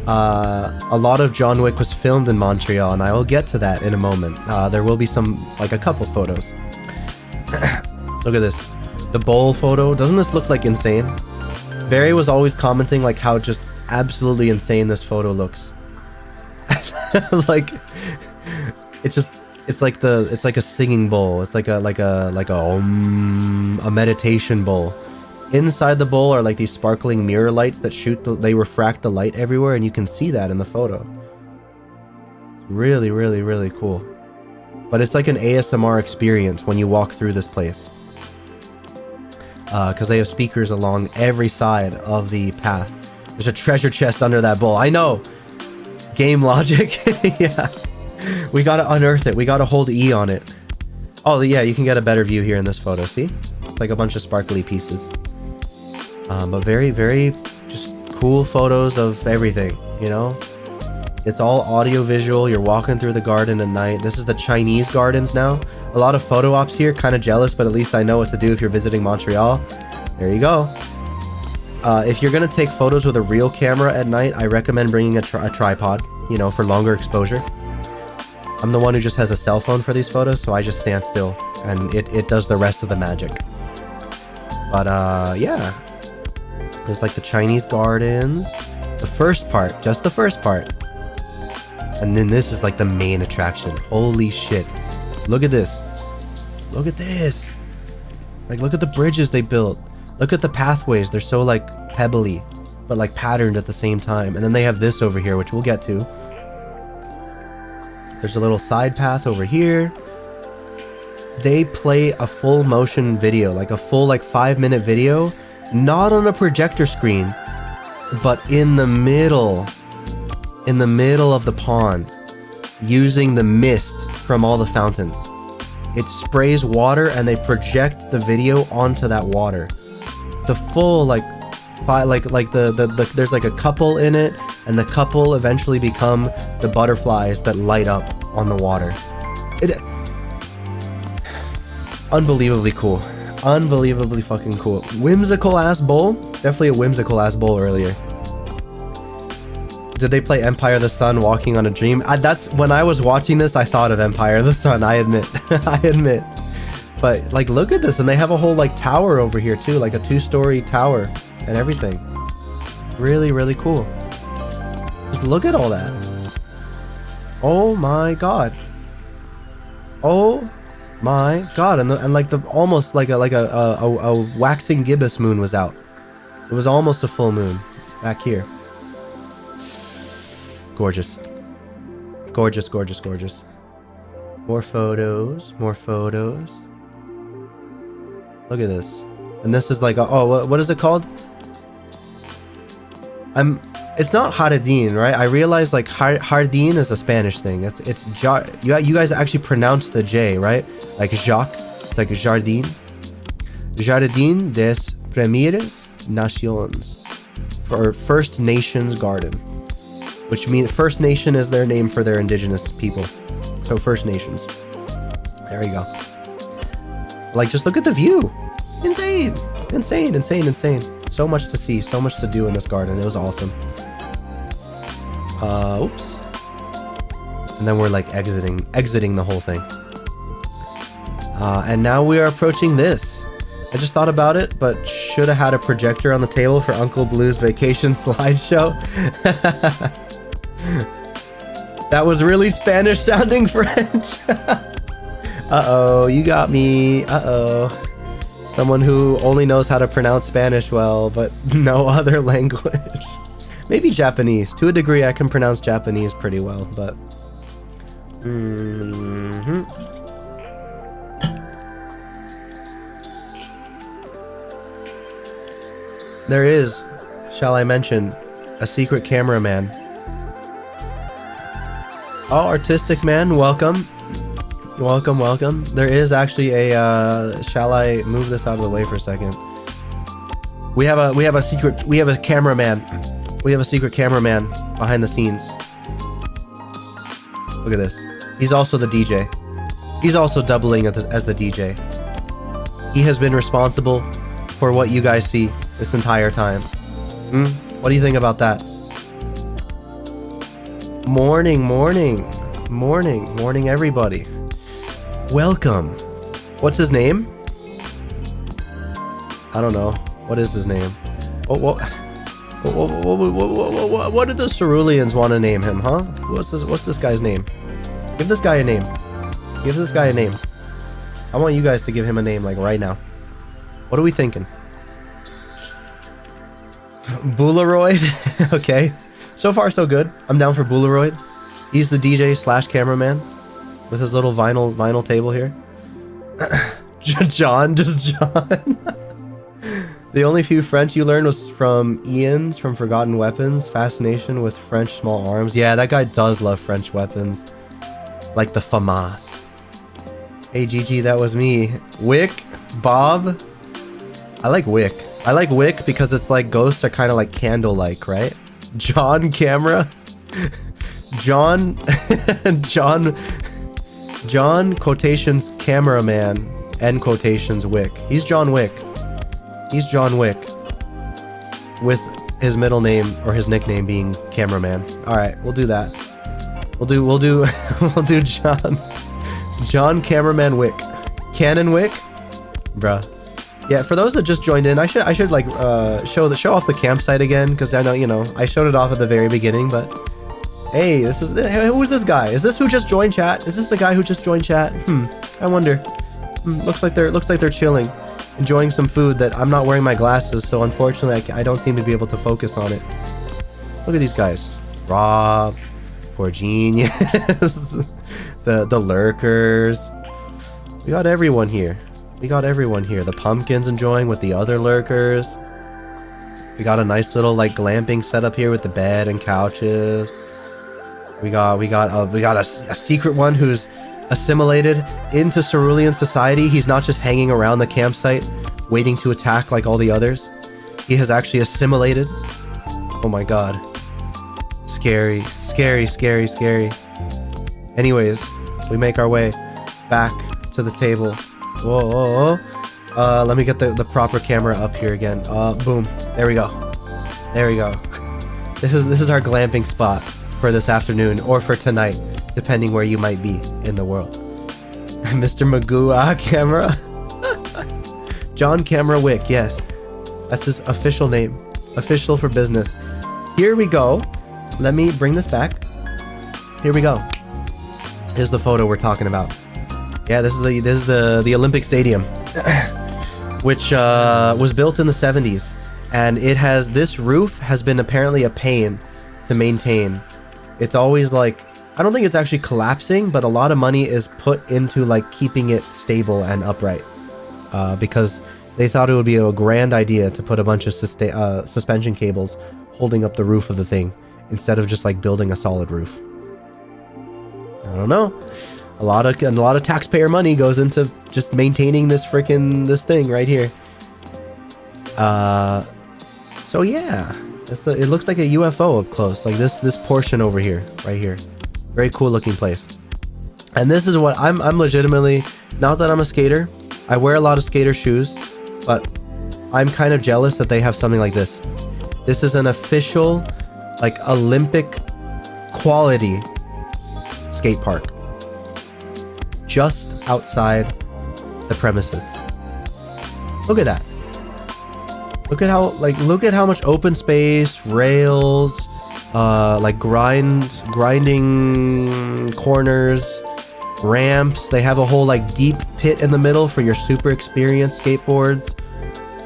A lot of John Wick was filmed in Montreal, and I will get to that in a moment. There will be like a couple photos. Look at this. The bowl photo. Doesn't this look like insane? Barry was always commenting like how just absolutely insane this photo looks. Like, it's like a singing bowl. It's like a meditation bowl. Inside the bowl are like these sparkling mirror lights that they refract the light everywhere, and you can see that in the photo. It's really, really, really cool. But it's like an ASMR experience when you walk through this place. Because they have speakers along every side of the path. There's a treasure chest under that bowl. I know! Game logic. Yeah. We gotta unearth it. We gotta hold E on it. Oh, yeah, you can get a better view here in this photo. See? It's like a bunch of sparkly pieces. But very, very just cool photos of everything, you know? It's all audio visual. You're walking through the garden at night. This is the Chinese gardens now. A lot of photo ops here. Kind of jealous, but at least I know what to do if you're visiting Montreal. There you go. If you're going to take photos with a real camera at night, I recommend bringing a tripod, you know, for longer exposure. I'm the one who just has a cell phone for these photos, so I just stand still, and it does the rest of the magic. But, yeah. There's like the Chinese gardens. The first part, just the first part. And then this is like the main attraction. Holy shit. Look at this. Look at this. Like, look at the bridges they built. Look at the pathways. They're so like pebbly, but like patterned at the same time. And then they have this over here, which we'll get to. There's a little side path over here. They play a full motion video, like a full like 5-minute video, not on a projector screen, but in the middle of the pond, using the mist from all the fountains. It sprays water and they project the video onto that water. The full like there's like a couple in it, and the couple eventually become the butterflies that light up on the water. Unbelievably cool. Unbelievably fucking cool. Whimsical ass bowl. Definitely a whimsical ass bowl earlier. Did they play Empire of the Sun Walking on a Dream? That's when I was watching this, I thought of Empire of the Sun, I admit. I admit. But like, look at this, and they have a whole like tower over here too, like a 2-story tower and everything. Really, really cool. Just look at all that. Oh my god. Oh my god. And like the almost like a waxing gibbous moon was out. It was almost a full moon back here. Gorgeous. Gorgeous, gorgeous, gorgeous. More photos, more photos. Look at this. And this is like, oh, what is it called? It's not Jardín, right? I realize like Jardín is a Spanish thing. You guys actually pronounce the J, right? Like Jacques, it's like Jardín. Jardín des Primeras Naciones, for First Nations Garden, which means First Nation is their name for their indigenous people. So First Nations. There you go. Like, just look at the view. Insane, insane, insane, insane. So much to see, so much to do in this garden. It was awesome. Oops. And then we're like exiting the whole thing. And now we are approaching this. I just thought about it, but should have had a projector on the table for Uncle Blue's vacation slideshow. That was really Spanish sounding French. Uh-oh, you got me. Uh-oh. Someone who only knows how to pronounce Spanish well, but no other language. Maybe Japanese. To a degree, I can pronounce Japanese pretty well, but... There is, shall I mention, a secret cameraman. Oh, Artistic Man, welcome. Welcome, welcome. There is actually a, shall I move this out of the way for a second? We have a cameraman. We have a secret cameraman behind the scenes. Look at this. He's also the DJ. He's also doubling as the DJ. He has been responsible for what you guys see this entire time. What do you think about that? Morning, morning, morning, morning, everybody. Welcome. What's his name? I don't know. What is his name? What did the Ceruleans want to name him, huh? What's this guy's name? Give this guy a name. Give this guy a name. I want you guys to give him a name, like, right now. What are we thinking? Boolaroid? Okay. So far, so good. I'm down for Boolaroid. He's the DJ / cameraman with his little vinyl table here. John, just John. The only few French you learned was from Ian's from Forgotten Weapons. Fascination with French small arms. Yeah, that guy does love French weapons. Like the FAMAS. Hey Gigi, that was me. Wick, Bob. I like Wick. I like Wick because it's like ghosts are kind of like candle-like, right? John Camera. John quotations cameraman, end quotations Wick. He's John Wick. He's John Wick with his middle name or his nickname being cameraman. All right, we'll do that. We'll do John Cameraman Wick. Cannon Wick? Bruh. Yeah, for those that just joined in, I should like show off the campsite again, because I know, you know, I showed it off at the very beginning, but hey, who is this guy? Is this who just joined chat? Is this the guy who just joined chat? I wonder. Looks like they're chilling, enjoying some food that I'm not wearing my glasses, so unfortunately I don't seem to be able to focus on it. Look at these guys. Rob, poor genius, the lurkers. We got everyone here. We got everyone here. The pumpkins enjoying with the other lurkers. We got a nice little like glamping setup here with the bed and couches. We got a secret one who's assimilated into Cerulean society. He's not just hanging around the campsite waiting to attack like all the others. He has actually assimilated. Oh my god. Scary, scary, scary, scary. Anyways, we make our way back to the table. Whoa, whoa, whoa. Let me get the proper camera up here again. Boom. There we go. There we go. This is our glamping spot for this afternoon or for tonight, depending where you might be in the world. Mr. Magoo camera. John Camera Wick, yes. That's his official name. Official for business. Here we go. Let me bring this back. Here we go. Here's the photo we're talking about. Yeah, this is the Olympic Stadium, which was built in the 70s, and this roof has been apparently a pain to maintain. It's always like, I don't think it's actually collapsing, but a lot of money is put into like keeping it stable and upright, because they thought it would be a grand idea to put a bunch of suspension cables holding up the roof of the thing instead of just like building a solid roof. I don't know. A lot of taxpayer money goes into just maintaining this thing right here. So yeah, it looks like a UFO up close, like this portion over here, right here. Very cool looking place. And this is what I'm legitimately, not that I'm a skater, I wear a lot of skater shoes, but I'm kind of jealous that they have something like this. This is an official, like, Olympic quality skate park just outside the premises. Look at that. Look at how much open space, rails, like grinding corners, ramps. They have a whole like deep pit in the middle for your super experienced skateboards.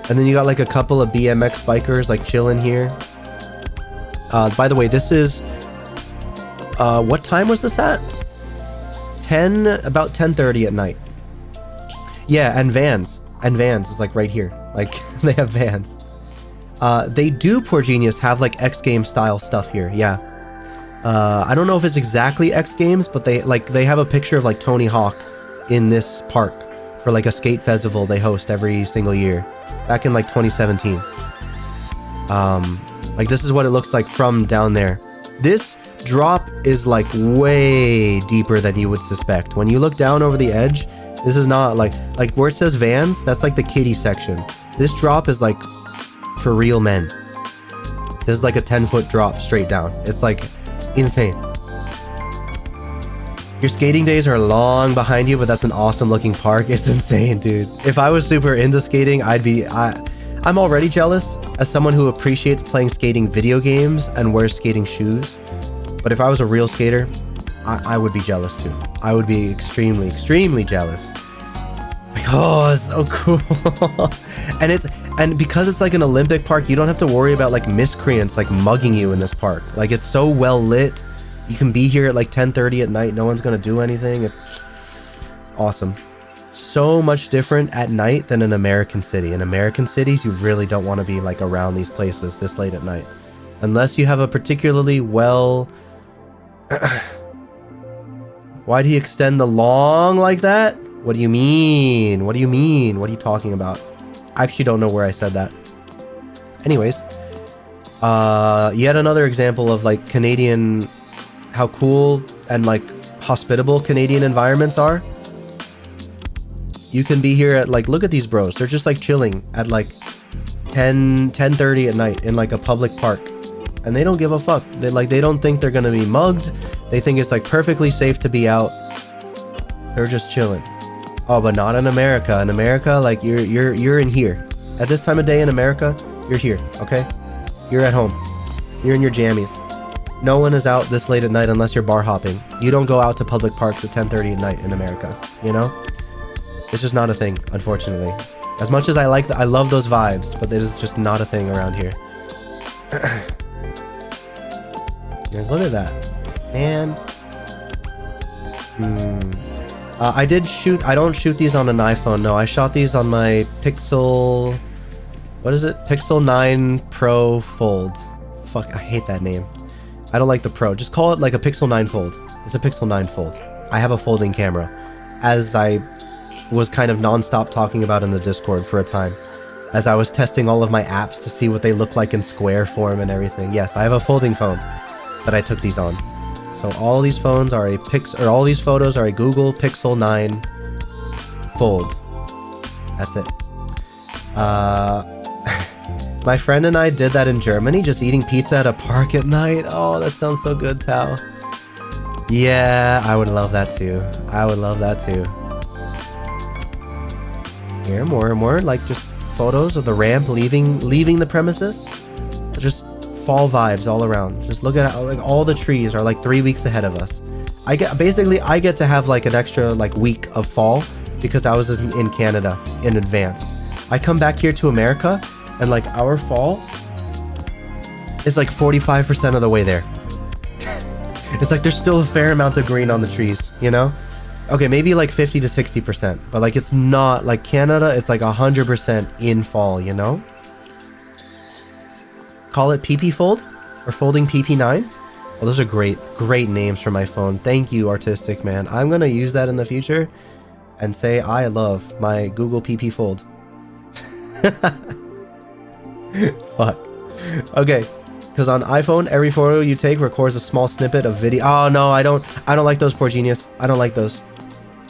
And then you got like a couple of BMX bikers like chilling here. By the way, this is what time was this at? About 10:30 at night. Yeah, and Vans is like right here. Like they have Vans. They do, Poor Genius, have like X Games style stuff here. Yeah. I don't know if it's exactly X Games, but they have a picture of like Tony Hawk in this park for like a skate festival they host every single year. Back in like 2017. Like this is what it looks like from down there. This drop is like way deeper than you would suspect. When you look down over the edge, this is not like where it says Vans, that's like the kiddie section. This drop is like for real men. This is like a 10-foot drop straight down. It's like insane. Your skating days are long behind you, but that's an awesome looking park. It's insane, dude. If I was super into skating, I'm already jealous as someone who appreciates playing skating video games and wears skating shoes. But if I was a real skater, I would be jealous too. I would be extremely, extremely jealous. Like, oh, it's so cool. and because it's like an Olympic park, you don't have to worry about like miscreants like mugging you in this park. Like it's so well lit. You can be here at like 10:30 at night. No one's gonna do anything. It's awesome. So much different at night than an American city. In American cities, you really don't want to be like around these places this late at night. Unless you have a particularly well... Why'd he extend the long like that? What do you mean? What do you mean? What are you talking about? I actually don't know where I said that. Anyways, yet another example of like Canadian, how cool and like hospitable Canadian environments are. You can be here at like, look at these bros. They're just like chilling at like 10:30 at night in like a public park. And they don't give a fuck. They don't think they're gonna be mugged. They think it's like perfectly safe to be out. They're just chilling. Oh, but not in America. In America, like you're in here. At this time of day in America, you're here, okay? You're at home. You're in your jammies. No one is out this late at night unless you're bar hopping. You don't go out to public parks at 10:30 at night in America, you know? It's just not a thing, unfortunately. As much as I love those vibes, but it is just not a thing around here. Yeah, look at that, man. I don't shoot these on an iPhone. No, I shot these on my Pixel. What is it? Pixel 9 Pro Fold. Fuck, I hate that name. I don't like the Pro. Just call it like a Pixel 9 Fold. It's a Pixel 9 Fold. I have a folding camera, as I was kind of non-stop talking about in the Discord for a time, as I was testing all of my apps to see what they look like in square form and everything. Yes, I have a folding phone that I took these on. So all these phones are all these photos are a Google Pixel 9 Fold. That's it. My friend and I did that in Germany, just eating pizza at a park at night. Oh, that sounds so good, Tao. Yeah, I would love that too. I would love that too. Here, more and more, like just photos of the ramp leaving the premises. Just fall vibes all around. Just look at like all the trees are like 3 weeks ahead of us. I get to have like an extra like week of fall because I was in Canada in advance. I come back here to America and like our fall is like 45% of the way there. It's like there's still a fair amount of green on the trees, you know? Okay, maybe like 50 to 60%, but like it's not like Canada, it's like 100% in fall, you know? Call it PP Fold or Folding PP9. Well, those are great names for my phone. Thank you, Artistic Man. I'm gonna use that in the future and say I love my Google PP Fold. Fuck. Okay, because on iPhone, every photo you take records a small snippet of video. Oh no, I don't like those, poor genius. I don't like those.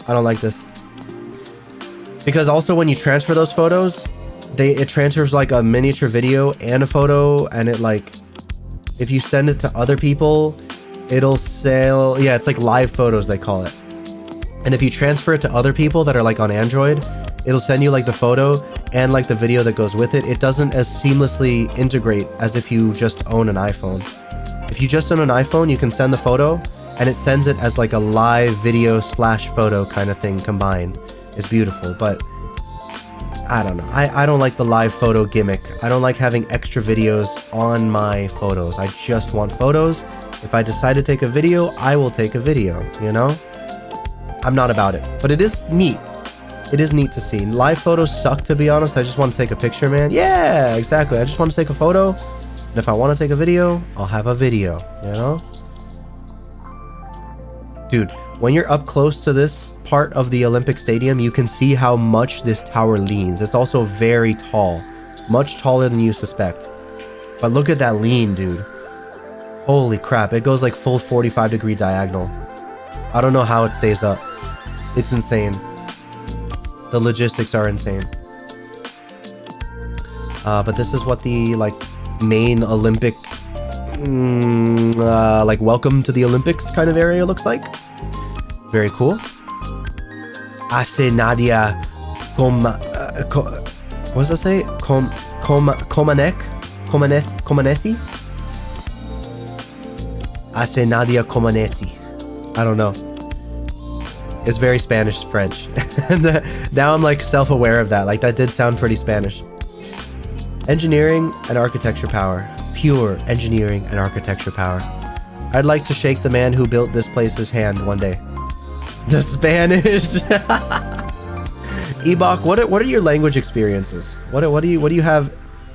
I don't like this. Because also when you transfer those photos, it transfers like a miniature video and a photo, and it like, if you send it to other people, it'll sell, yeah, it's like live photos they call it. And if you transfer it to other people that are like on Android, it'll send you like the photo and like the video that goes with it. It doesn't as seamlessly integrate as if you just own an iPhone. If you just own an iPhone, you can send the photo and it sends it as like a live video / photo kind of thing combined. It's beautiful, but I don't know. I don't like the live photo gimmick. I don't like having extra videos on my photos. I just want photos. If I decide to take a video, I will take a video, you know? I'm not about it, but it is neat. It is neat to see. Live photos suck, to be honest. I just want to take a picture, man. Yeah, exactly. I just want to take a photo. And if I want to take a video, I'll have a video, you know? Dude, when you're up close to this part of the Olympic Stadium, you can see how much this tower leans. It's also very tall. Much taller than you suspect. But look at that lean, dude. Holy crap. It goes like full 45-degree diagonal. I don't know how it stays up. It's insane. The logistics are insane. But this is what the like main Olympic like welcome to the Olympics kind of area looks like. Very cool. Ase Nadia what does that say? Comanesi? Ase Nadia Comanesi. I don't know. It's very Spanish French. And now I'm like self-aware of that. Like that did sound pretty Spanish. Engineering and architecture power. Pure engineering and architecture power. I'd like to shake the man who built this place's hand one day. The Spanish. Ebok, what are your language experiences? What do you have?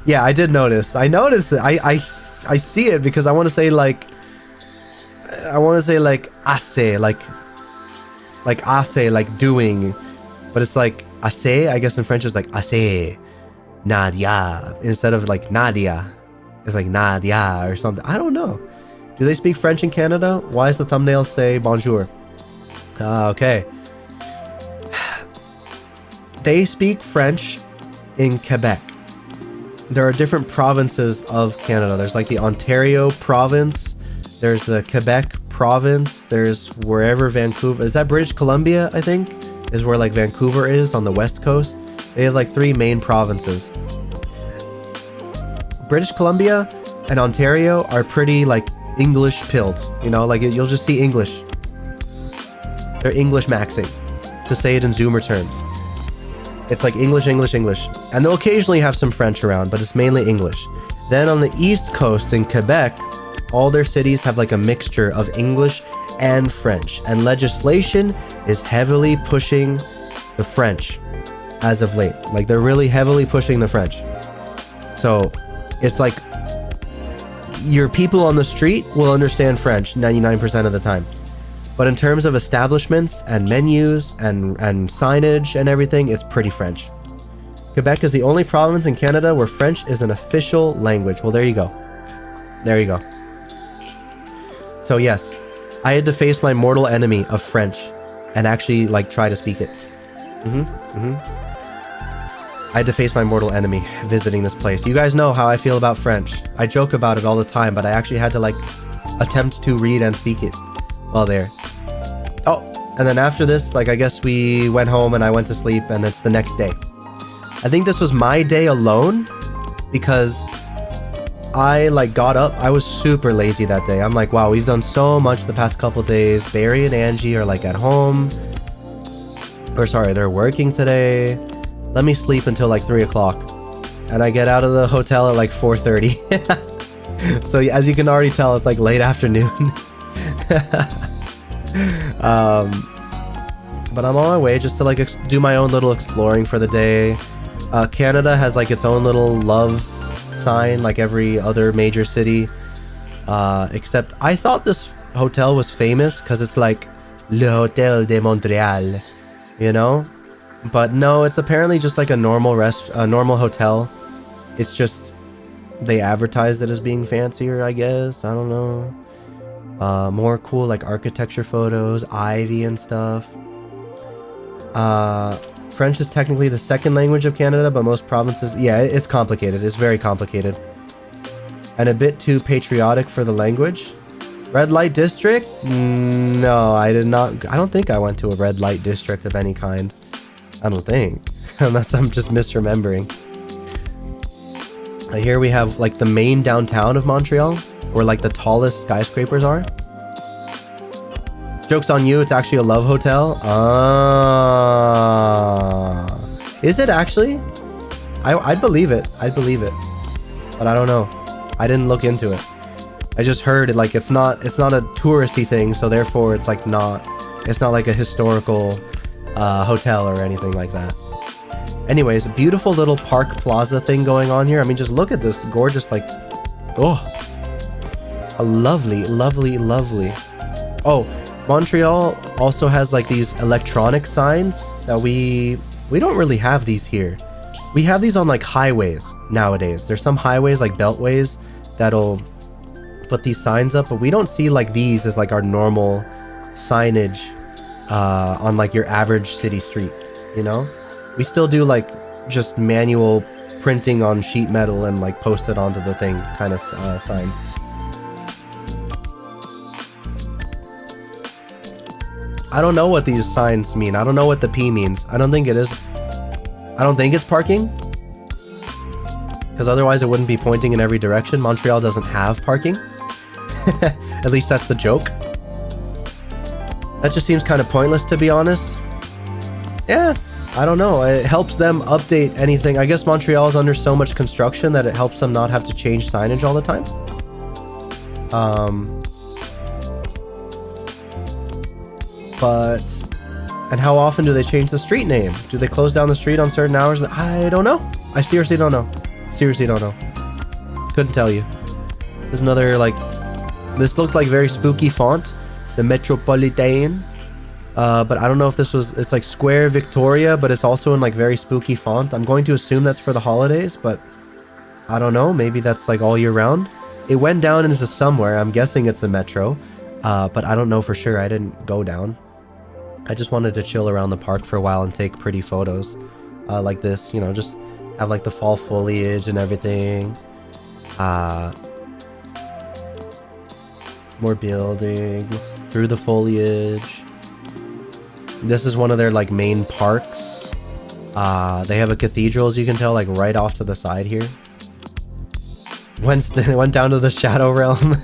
Yeah, I did notice. I noticed it. I see it because I want to say like hace, like hace, like doing, but it's like hace. I guess in French it's like hace, Nadia, instead of like Nadia. It's like Nadia or something. I don't know. Do they speak French in Canada? Why does the thumbnail say bonjour? Okay. They speak French in Quebec. There are different provinces of Canada. There's like the Ontario province. There's the Quebec province. There's wherever Vancouver... Is that British Columbia, I think? Is where like Vancouver is on the west coast. They have like 3 main provinces. British Columbia and Ontario are pretty like English pilled, you know, like you'll just see English. They're English maxing, to say it in Zoomer terms. It's like English, English, English. And they'll occasionally have some French around, but it's mainly English. Then on the East Coast in Quebec, all their cities have like a mixture of English and French. And legislation is heavily pushing the French as of late. Like they're really heavily pushing the French. So it's like your people on the street will understand French 99% of the time. But in terms of establishments and menus and signage and everything, it's pretty French. Quebec is the only province in Canada where French is an official language. Well, there you go. There you go. So yes, I had to face my mortal enemy of French and actually like try to speak it. I had to face my mortal enemy visiting this place. You guys know how I feel about French. I joke about it all the time, but I actually had to like attempt to read and speak it while there. Oh, and then after this, like I guess we went home and I went to sleep, and it's the next day. I think this was my day alone because I like got up. I was super lazy that day. I'm like, wow, we've done so much the past couple days. Barry and Angie are like at home. Or sorry, they're working today. Let me sleep until like 3 o'clock. And I get out of the hotel at like 4:30. So as you can already tell, it's like late afternoon. But I'm on my way just to like do my own little exploring for the day. Canada has like its own little love sign like every other major city. Except I thought this hotel was famous because it's like Le Hotel de Montreal, you know? But no, it's apparently just like a normal normal hotel. It's just they advertised it as being fancier, I guess. I don't know. More cool like architecture photos, ivy and stuff. French is technically the second language of Canada, but most provinces, yeah, it's complicated. It's very complicated. And a bit too patriotic for the language. Red light district? No, I did not. I don't think I went to a red light district of any kind. I don't think. Unless I'm just misremembering. Here we have like the main downtown of Montreal, where like the tallest skyscrapers are. Joke's on you, it's actually a love hotel. Is it actually? I'd believe it. I'd believe it. But I don't know. I didn't look into it. I just heard it like it's not a touristy thing, so therefore it's like it's not like a historical hotel or anything like that. Anyways, a beautiful little park plaza thing going on here. I mean, just look at this gorgeous, like, oh, a lovely, lovely, lovely. Oh, Montreal also has like these electronic signs that we don't really have these here. We have these on like highways nowadays. There's some highways like beltways that'll put these signs up, but we don't see like these as like our normal signage on like your average city street, you know? We still do like just manual printing on sheet metal and like post it onto the thing kind of sign. I don't know what these signs mean. I don't know what the P means. I don't think it is. I don't think it's parking. Because otherwise it wouldn't be pointing in every direction. Montreal doesn't have parking. At least that's the joke. That just seems kind of pointless, to be honest. Yeah, I don't know. It helps them update anything. I guess Montreal is under so much construction that it helps them not have to change signage all the time. And how often do they change the street name? Do they close down the street on certain hours? I don't know. I seriously don't know. Seriously don't know. Couldn't tell you. There's another, like, this looked like very spooky font. The Metropolitain. But I don't know if it's like Square Victoria, but it's also in like very spooky font. I'm going to assume that's for the holidays, but I don't know. Maybe that's like all year round. It went down into somewhere. I'm guessing it's a metro. But I don't know for sure. I didn't go down. I just wanted to chill around the park for a while and take pretty photos like this, you know, just have like the fall foliage and everything. More buildings through the foliage. This is one of their like main parks. They have a cathedral, as you can tell, like right off to the side here. Went down to the Shadow Realm.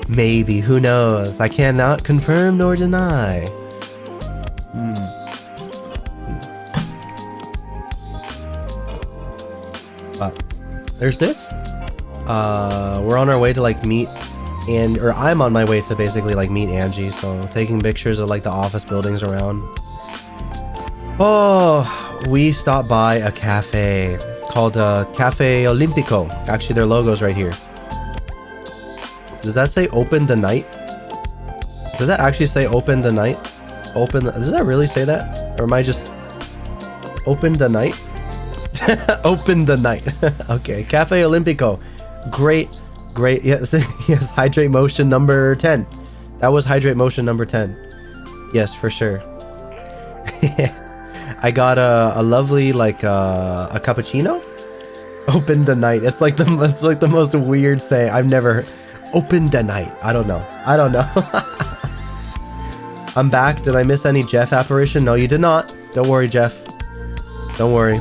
Maybe, who knows? I cannot confirm nor deny. There's this. We're on our way to like meet, or I'm on my way to basically like meet Angie. So taking pictures of like the office buildings around. Oh, we stopped by a cafe called Cafe Olimpico. Actually, their logo's right here. Does that say open the night? Does that actually say open the night? Does that really say that? Or am I just open the night? Open the night. Okay, Cafe Olimpico. Great. Yes, yes, hydrate motion number 10. That was hydrate motion number 10. Yes, for sure. I got a lovely like a cappuccino. Open the night. It's like the most weird saying I've never heard. Open the night. I don't know. I'm back. Did I miss any Jeff apparition? No, you did not. Don't worry, Jeff. Don't worry.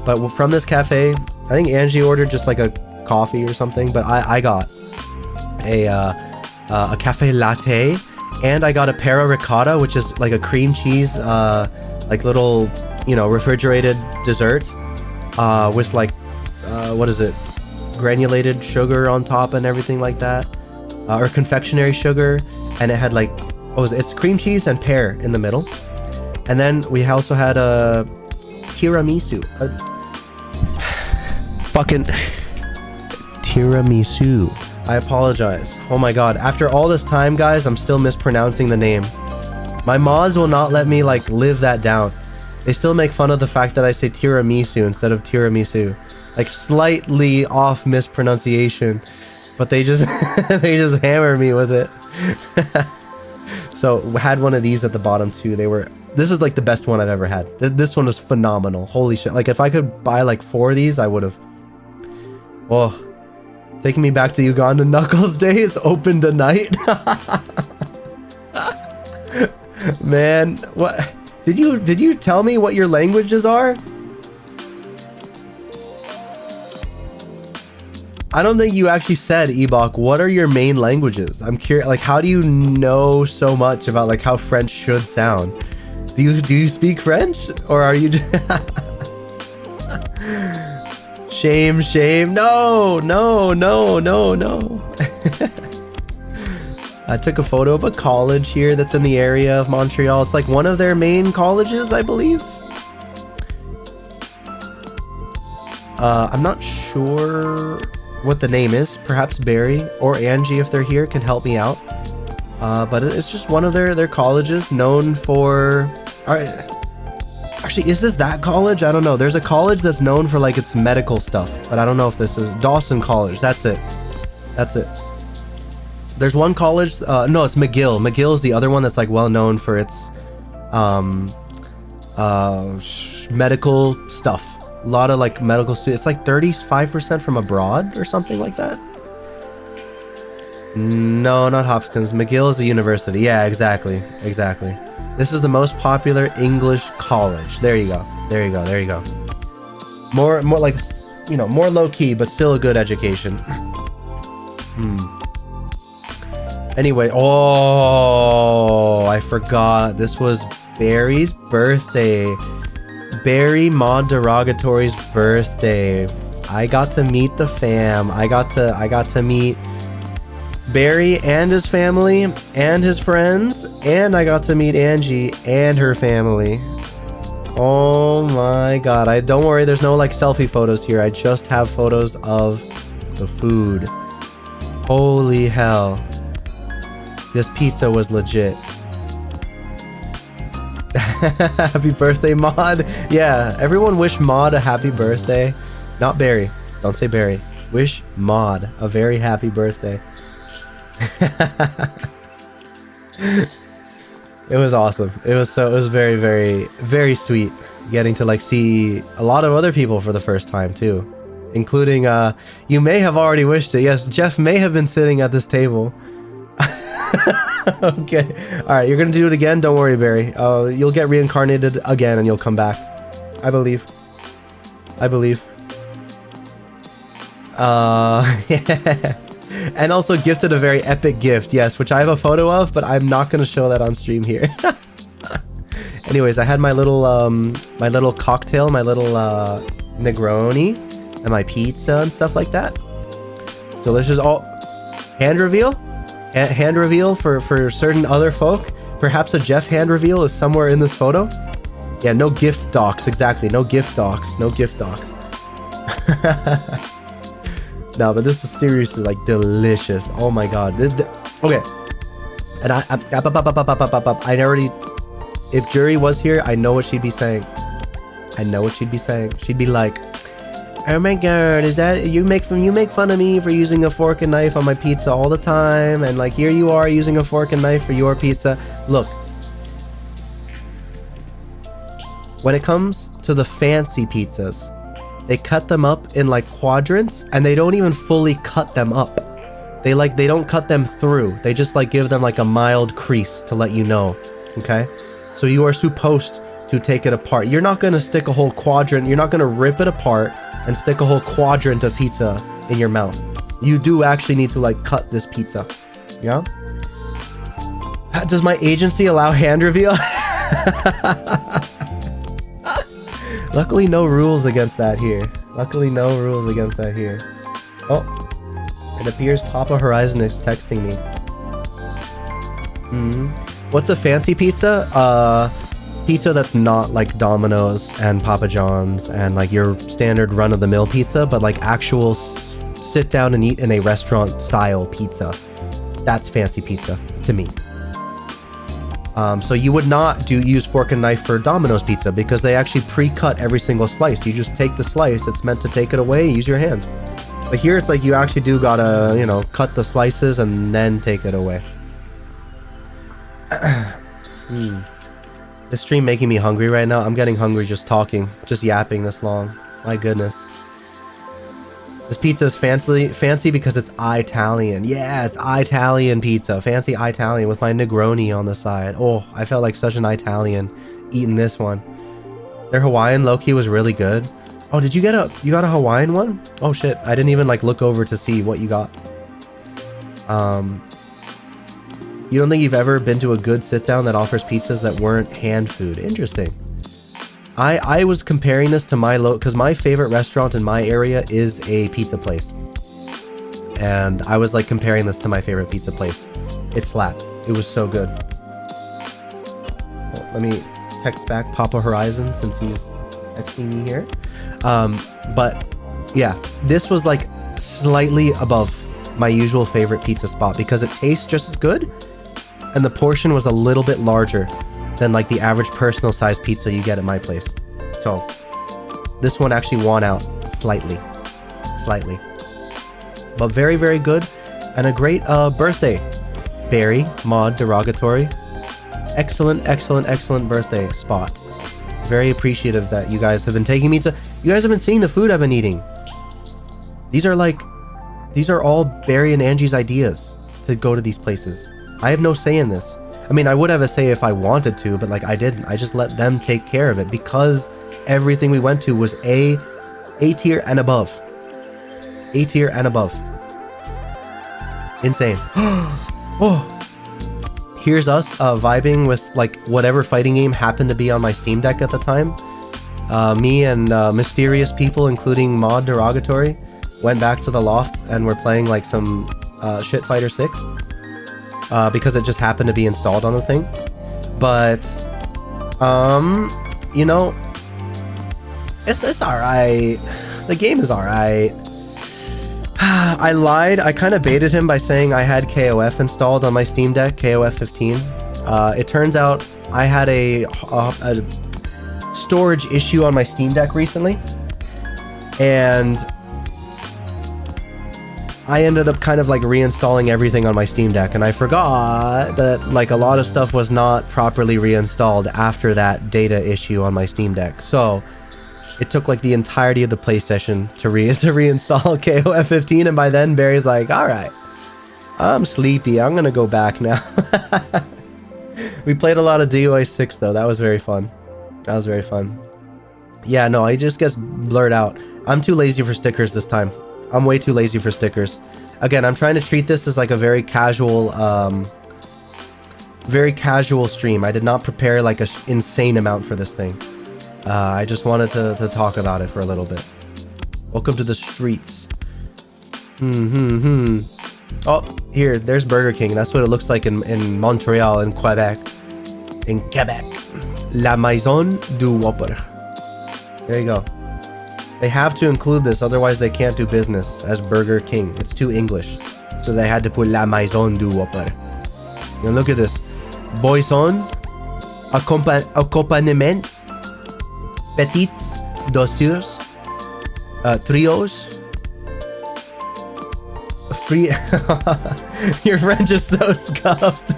But from this cafe, I think Angie ordered just like a coffee or something, but I got a cafe latte, and I got a pera ricotta, which is like a cream cheese like little, you know, refrigerated dessert with like what is it, granulated sugar on top and everything like that, or confectionery sugar, and it had like, it's cream cheese and pear in the middle. And then we also had a tiramisu, fucking tiramisu. I apologize. Oh my god, after all this time, guys, I'm still mispronouncing the name. My mods will not let me like live that down. They still make fun of the fact that I say tiramisu instead of tiramisu, like slightly off mispronunciation, but they just they just hammer me with it. So we had one of these at the bottom too. This is like the best one I've ever had. This one was phenomenal. Holy shit. Like if I could buy like 4 of these, I would have. Oh, taking me back to Uganda Knuckles days. Open the night. Man, what? Did you tell me what your languages are? I don't think you actually said, Ebok, what are your main languages? I'm curious, like, how do you know so much about like how French should sound? Do you speak French, or are you just shame? No. I took a photo of a college here that's in the area of Montreal. It's like one of their main colleges, I believe. I'm not sure what the name is. Perhaps Barry or Angie, if they're here, can help me out. But it's just one of their colleges known for... Actually, is this that college? I don't know. There's a college that's known for like its medical stuff, but I don't know if this is Dawson College. That's it. There's one college, no, it's McGill. McGill is the other one that's like well known for its medical stuff. A lot of like medical students. It's like 35% from abroad or something like that. No, not Hopkins. McGill is a university. Yeah, exactly. This is the most popular English college. There you go. More like, you know, more low key, but still a good education. Anyway, I forgot. This was Barry's birthday. Barry Mod Derogatory's birthday. I got to meet the fam. I got to meet Barry and his family and his friends, and I got to meet Angie and her family. Oh my god. Don't worry, there's no like selfie photos here. I just have photos of the food. Holy hell. This pizza was legit. Happy birthday, Mod. Yeah, everyone wish Mod a happy birthday. Not Barry. Don't say Barry. Wish Mod a very happy birthday. It was awesome. It was very, very, very sweet getting to like see a lot of other people for the first time too, including you may have already wished it. Yes, Jeff may have been sitting at this table. Okay, all right, you're gonna do it again. Don't worry, Barry. You'll get reincarnated again and you'll come back. I believe. Yeah. And also gifted a very epic gift, yes, which I have a photo of, but I'm not going to show that on stream here. Anyways, I had my little cocktail, my little Negroni, and my pizza and stuff like that. Delicious. Oh, hand reveal? Hand reveal for certain other folk. Perhaps a Jeff hand reveal is somewhere in this photo. Yeah, no gift docs, exactly. No gift docs. No, but this is seriously like delicious. Oh my god. Okay. And I already, if Jury was here, I know what she'd be saying. She'd be like, oh my god, is that you make fun of me for using a fork and knife on my pizza all the time, and like here you are using a fork and knife for your pizza. Look. When it comes to the fancy pizzas, they cut them up in like quadrants, and they don't even fully cut them up. They don't cut them through. They just like give them like a mild crease to let you know, okay? So you are supposed to take it apart. You're not gonna stick a whole quadrant, you're not gonna rip it apart and stick a whole quadrant of pizza in your mouth. You do actually need to like cut this pizza, yeah? Does my agency allow hand reveal? Luckily no rules against that here. Luckily no rules against that here. Oh, it appears Papa Horizon is texting me. What's a fancy pizza? Pizza that's not like Domino's and Papa John's and like your standard run-of-the-mill pizza, but like actual sit down and eat in a restaurant style pizza. That's fancy pizza to me. So you would not use fork and knife for Domino's pizza because they actually pre-cut every single slice. You just take the slice, it's meant to take it away, use your hands. But here it's like you actually do gotta, you know, cut the slices and then take it away. This stream making me hungry right now. I'm getting hungry just talking, just yapping this long. My goodness. This pizza is fancy because it's Italian. Yeah, it's Italian pizza. Fancy Italian with my Negroni on the side. Oh, I felt like such an Italian eating this one. Their Hawaiian low-key was really good. Oh, did you got a Hawaiian one? Oh shit, I didn't even like look over to see what you got. You don't think you've ever been to a good sit-down that offers pizzas that weren't hand food? Interesting. I was comparing this to my because my favorite restaurant in my area is a pizza place. And I was like comparing this to my favorite pizza place. It slapped. It was so good. Well, let me text back Papa Horizon since he's texting me here. But yeah, this was like slightly above my usual favorite pizza spot because it tastes just as good and the portion was a little bit larger than like the average personal size pizza you get at my place. So this one actually won out slightly, but very, very good and a great birthday. Barry, mod derogatory. Excellent birthday spot. Very appreciative that you guys have been taking me to, you guys have been seeing the food I've been eating. These are all Barry and Angie's ideas to go to these places. I have no say in this. I mean, I would have a say if I wanted to, but like I didn't. I just let them take care of it because everything we went to was A tier and above. A tier and above. Insane. Oh, here's us vibing with like whatever fighting game happened to be on my Steam Deck at the time. Me and mysterious people, including mod derogatory, went back to the loft and we're playing like some Shit Fighter 6. Because it just happened to be installed on the thing. But, you know, it's alright. The game is alright. I lied. I kind of baited him by saying I had KOF installed on my Steam Deck, KOF 15. It turns out I had a storage issue on my Steam Deck recently. And I ended up kind of like reinstalling everything on my Steam Deck, and I forgot that like a lot of stuff was not properly reinstalled after that data issue on my Steam Deck. So it took like the entirety of the PlayStation to reinstall KOF 15, and by then Barry's like, all right, I'm sleepy, I'm gonna go back now. We played a lot of DOA 6 though. That was very fun. Yeah, no, it just gets blurred out. I'm too lazy for stickers this time. I'm way too lazy for stickers. Again, I'm trying to treat this as like a very casual stream. I did not prepare like an insane amount for this thing. I just wanted to talk about it for a little bit. Welcome to the streets. Oh, here, there's Burger King. That's what it looks like in Montreal, in Quebec. In Quebec. La Maison du Whopper. There you go. They have to include this, otherwise they can't do business as Burger King. It's too English. So they had to put La Maison du Whopper. Now look at this. Boissons, accompagnements, petites, dossures, trios, free... Your French is so scuffed.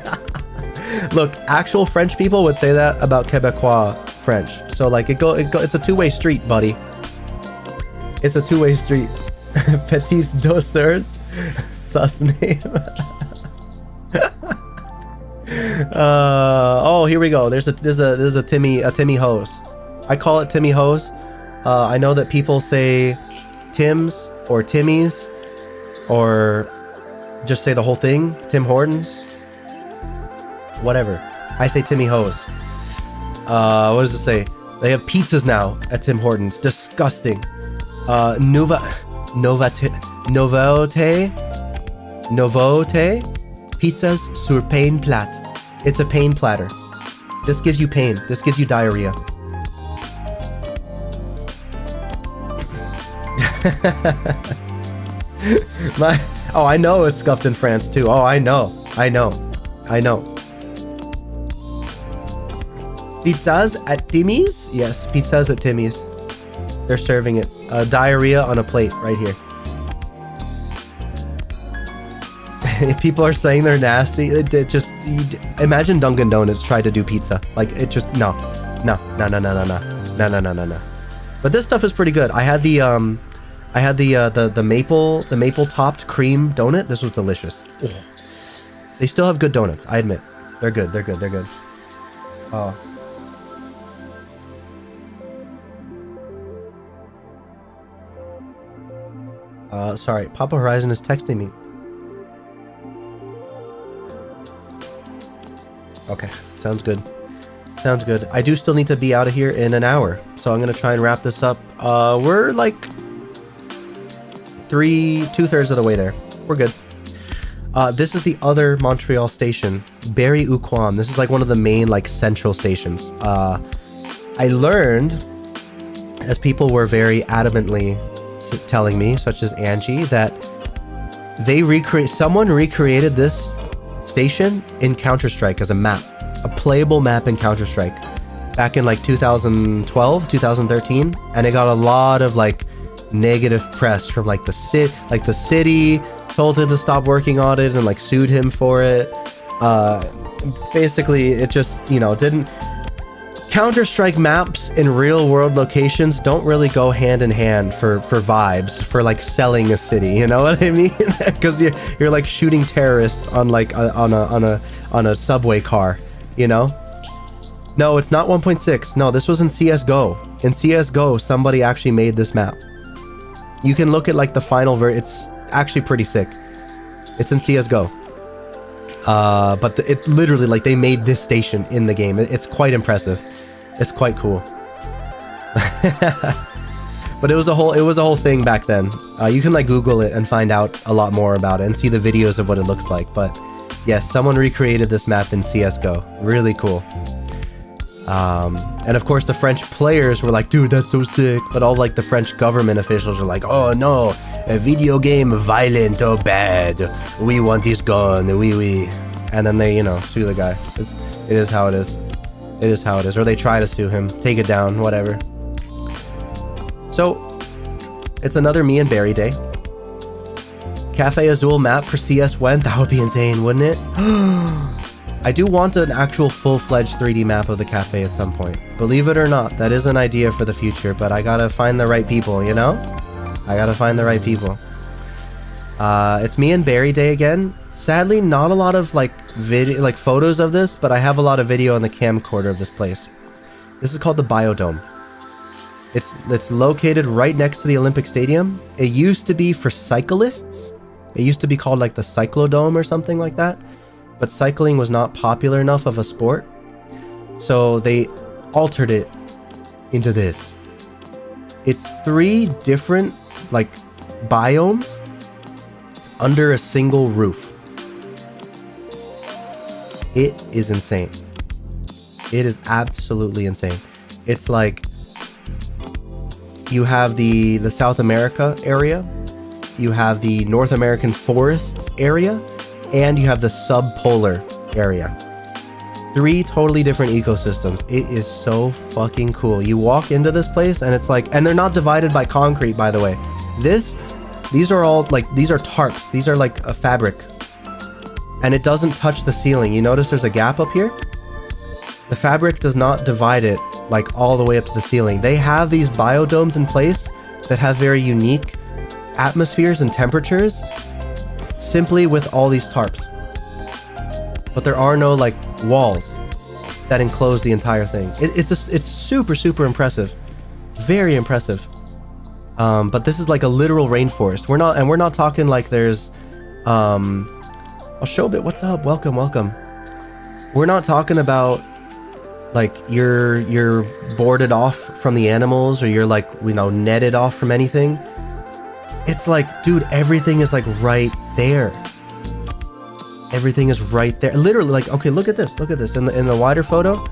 Look, actual French people would say that about Quebecois French. So like it's a two-way street, buddy. It's a two-way street. Petits douceurs. Sus name. Oh, here we go. There's a Timmy Hose. I call it Timmy Hose. I know that people say Tim's or Timmy's, or just say the whole thing, Tim Hortons. Whatever. I say Timmy Hose. What does it say? They have pizzas now at Tim Hortons. Disgusting. Novote pizzas sur pain plat. It's a pain platter. This gives you pain. This gives you diarrhea. Oh, I know it's scuffed in France too. Oh, I know. Pizzas at Timmy's? Yes, pizzas at Timmy's. They're serving it. Diarrhea on a plate right here. If people are saying they're nasty, it just imagine Dunkin' Donuts tried to do pizza. Like it just no. But this stuff is pretty good. I had the maple topped cream donut. This was delicious. Oh. They still have good donuts, I admit. They're good. Oh. Sorry, Papa Horizon is texting me. Okay, sounds good. I do still need to be out of here in an hour, so I'm gonna try and wrap this up. We're like 2/3 of the way there. We're good. This is the other Montreal station, Berry-UQAM. This is like one of the main like central stations. I learned, as people were very adamantly telling me, such as Angie, that someone recreated this station in Counter-Strike as a map, a playable map in Counter-Strike back in like 2012, 2013, and it got a lot of like negative press from like the city told him to stop working on it and like sued him for it. Basically it just, didn't. Counter-Strike maps in real-world locations don't really go hand in hand for vibes, for like selling a city, you know what I mean? Because you're like shooting terrorists on like on a subway car, No, it's not 1.6. No, this was in CS:GO. In CS:GO, somebody actually made this map. You can look at like the final it's actually pretty sick. It's in CS:GO. But it literally, like, they made this station in the game. It's quite impressive. It's quite cool. But it was a whole thing back then. You can like Google it and find out a lot more about it and see the videos of what it looks like. But yes, someone recreated this map in CS:GO. Really cool. And of course the French players were like, dude, that's so sick. But all like the French government officials were like, oh no, a video game violent, oh bad. We want this gun, we. And then they, sue the guy. It is how it is. It is how it is. Or they try to sue him, take it down, whatever. So, it's another me and Barry day. Cafe Azul map for CS when? That would be insane, wouldn't it? I do want an actual full-fledged 3D map of the cafe at some point. Believe it or not, that is an idea for the future, but I gotta find the right people, I gotta find the right people. It's me and Barry day again. Sadly, not a lot of photos of this, but I have a lot of video on the camcorder of this place. This is called the Biodome. It's located right next to the Olympic Stadium. It used to be for cyclists. It used to be called like the Cyclodome or something like that. But cycling was not popular enough of a sport. So they altered it into this. It's 3 different biomes under a single roof. It is insane. It is absolutely insane. It's like you have the South America area, you have the North American forests area, and you have the subpolar area. 3 totally different ecosystems. It is so fucking cool. You walk into this place and it's like, and they're not divided by concrete, by the way. These are all these are tarps. These are like a fabric. And it doesn't touch the ceiling. You notice there's a gap up here? The fabric does not divide it like all the way up to the ceiling. They have these biodomes in place that have very unique atmospheres and temperatures simply with all these tarps. But there are no like walls that enclose the entire thing. It's super, super impressive. Very impressive. But this is like a literal rainforest. We're not talking like there's I'll show a bit. What's up? Welcome, welcome. We're not talking about like you're boarded off from the animals, or you're like, you know, netted off from anything. It's like, dude, everything is like right there. Everything is right there. Literally, like, okay, look at this. Look at this. In the wider photo,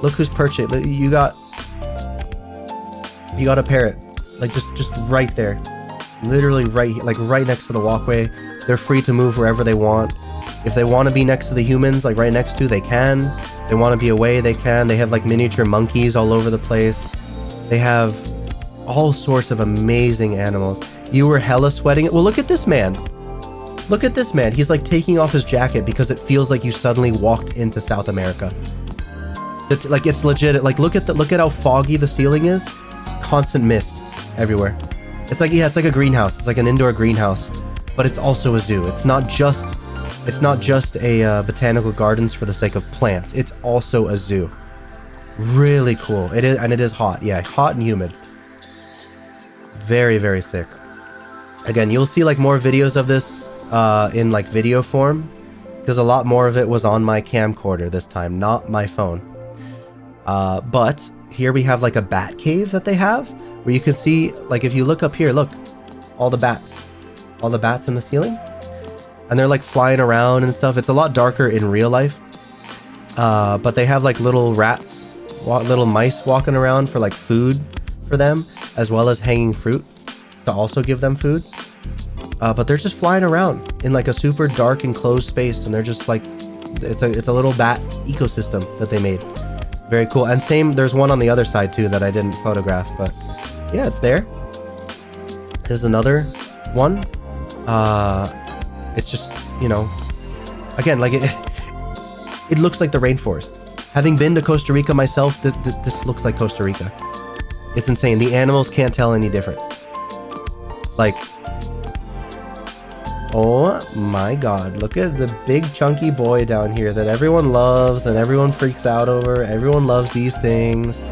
look who's perching. You got a parrot. Like just right there. Literally right, like right next to the walkway. They're free to move wherever they want. If they want to be next to the humans, like right next to, they can. They want to be away, they can. They have like miniature monkeys all over the place. They have all sorts of amazing animals. You were hella sweating it. Well, look at this man. Look at this man. He's like taking off his jacket because it feels like you suddenly walked into South America. It's like, it's legit. Like look at how foggy the ceiling is. Constant mist everywhere. It's like, yeah, it's like a greenhouse. It's like an indoor greenhouse, but it's also a zoo. It's not just a botanical gardens for the sake of plants. It's also a zoo. Really cool. It is, and it is hot. Yeah, hot and humid. Very, very sick. Again, you'll see like more videos of this in like video form, because a lot more of it was on my camcorder this time, not my phone. But here we have like a bat cave that they have, where you can see, like if you look up here, look, all the bats in the ceiling, and they're like flying around and stuff. It's a lot darker in real life, but they have like little rats, little mice walking around for like food for them, as well as hanging fruit to also give them food. But they're just flying around in like a super dark enclosed space, and they're just like, it's a little bat ecosystem that they made. Very cool. And same, there's one on the other side too that I didn't photograph, but yeah, it's there. There's another one. It's just, you know, again, like it looks like the rainforest. Having been to Costa Rica myself, this looks like Costa Rica. It's insane. The animals can't tell any different. Like, oh my god, look at the big chunky boy down here that everyone loves and everyone freaks out over. Everyone loves these things.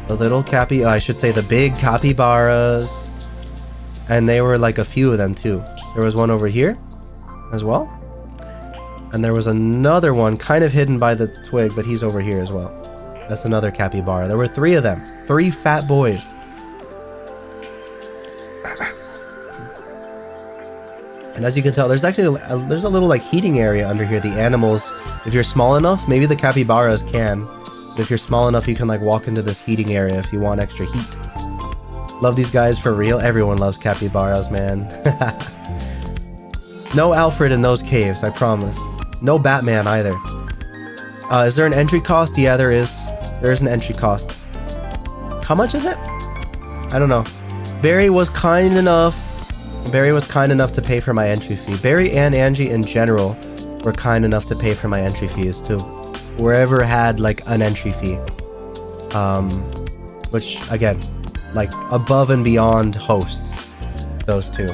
The little I should say the big capybaras. And they were like a few of them too. There was one over here as well. And there was another one kind of hidden by the twig, but he's over here as well. That's another capybara. There were 3 of them. 3 fat boys. And as you can tell, there's actually there's a little like heating area under here. The animals, if you're small enough, maybe the capybaras can. But if you're small enough, you can like walk into this heating area if you want extra heat. Love these guys for real. Everyone loves capybaras, man. No Alfred in those caves, I promise. No Batman either. Is there an entry cost? Yeah, there is. There is an entry cost. How much is it? I don't know. Barry was kind enough to pay for my entry fee. Barry and Angie in general were kind enough to pay for my entry fees too. Wherever had like an entry fee. Which again, like above and beyond hosts, those two.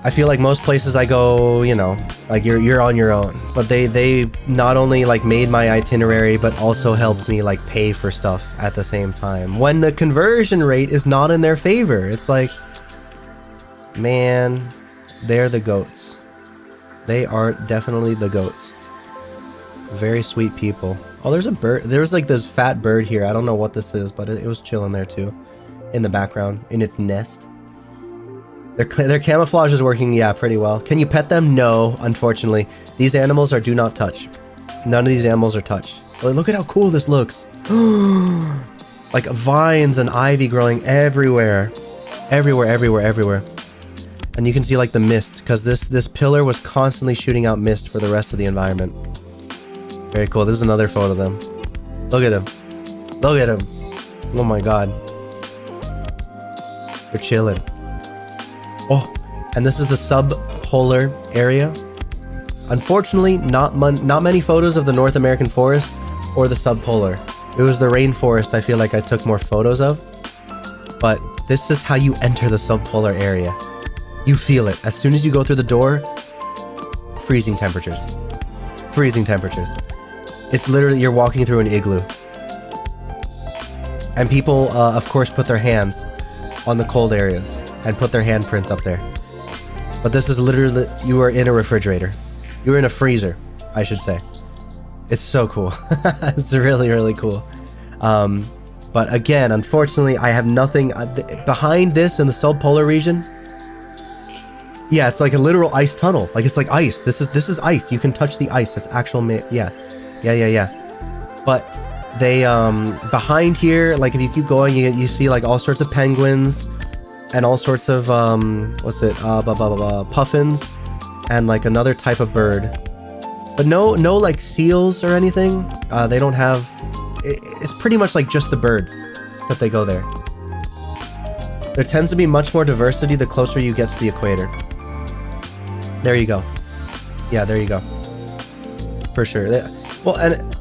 I feel like most places I go, you know, like you're on your own. But they not only like made my itinerary, but also helped me like pay for stuff at the same time. When the conversion rate is not in their favor, it's like, man, they're the goats. They are definitely the goats. Very sweet people. Oh, there's a bird. There's like this fat bird here. I don't know what this is, but it was chilling there too, in the background, in its nest. Their camouflage is working, yeah, pretty well. Can you pet them? No, unfortunately. These animals are do not touch. None of these animals are touched. But look at how cool this looks. Like vines and ivy growing everywhere. Everywhere, everywhere, everywhere. And you can see like the mist, because this pillar was constantly shooting out mist for the rest of the environment. Very cool. This is another photo of them. Look at him. Look at him. Oh my god. They're chilling. Oh, and this is the subpolar area. Unfortunately, not many photos of the North American forest or the subpolar. It was the rainforest I feel like I took more photos of. But this is how you enter the subpolar area. You feel it. As soon as you go through the door, freezing temperatures. Freezing temperatures. It's literally, you're walking through an igloo. And people, of course, put their hands on the cold areas and put their handprints up there. But this is literally, you are in a refrigerator. You're in a freezer, I should say. It's so cool. It's really, really cool. But again, unfortunately, I have nothing behind this in the subpolar region. Yeah, it's like a literal ice tunnel. Like, it's like ice. This is ice. You can touch the ice. It's actual yeah. But they, behind here, like if you keep going, you see like all sorts of penguins and all sorts of, puffins and like another type of bird. But no like seals or anything. They don't have, it's pretty much like just the birds that they go there. There tends to be much more diversity the closer you get to the equator. There you go. Yeah, there you go. For sure. Well, and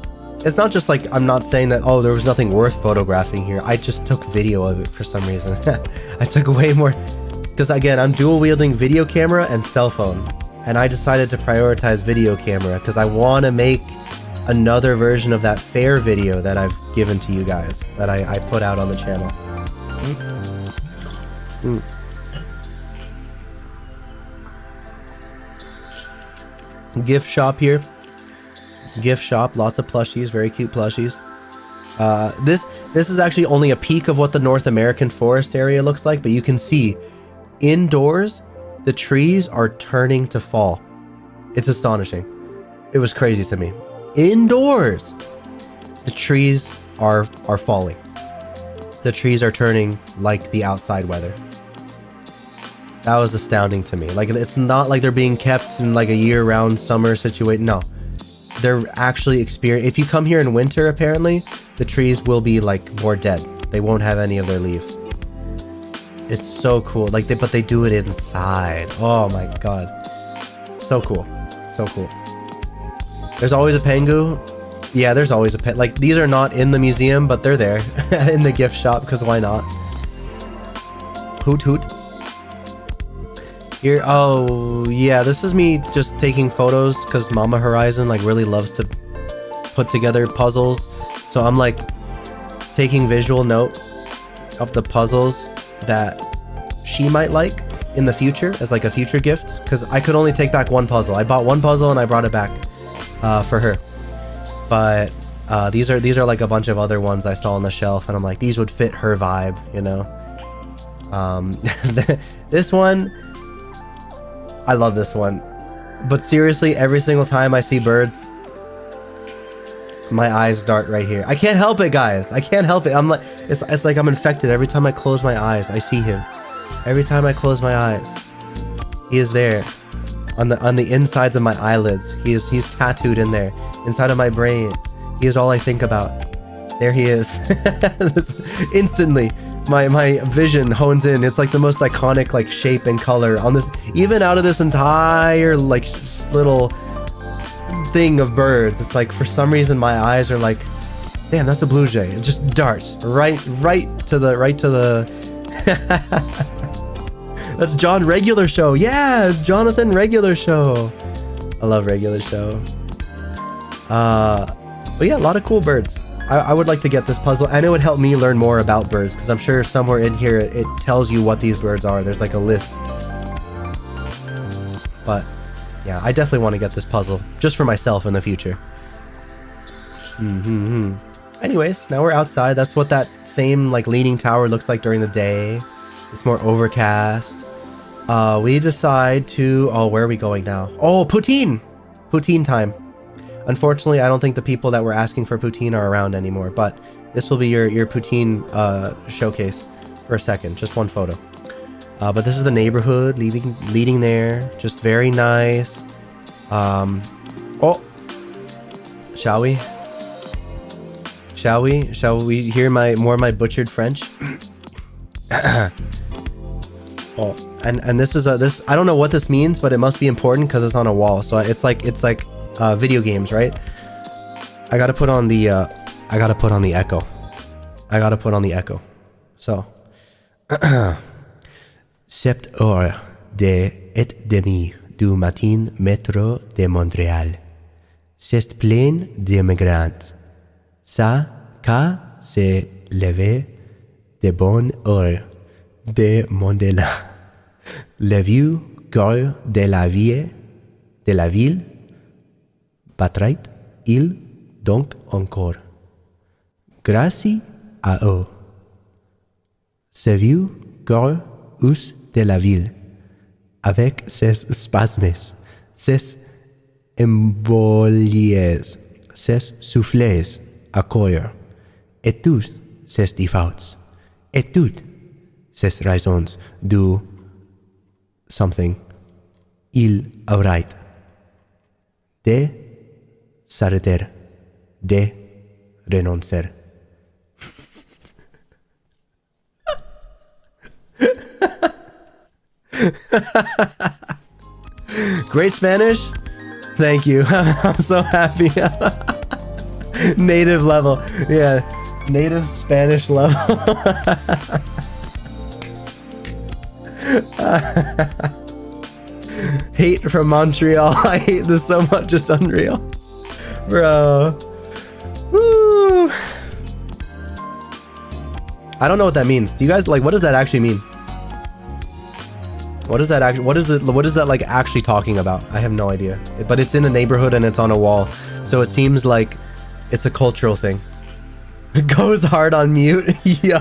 it's not just like, I'm not saying that, oh, there was nothing worth photographing here. I just took video of it for some reason. I took way more, because again, I'm dual wielding video camera and cell phone. And I decided to prioritize video camera because I want to make another version of that fair video that I've given to you guys, that I put out on the channel. Gift shop here. Gift shop, lots of plushies, very cute plushies. This is actually only a peek of what the North American forest area looks like, but you can see indoors the trees are turning to fall. It's astonishing. It was crazy to me. Indoors, the trees are falling. The trees are turning like the outside weather. That was astounding to me. Like, it's not like they're being kept in like a year-round summer situation. No, they're actually experiencing. If you come here in winter, apparently, the trees will be like more dead. They won't have any of their leaves. It's so cool. Like, but they do it inside. Oh my god. So cool. So cool. There's always a pengu. Yeah, there's always a like, these are not in the museum, but they're there in the gift shop, because why not? Hoot hoot. Here, oh yeah, this is me just taking photos because Mama Horizon like really loves to put together puzzles. So I'm like taking visual note of the puzzles that she might like in the future as like a future gift, because I could only take back one puzzle. I bought one puzzle and I brought it back for her, but these are like a bunch of other ones I saw on the shelf, and I'm like, these would fit her vibe, you know. This one, I love this one, but seriously, every single time I see birds, my eyes dart right here. I can't help it, guys. I can't help it. I'm like, it's like I'm infected. Every time I close my eyes, I see him. Every time I close my eyes, he is there, on the insides of my eyelids. He's tattooed in there, inside of my brain. He is all I think about. There he is. Instantly, my vision hones in. It's like the most iconic like shape and color on this, even out of this entire like little thing of birds. It's like, for some reason my eyes are like, damn, that's a blue jay. It just darts right to the that's John Regular Show. Yeah, it's Jonathan Regular Show. I love Regular Show. But yeah, a lot of cool birds. I would like to get this puzzle, and it would help me learn more about birds, because I'm sure somewhere in here it tells you what these birds are. There's like a list. But yeah, I definitely want to get this puzzle just for myself in the future. Anyways, now we're outside. That's what that same like leaning tower looks like during the day. It's more overcast. We decide to, oh, where are we going now? Oh, poutine! Poutine time. Unfortunately, I don't think the people that were asking for poutine are around anymore, but this will be your poutine showcase for a second. Just one photo. But this is the neighborhood leading there. Just very nice. Oh, shall we? Shall we hear more of my butchered French? Oh, and this is this. I don't know what this means, but it must be important because it's on a wall. So it's like video games, right? I gotta put on the echo. I gotta put on the echo. So, 7h30 du matin, métro de Montréal. C'est plein d'immigrants. Ça, quand c'est levé de bonne heure de Mandela. Le vieux cœur de la ville, batrait-il donc encore. Grâce à eux. Ce vieux cœur de la ville, avec ses spasmes, ses embolies, ses souffles à cœur, et tous ses défauts, et toutes ses raisons de something, il aurait de s'arrêter, de renoncer. Great Spanish? Thank you. I'm so happy. Native level. Yeah. Native Spanish level. Hate from Montreal. I hate this so much. It's unreal. Bro. Woo. I don't know what that means. Do you guys like, what does that actually mean? What is that actually, what is that like actually talking about? I have no idea. But it's in a neighborhood and it's on a wall. So it seems like it's a cultural thing. It goes hard on mute. Yo.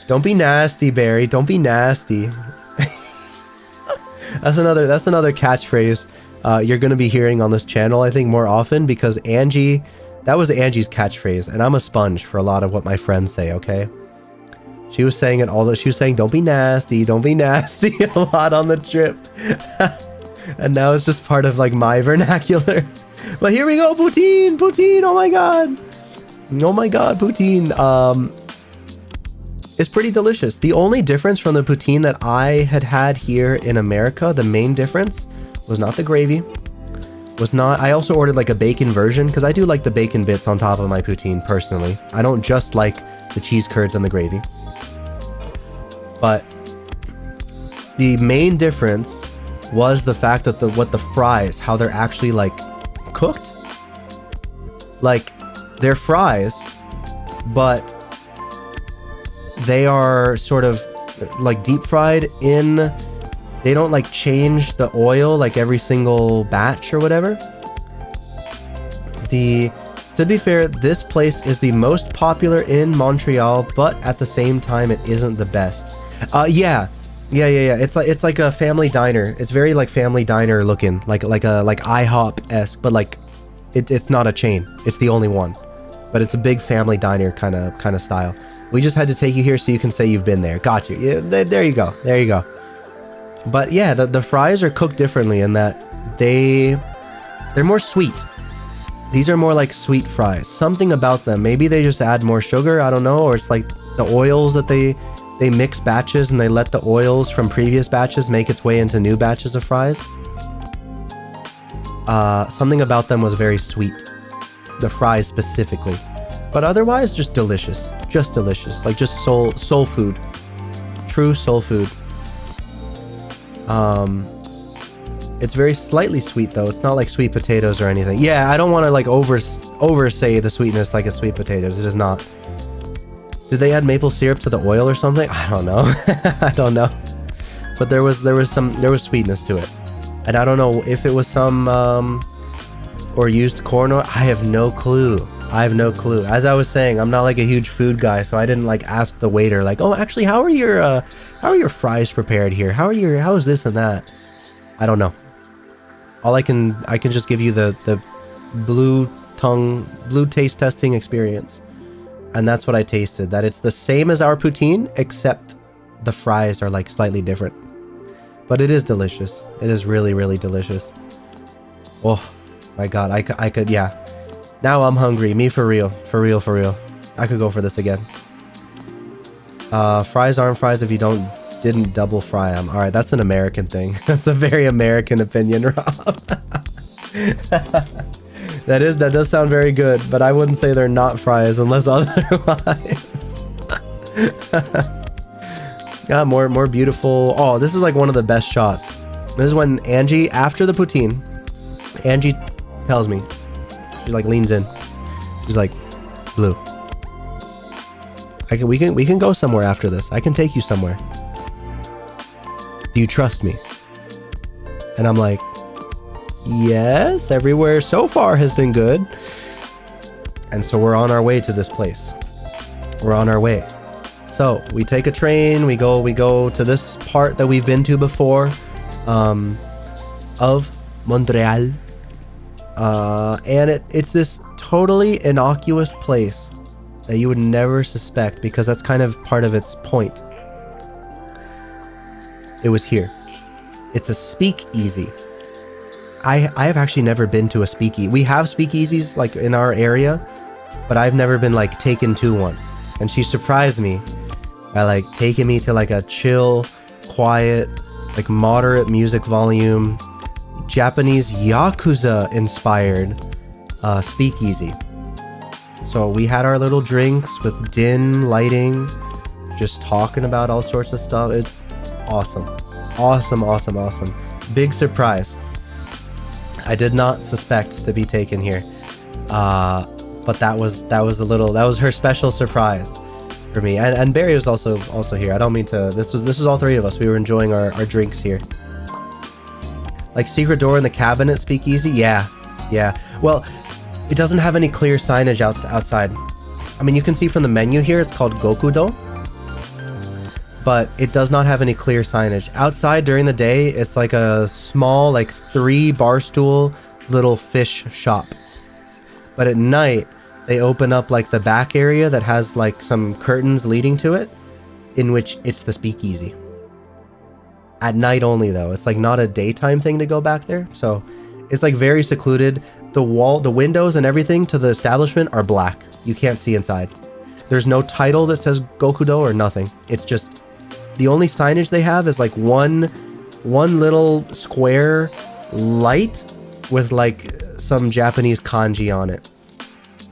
Don't be nasty, Barry. Don't be nasty. That's another catchphrase you're gonna be hearing on this channel, I think, more often, because Angie, that was Angie's catchphrase, and I'm a sponge for a lot of what my friends say, okay? She was saying it all that she was saying, don't be nasty, a lot on the trip. And now it's just part of like my vernacular. But here we go, poutine, oh my god. Oh my god, poutine. It's pretty delicious. The only difference from the poutine that I had here in America, the main difference was not the gravy. I also ordered like a bacon version because I do like the bacon bits on top of my poutine personally. I don't just like the cheese curds and the gravy. But the main difference was the fact that the fries, how they're actually like cooked. Like they're fries, but they are sort of like deep fried in, they don't like change the oil like every single batch or whatever. To be fair, this place is the most popular in Montreal, but at the same time it isn't the best. Yeah. It's like a family diner. It's very like family diner looking, like IHOP-esque, but like it's not a chain. It's the only one, but it's a big family diner kind of style. We just had to take you here so you can say you've been there. Got you. Yeah, there you go. But yeah, the fries are cooked differently in that they're more sweet. These are more like sweet fries. Something about them. Maybe they just add more sugar. I don't know. Or it's like the oils that they mix batches and they let the oils from previous batches make its way into new batches of fries. Something about them was very sweet. The fries specifically. But otherwise, just delicious. Just delicious. Like just soul food. True soul food. It's very slightly sweet though. It's not like sweet potatoes or anything. Yeah, I don't want to like oversay the sweetness like it's sweet potatoes. It is not. Did they add maple syrup to the oil or something? I don't know. I don't know. But there was sweetness to it. And I don't know if it was some or used corn oil. I have no clue. As I was saying, I'm not like a huge food guy, so I didn't like ask the waiter like, "Oh, actually, how are your fries prepared here? How is this and that?" I don't know. I can just give you the blue taste testing experience. And that's what I tasted. That it's the same as our poutine, except the fries are like slightly different. But it is delicious. It is really, really delicious. Oh my god, I could, yeah. Now I'm hungry. Me for real. For real. I could go for this again. Fries aren't fries if you didn't double fry them. Alright, that's an American thing. That's a very American opinion, Rob. That does sound very good, but I wouldn't say they're not fries unless otherwise. Yeah, more beautiful. Oh, this is like one of the best shots. This is when Angie, after the poutine, Angie tells me, she like leans in. She's like, Blue, we can go somewhere after this. I can take you somewhere. Do you trust me? And I'm like, yes, everywhere so far has been good. And so we're on our way to this place. We're on our way. So we take a train, we go to this part that we've been to before, of Montreal. And it's this totally innocuous place that you would never suspect, because that's kind of part of its point. It was here. It's a speakeasy. I have actually never been to a speakeasy. We have speakeasies like in our area, but I've never been like taken to one. And she surprised me by like taking me to like a chill, quiet, like moderate music volume, Japanese Yakuza inspired speakeasy. So we had our little drinks with dim lighting, just talking about all sorts of stuff. It's awesome. Awesome. Big surprise. I did not suspect to be taken here. But that was her special surprise for me. And Barry was also here. I don't mean to, this was all three of us. We were enjoying our drinks here. Like secret door in the cabinet speakeasy? Yeah. Well, it doesn't have any clear signage outside. I mean, you can see from the menu here, it's called Gokudo. But it does not have any clear signage. Outside during the day, it's like a small, like 3 bar stool little fish shop. But at night, they open up like the back area that has like some curtains leading to it, in which it's the speakeasy. At night only though. It's like not a daytime thing to go back there. So it's like very secluded. The windows and everything to the establishment are black. You can't see inside. There's no title that says Gokudo or nothing. It's just, the only signage they have is like one little square light with like some Japanese kanji on it.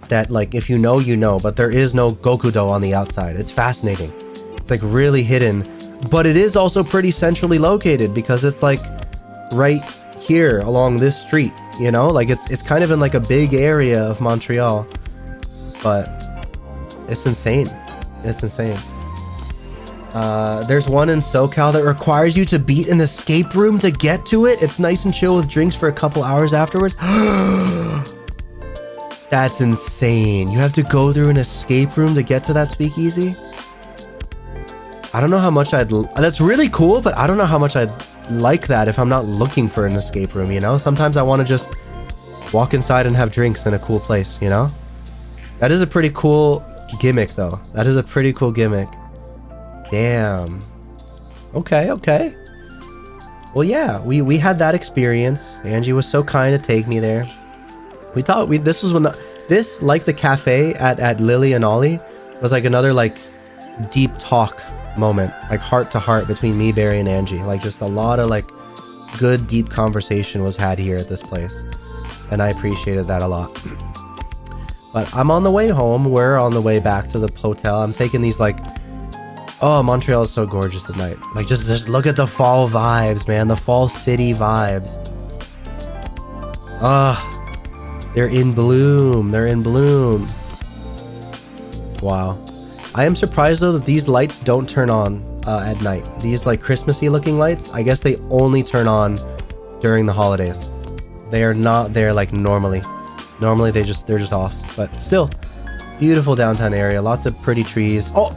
That like, if you know, you know, but there is no Gokudo on the outside. It's fascinating. It's like really hidden, but it is also pretty centrally located because it's like right here along this street, you know, like it's kind of in like a big area of Montreal, but it's insane. There's one in SoCal that requires you to beat an escape room to get to it. It's nice and chill with drinks for a couple hours afterwards. That's insane. You have to go through an escape room to get to that speakeasy? I don't know how much that's really cool, but I don't know how much I'd like that if I'm not looking for an escape room, you know? Sometimes I want to just walk inside and have drinks in a cool place, you know? That is a pretty cool gimmick, though. That is a pretty cool gimmick. Damn. Okay. Well, yeah, we had that experience. Angie was so kind to take me there. This was when this, like the cafe at Lily and Ollie, was like another like deep talk moment, like heart to heart between me, Barry, and Angie. Like just a lot of like good deep conversation was had here at this place, and I appreciated that a lot. But I'm on the way home. We're on the way back to the hotel. I'm taking these like, oh, Montreal is so gorgeous at night. Like just look at the fall vibes, man. The fall city vibes. They're in bloom. Wow. I am surprised though that these lights don't turn on at night. These like Christmassy looking lights, I guess they only turn on during the holidays. They are not there like normally. Normally they're just off. But still, beautiful downtown area. Lots of pretty trees. Oh!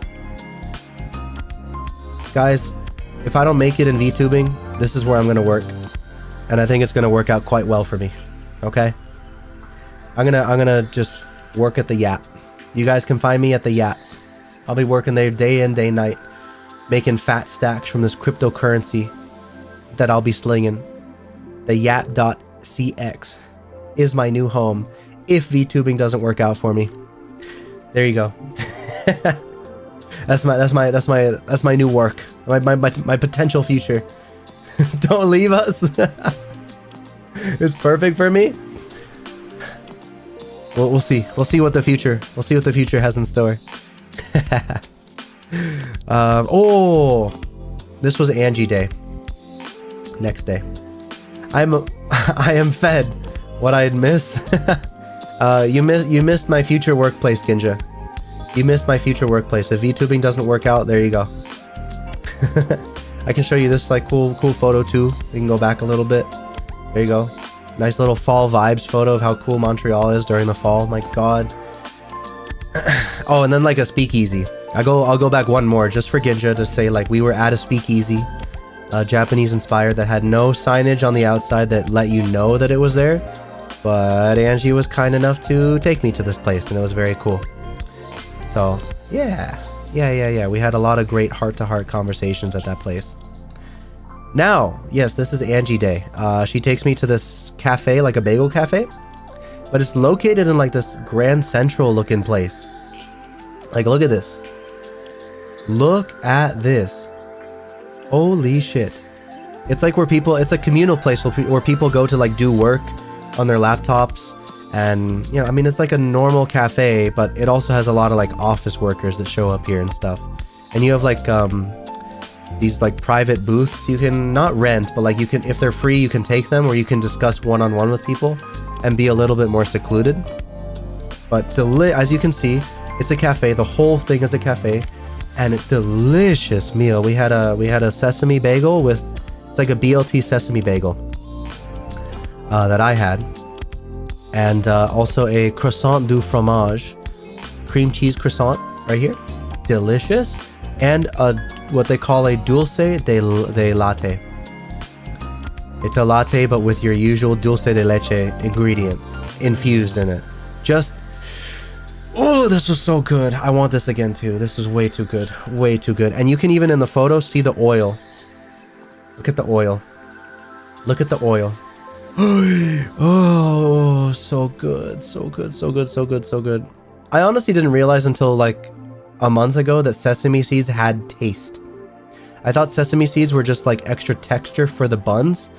Guys, if I don't make it in VTubing, this is where I'm gonna work. And I think it's gonna work out quite well for me. Okay? I'm gonna just work at the Yap. You guys can find me at the Yap. I'll be working there day in, day night, making fat stacks from this cryptocurrency that I'll be slinging. The Yap.cx is my new home if VTubing doesn't work out for me. There you go. That's my new work. My potential future. Don't leave us. It's perfect for me. We'll see. We'll see what the future. We'll see what the future has in store. Oh, this was Angie Day. Next day, I am fed. What I'd miss. You missed my future workplace, Ginja. You missed my future workplace. If VTubing doesn't work out, there you go. I can show you this like cool photo too. We can go back a little bit. There you go. Nice little fall vibes photo of how cool Montreal is during the fall. My God. Oh, and then like a speakeasy. I'll go back one more just for Ginja to say like we were at a speakeasy, Japanese inspired, that had no signage on the outside that let you know that it was there. But Angie was kind enough to take me to this place, and it was very cool. So yeah. We had a lot of great heart-to-heart conversations at that place. Now, yes, this is Angie Day. She takes me to this cafe, like a bagel cafe, but it's located in like this Grand Central looking place. Like, look at this. Look at this. Holy shit. It's like it's a communal place where people go to like do work on their laptops. And, you know, I mean, it's like a normal cafe, but it also has a lot of like office workers that show up here and stuff. And you have like these like private booths you can not rent, but like you can, if they're free, you can take them, or you can discuss one-on-one with people and be a little bit more secluded. But as you can see, it's a cafe. The whole thing is a cafe, and a delicious meal. We had a sesame bagel with, it's like a BLT sesame bagel that I had. And also a croissant du fromage, cream cheese croissant right here, delicious, and what they call a dulce de latte. It's a latte, but with your usual dulce de leche ingredients infused in it. Just, oh, this was so good. I want this again too. This was way too good, way too good. And you can even in the photo see the oil. Look at the oil. Look at the oil. Oh, so good, so good, so good, so good, so good. I honestly didn't realize until like a month ago that sesame seeds had taste. I thought sesame seeds were just like extra texture for the buns.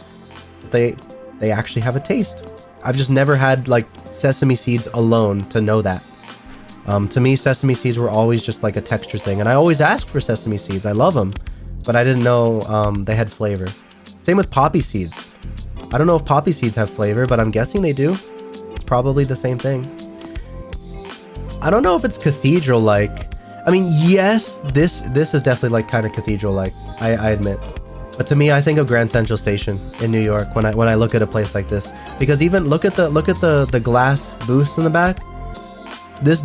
They actually have a taste. I've just never had like sesame seeds alone to know that. To me, sesame seeds were always just like a texture thing, and I always asked for sesame seeds. I love them, but I didn't know they had flavor. Same with poppy seeds. I don't know if poppy seeds have flavor, but I'm guessing they do. It's probably the same thing. I don't know if it's cathedral-like. I mean, yes, this is definitely like kind of cathedral-like. I admit. But to me, I think of Grand Central Station in New York when I look at a place like this, because even look at the glass booths in the back. This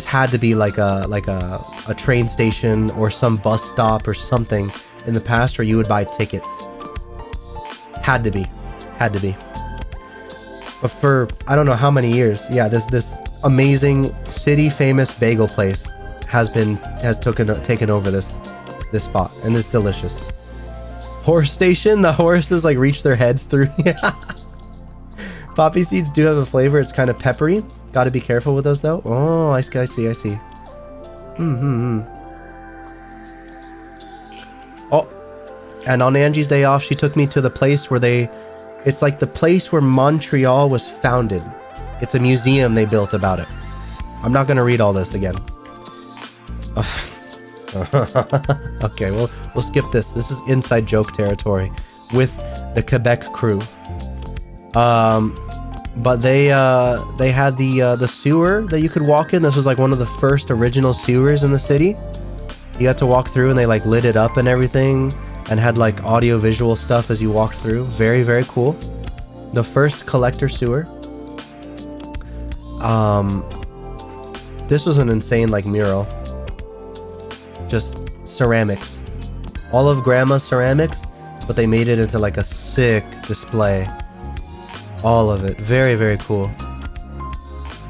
had to be like a train station or some bus stop or something in the past where you would buy tickets. Had to be. But for I don't know how many years, yeah, this amazing city famous bagel place has taken over this spot, and it's delicious. Horse station, the horses like reach their heads through. Poppy seeds do have a flavor. It's kind of peppery. Got to be careful with those though. Oh, I see. Oh, and on Angie's day off, she took me to the place where it's like the place where Montreal was founded. It's a museum they built about it. I'm not going to read all this again. Okay, we'll skip this. This is inside joke territory with the Quebec crew. But they had the sewer that you could walk in. This was like one of the first original sewers in the city. You got to walk through, and they like lit it up and everything, and had like audio visual stuff as you walked through. Very, very cool. The first collector sewer. This was an insane like mural. Just ceramics. All of grandma's ceramics, but they made it into like a sick display. All of it. Very, very cool.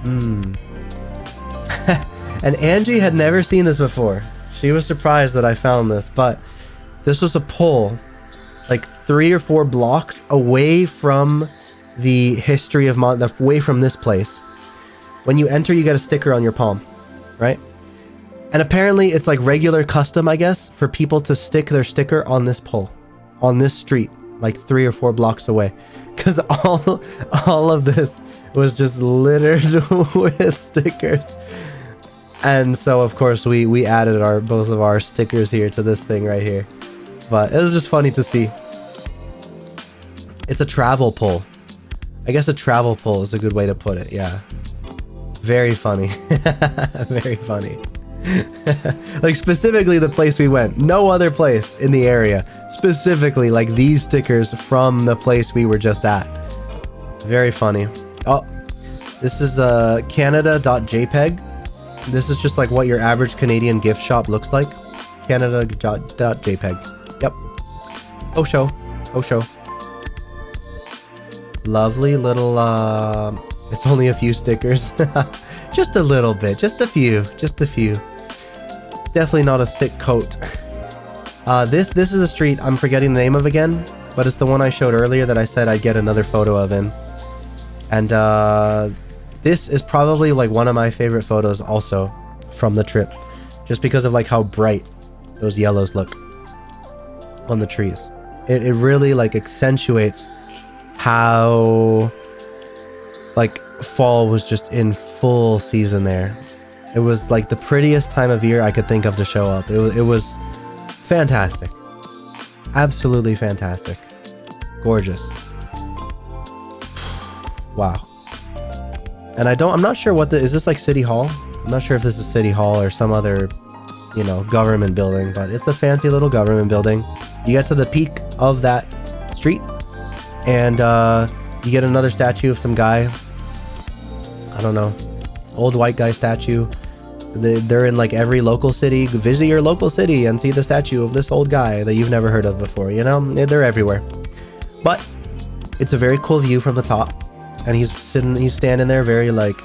And Angie had never seen this before. She was surprised that I found this, but this was a pole like 3 or 4 blocks away from the history of away from this place. When you enter, you get a sticker on your palm, right? And apparently it's like regular custom, I guess, for people to stick their sticker on this pole, on this street. like 3 or 4 blocks away, because all of this was just littered with stickers. And so of course we added both of our stickers here to this thing right here. But it was just funny to see. It's a travel pull. I guess a travel pull is a good way to put it. Yeah. Very funny. Very funny. Like specifically the place we went. No other place in the area. Specifically like these stickers from the place we were just at. Very funny. Oh, this is Canada.jpg. This is just like what your average Canadian gift shop looks like. Canada.jpg. Yep. Oh show. Lovely little it's only a few stickers. Just a little bit, just a few. Definitely not a thick coat. This is a street I'm forgetting the name of again, but it's the one I showed earlier that I said I'd get another photo of in. And this is probably like one of my favorite photos also from the trip, just because of like how bright those yellows look on the trees. It really like accentuates how like fall was just in full season there. It was like the prettiest time of year I could think of to show up. It was fantastic. Absolutely fantastic. Gorgeous. Wow. And I'm not sure what is this like City Hall? I'm not sure if this is City Hall or some other, you know, government building, but it's a fancy little government building. You get to the peak of that street and you get another statue of some guy. I don't know. Old white guy statue. They're in like every local city. Visit your local city and see the statue of this old guy that you've never heard of before, you know? They're everywhere. But it's a very cool view from the top. And he's standing there very like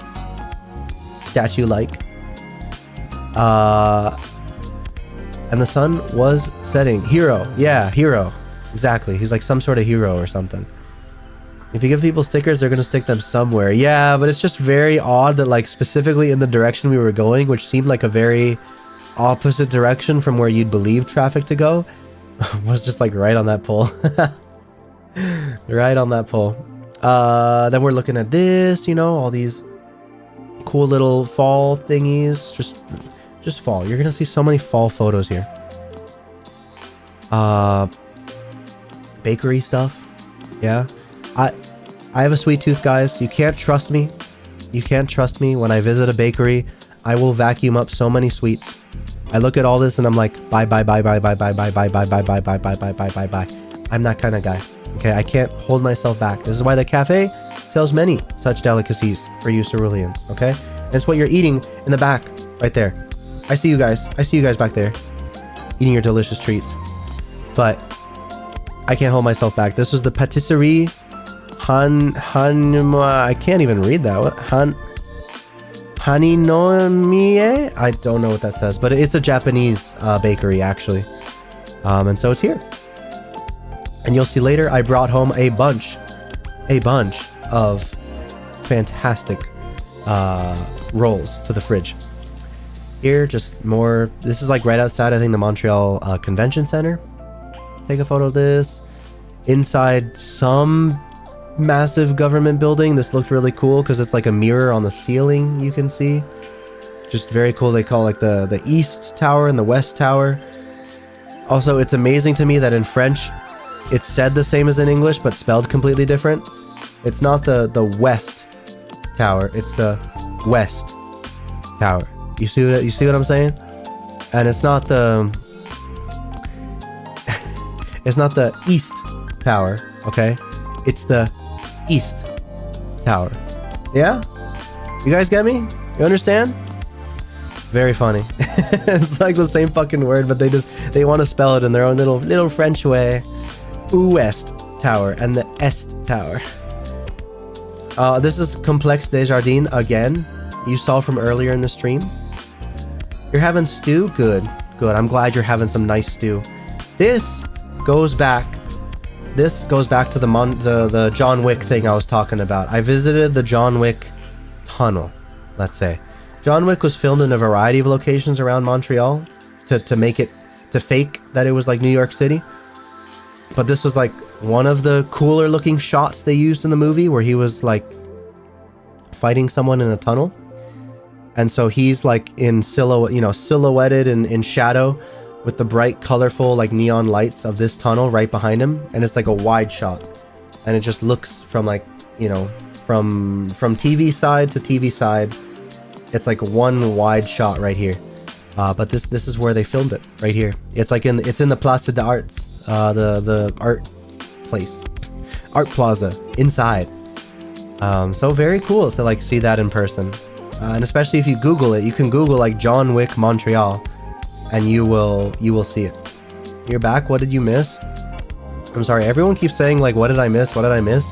statue-like. And the sun was setting. Hero. Yeah, hero. Exactly. He's like some sort of hero or something. If you give people stickers, they're going to stick them somewhere. Yeah, but it's just very odd that like specifically in the direction we were going, which seemed like a very opposite direction from where you'd believe traffic to go, was just like right on that pole. Right on that pole. Then we're looking at this, you know, all these cool little fall thingies. Just fall. You're gonna see so many fall photos here. Bakery stuff. Yeah. I have a sweet tooth, guys. You can't trust me. You can't trust me. When I visit a bakery, I will vacuum up so many sweets. I look at all this and I'm like, bye. I'm that kind of guy. Okay, I can't hold myself back. This is why the cafe sells many such delicacies for you Ceruleans, okay? And it's what you're eating in the back, right there. I see you guys. I see you guys back there eating your delicious treats. But I can't hold myself back. This was the patisserie I can't even read that. Haninomie? I don't know what that says, but it's a Japanese bakery actually. And so it's here. And you'll see later I brought home a bunch of fantastic rolls to the fridge. Here, just more. This is like right outside, I think, the Montreal Convention Center. Take a photo of this. Inside some massive government building. This looked really cool because it's like a mirror on the ceiling you can see. Just very cool. They call it like the East Tower and the West Tower. Also, it's amazing to me that in French, it's said the same as in English, but spelled completely different. It's not the West Tower. It's the West Tower. You see that? You see what I'm saying? And it's not the it's not the East Tower, okay? It's the East Tower. Yeah? You guys get me? You understand? Very funny. It's like the same fucking word, but they want to spell it in their own little French way. Ouest Tower and the Est Tower. This is Complexe des Jardins again. You saw from earlier in the stream. You're having stew? Good. Good. I'm glad you're having some nice stew. This goes back to the John Wick thing I was talking about. I visited the John Wick tunnel, let's say. John Wick was filmed in a variety of locations around Montreal to fake that it was like New York City. But this was like one of the cooler looking shots they used in the movie, where he was like fighting someone in a tunnel. And so he's like in silhouette, you know, silhouetted in shadow with the bright, colorful like neon lights of this tunnel right behind him. And it's like a wide shot. And it just looks from like, you know, from TV side to TV side. It's like one wide shot right here. But this is where they filmed it, right here. It's like it's in the Place des Arts, the art place, art plaza inside. So very cool to like see that in person. And especially if you Google it, you can Google like John Wick Montreal, and you will see it. You're back. What did you miss? I'm sorry. Everyone keeps saying like, what did I miss? What did I miss?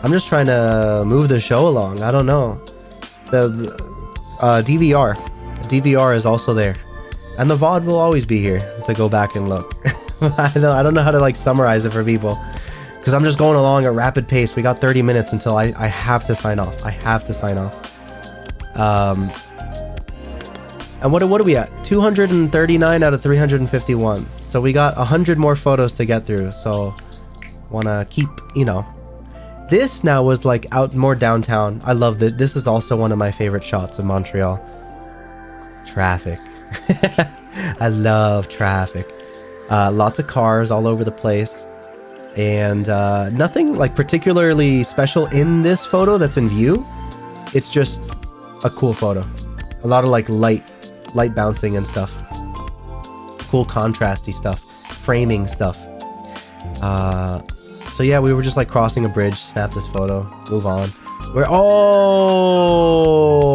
I'm just trying to move the show along. I don't know. The DVR is also there, and the VOD will always be here to go back and look. I don't know how to like summarize it for people, because I'm just going along at rapid pace. We got 30 minutes until I have to sign off. I have to sign off. And what are we at? 239 out of 351. So we got 100 more photos to get through. So wanna keep, you know. This now was like out more downtown. I love this. This is also one of my favorite shots of Montreal. Traffic. I love traffic. Lots of cars all over the place. And nothing like particularly special in this photo that's in view. It's just a cool photo. A lot of like light bouncing and stuff. Cool contrasty stuff. Framing stuff. So yeah, we were just like crossing a bridge, snap this photo, move on. Oh,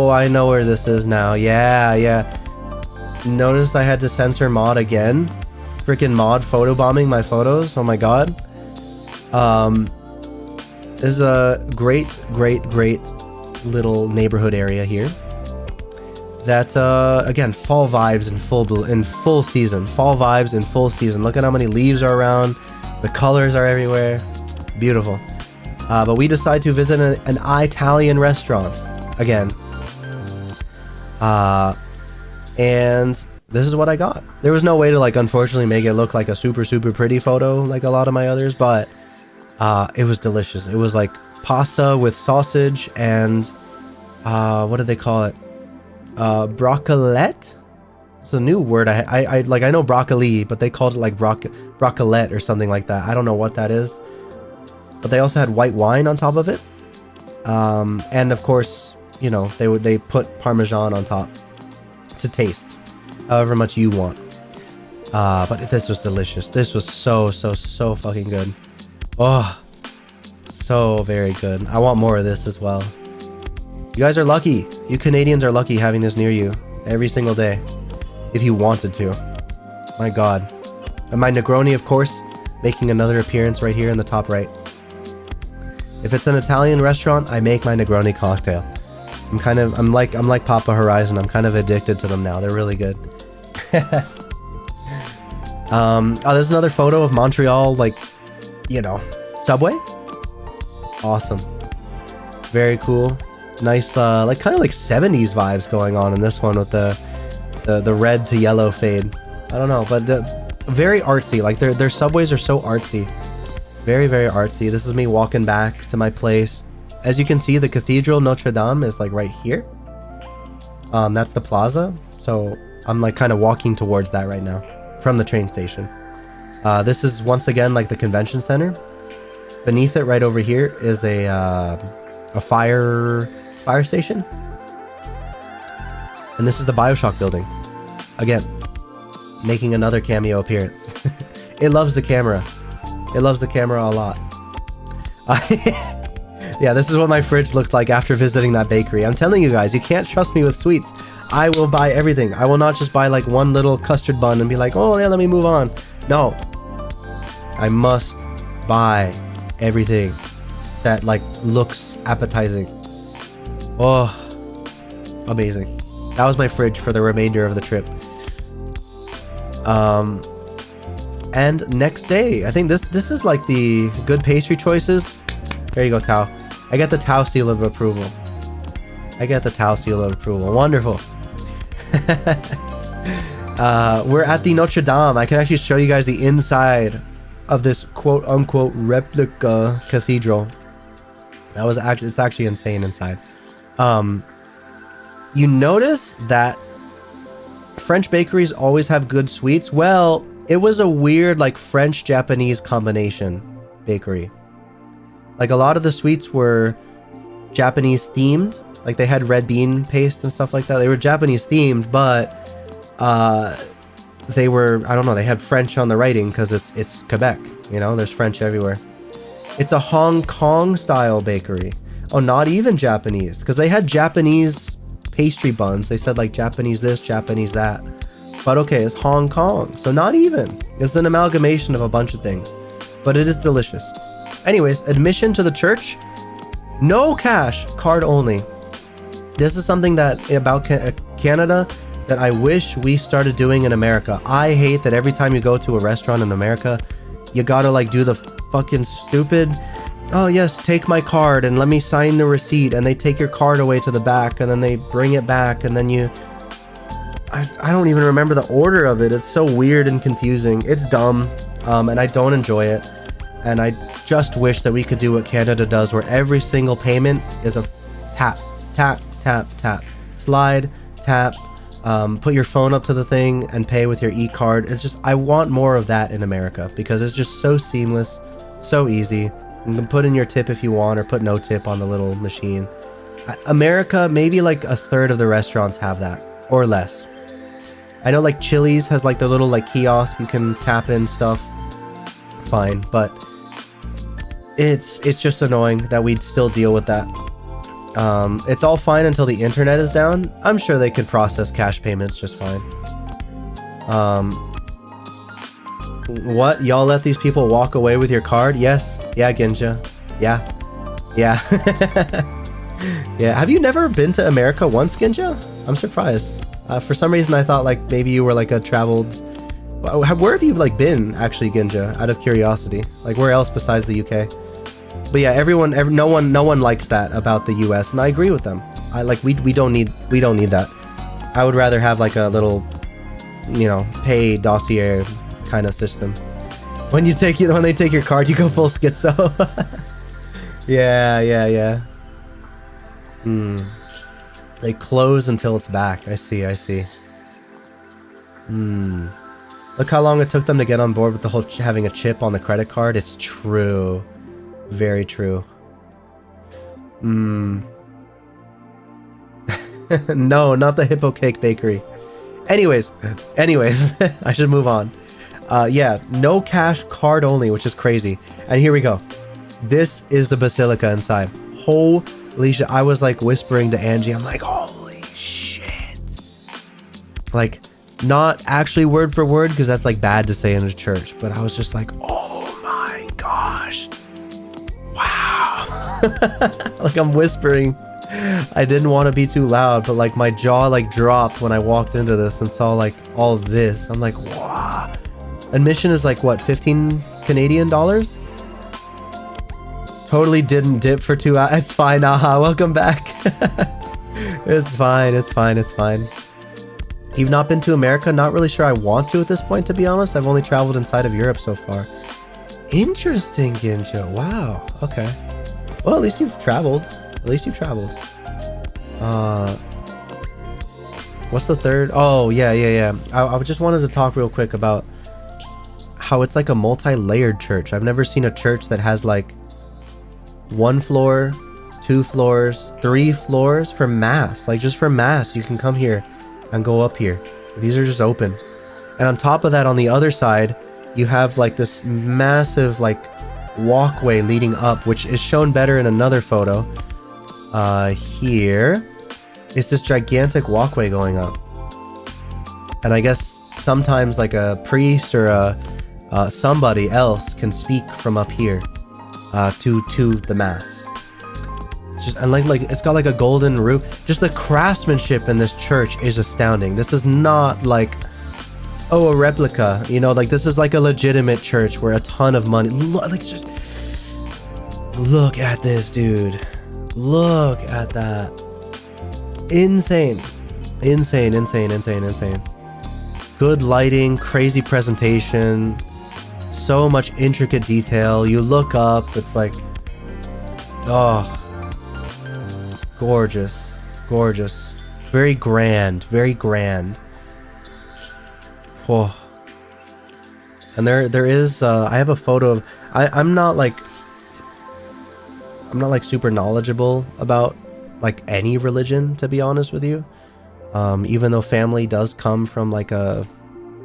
I know where this is now. Yeah. Notice I had to censor mod again. Freaking mod photobombing my photos. Oh my god. This is a great little neighborhood area here. That again, fall vibes in full season. Fall vibes in full season. Look at how many leaves are around. The colors are everywhere. Beautiful. But we decide to visit an Italian restaurant again. And this is what I got. There was no way to like unfortunately make it look like a super pretty photo like a lot of my others, but it was delicious. It was like pasta with sausage and what did they call it? Broccolette? It's a new word. I know broccoli, but they called it like broccolette or something like that. I don't know what that is. But they also had white wine on top of it. And of course, you know, they put Parmesan on top to taste however much you want. But this was delicious. This was so fucking good. Oh, so very good. I want more of this as well. You guys are lucky. You Canadians are lucky having this near you every single day. If you wanted to. My god. And my Negroni, of course, making another appearance right here in the top right. If it's an Italian restaurant, I make my Negroni cocktail. I'm like Papa Horizon. I'm kind of addicted to them now. They're really good. Oh, there's another photo of Montreal, like, you know, subway. Awesome. Very cool. Nice, like kind of like 70s vibes going on in this one with the red to yellow fade. I don't know, but very artsy. Like their subways are so artsy. Very artsy. This is me walking back to my place. As you can see, the Cathedral Notre Dame is like right here. That's the plaza. So I'm like kind of walking towards that right now from the train station. This is once again like the convention center. Beneath it, right over here, is a fire station. And this is the BioShock building. Again, making another cameo appearance. It loves the camera. It loves the camera a lot. Yeah, this is what my fridge looked like after visiting that bakery. I'm telling you guys, you can't trust me with sweets. I will buy everything. I will not just buy like one little custard bun and be like, oh yeah, let me move on. No. I must buy everything that like looks appetizing. Oh, amazing. That was my fridge for the remainder of the trip. And next day, I think this is like the good pastry choices. There you go, Tao. I get the Tao seal of approval. Wonderful. We're at the Notre Dame. I can actually show you guys the inside of this quote unquote replica cathedral. It's actually insane inside. You notice that French bakeries always have good sweets. Well, it was a weird like French-Japanese combination bakery. Like a lot of the sweets were Japanese themed. Like they had red bean paste and stuff like that. They were Japanese themed, but they were, I don't know, they had French on the writing because it's Quebec, you know, there's French everywhere. It's a Hong Kong style bakery. Oh, not even Japanese, because they had Japanese pastry buns. They said like Japanese this, Japanese that. But okay, it's Hong Kong, so not even. It's an amalgamation of a bunch of things, but it is delicious. Anyways, admission to the church, no cash, card only. This is something that about Canada that I wish we started doing in America. I hate that every time you go to a restaurant in America, you gotta like do the fucking stupid, oh yes, take my card and let me sign the receipt, and they take your card away to the back and then they bring it back and then I don't even remember the order of it. It's so weird and confusing. It's dumb, and I don't enjoy it. And I just wish that we could do what Canada does, where every single payment is a tap, tap, tap, tap, slide, tap, put your phone up to the thing and pay with your e-card. It's just, I want more of that in America because it's just so seamless, so easy. You can put in your tip if you want, or put no tip on the little machine. America, maybe like a third of the restaurants have that, or less. I know like Chili's has like the little like kiosk you can tap in stuff. Fine, but it's just annoying that we'd still deal with that. It's all fine until the internet is down. I'm sure they could process cash payments just fine. What? Y'all let these people walk away with your card? Yes. Yeah, Ginja. Yeah. Yeah. Yeah. Have you never been to America once, Ginja? I'm surprised. For some reason, I thought like maybe you were like a traveled... Where have you like been actually, Ginja? Out of curiosity, like where else besides the UK? But yeah, no one likes that about the US, and I agree with them. We don't need that. I would rather have like a little, you know, pay dossier kind of system. When they take your card, you go full schizo. Yeah. They close until it's back. I see. Look how long it took them to get on board with the whole having a chip on the credit card. It's true. Very true. No, not the Hippo Cake Bakery. Anyways, I should move on. Yeah, no cash, card only, which is crazy. And here we go. This is the basilica inside. Holy shit. I was like whispering to Angie. I'm like, holy shit. Like, not actually word for word, because that's like bad to say in a church, but I was just like, oh my gosh. Wow. Like I'm whispering. I didn't want to be too loud, but like my jaw like dropped when I walked into this and saw like all of this. I'm like, wow. Admission is like what, 15 Canadian dollars? Totally didn't dip for 2 hours. It's fine. Aha, welcome back. It's fine. You've not been to America? Not really sure I want to at this point, to be honest. I've only traveled inside of Europe so far. Interesting, Ginjo. Wow. Okay. Well, at least you've traveled. What's the third? Oh, yeah. I just wanted to talk real quick about how it's like a multi-layered church. I've never seen a church that has like 1 floor, 2 floors, 3 floors for mass. Like just for mass, you can come here and go up here. These are just open. And on top of that, on the other side, you have like this massive like walkway leading up, which is shown better in another photo. Here is this gigantic walkway going up. And I guess sometimes like a priest or somebody else can speak from up here to the mass. It's just, and like it's got like a golden roof. Just the craftsmanship in this church is astounding. This is not like, oh, a replica, you know, like this is like a legitimate church where a ton of money, like just look at this, dude. Look at that. Insane. Good lighting, crazy presentation, so much intricate detail. You look up, it's like, oh, gorgeous, gorgeous, very grand, very grand. Oh. And there is I have a photo of I'm not like super knowledgeable about like any religion, to be honest with you. Even though family does come from like a,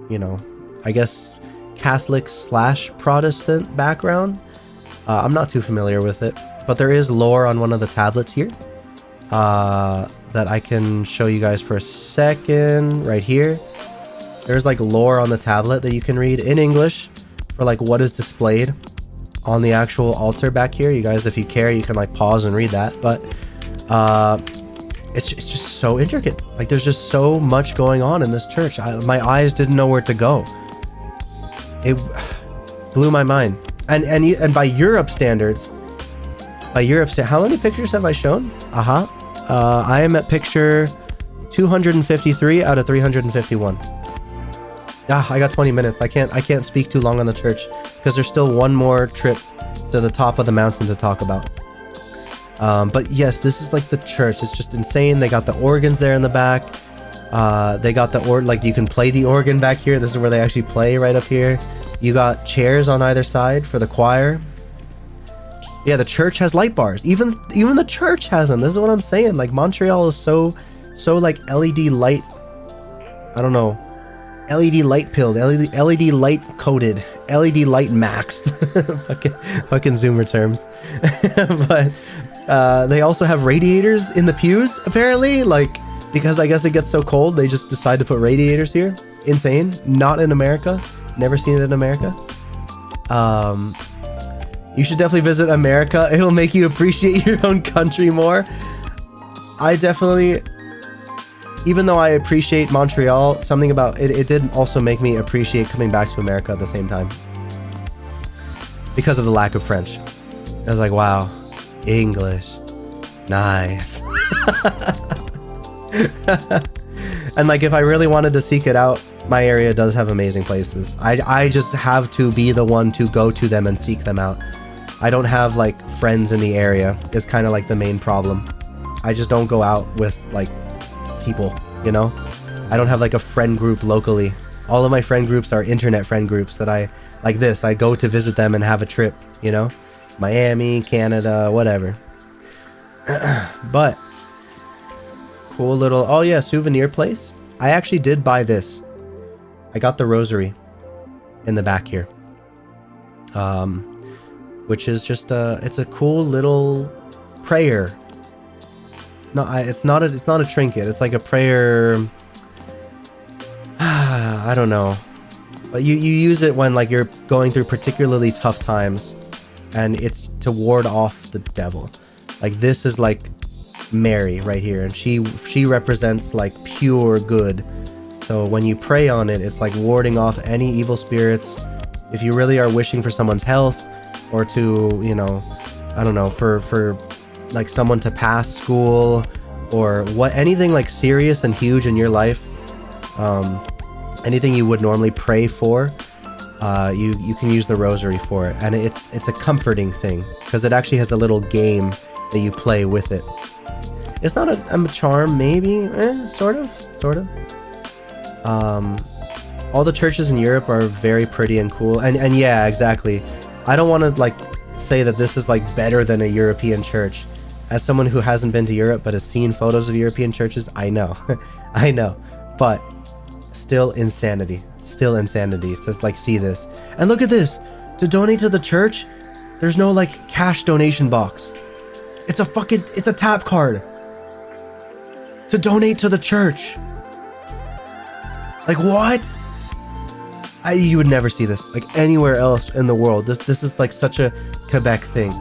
you know, I guess Catholic/Protestant background. I'm not too familiar with it, but there is lore on one of the tablets here that I can show you guys for a second right here. There's like lore on the tablet that you can read in English for like what is displayed on the actual altar back here. You guys, if you care, you can like pause and read that, but it's just so intricate. Like there's just so much going on in this church. My eyes didn't know where to go. It blew my mind. And by Europe standards, how many pictures have I shown? I am at picture 253 out of 351. I got 20 minutes. I can't speak too long on the church because there's still one more trip to the top of the mountain to talk about. But yes, this is like the church. It's just insane. They got the organs there in the back. They got like you can play the organ back here. This is where they actually play, right up here. You got chairs on either side for the choir. Yeah, the church has light bars. Even the church has them. This is what I'm saying. Like Montreal is so like LED light. I don't know. LED light pilled, LED light coated, LED light maxed. fucking Zoomer terms. But they also have radiators in the pews, apparently. Like, because I guess it gets so cold, they just decide to put radiators here. Insane. Not in America. Never seen it in America. You should definitely visit America. It'll make you appreciate your own country more. I definitely... Even though I appreciate Montreal, something about it, it did also make me appreciate coming back to America at the same time. Because of the lack of French. I was like, wow, English. Nice. And like, if I really wanted to seek it out, my area does have amazing places. I just have to be the one to go to them and seek them out. I don't have like friends in the area is kind of like the main problem. I just don't go out with like people, you know? I don't have like a friend group locally. All of my friend groups are internet friend groups that I like this. I go to visit them and have a trip, you know? Miami, Canada, whatever. But cool little, oh yeah, souvenir place. I actually did buy this. I got the rosary in the back here. Which is just it's a cool little prayer. No, it's not a trinket. It's like a prayer. I don't know. But you use it when like you're going through particularly tough times, and it's to ward off the devil. Like this is like Mary right here, and she represents like pure good. So when you pray on it, it's like warding off any evil spirits. If you really are wishing for someone's health, or to, you know, I don't know, for like someone to pass school, or what, anything like serious and huge in your life, anything you would normally pray for, you can use the rosary for it. And it's a comforting thing because it actually has a little game that you play with it. It's not a charm, maybe, sort of. All the churches in Europe are very pretty and cool, and yeah, exactly. I don't want to like say that this is like better than a European church. As someone who hasn't been to Europe but has seen photos of European churches, I know. I know. But still insanity. Still insanity to like see this. And look at this. To donate to the church, there's no like cash donation box. It's a tap card. To donate to the church. Like what? You would never see this like anywhere else in the world. This is like such a Quebec thing.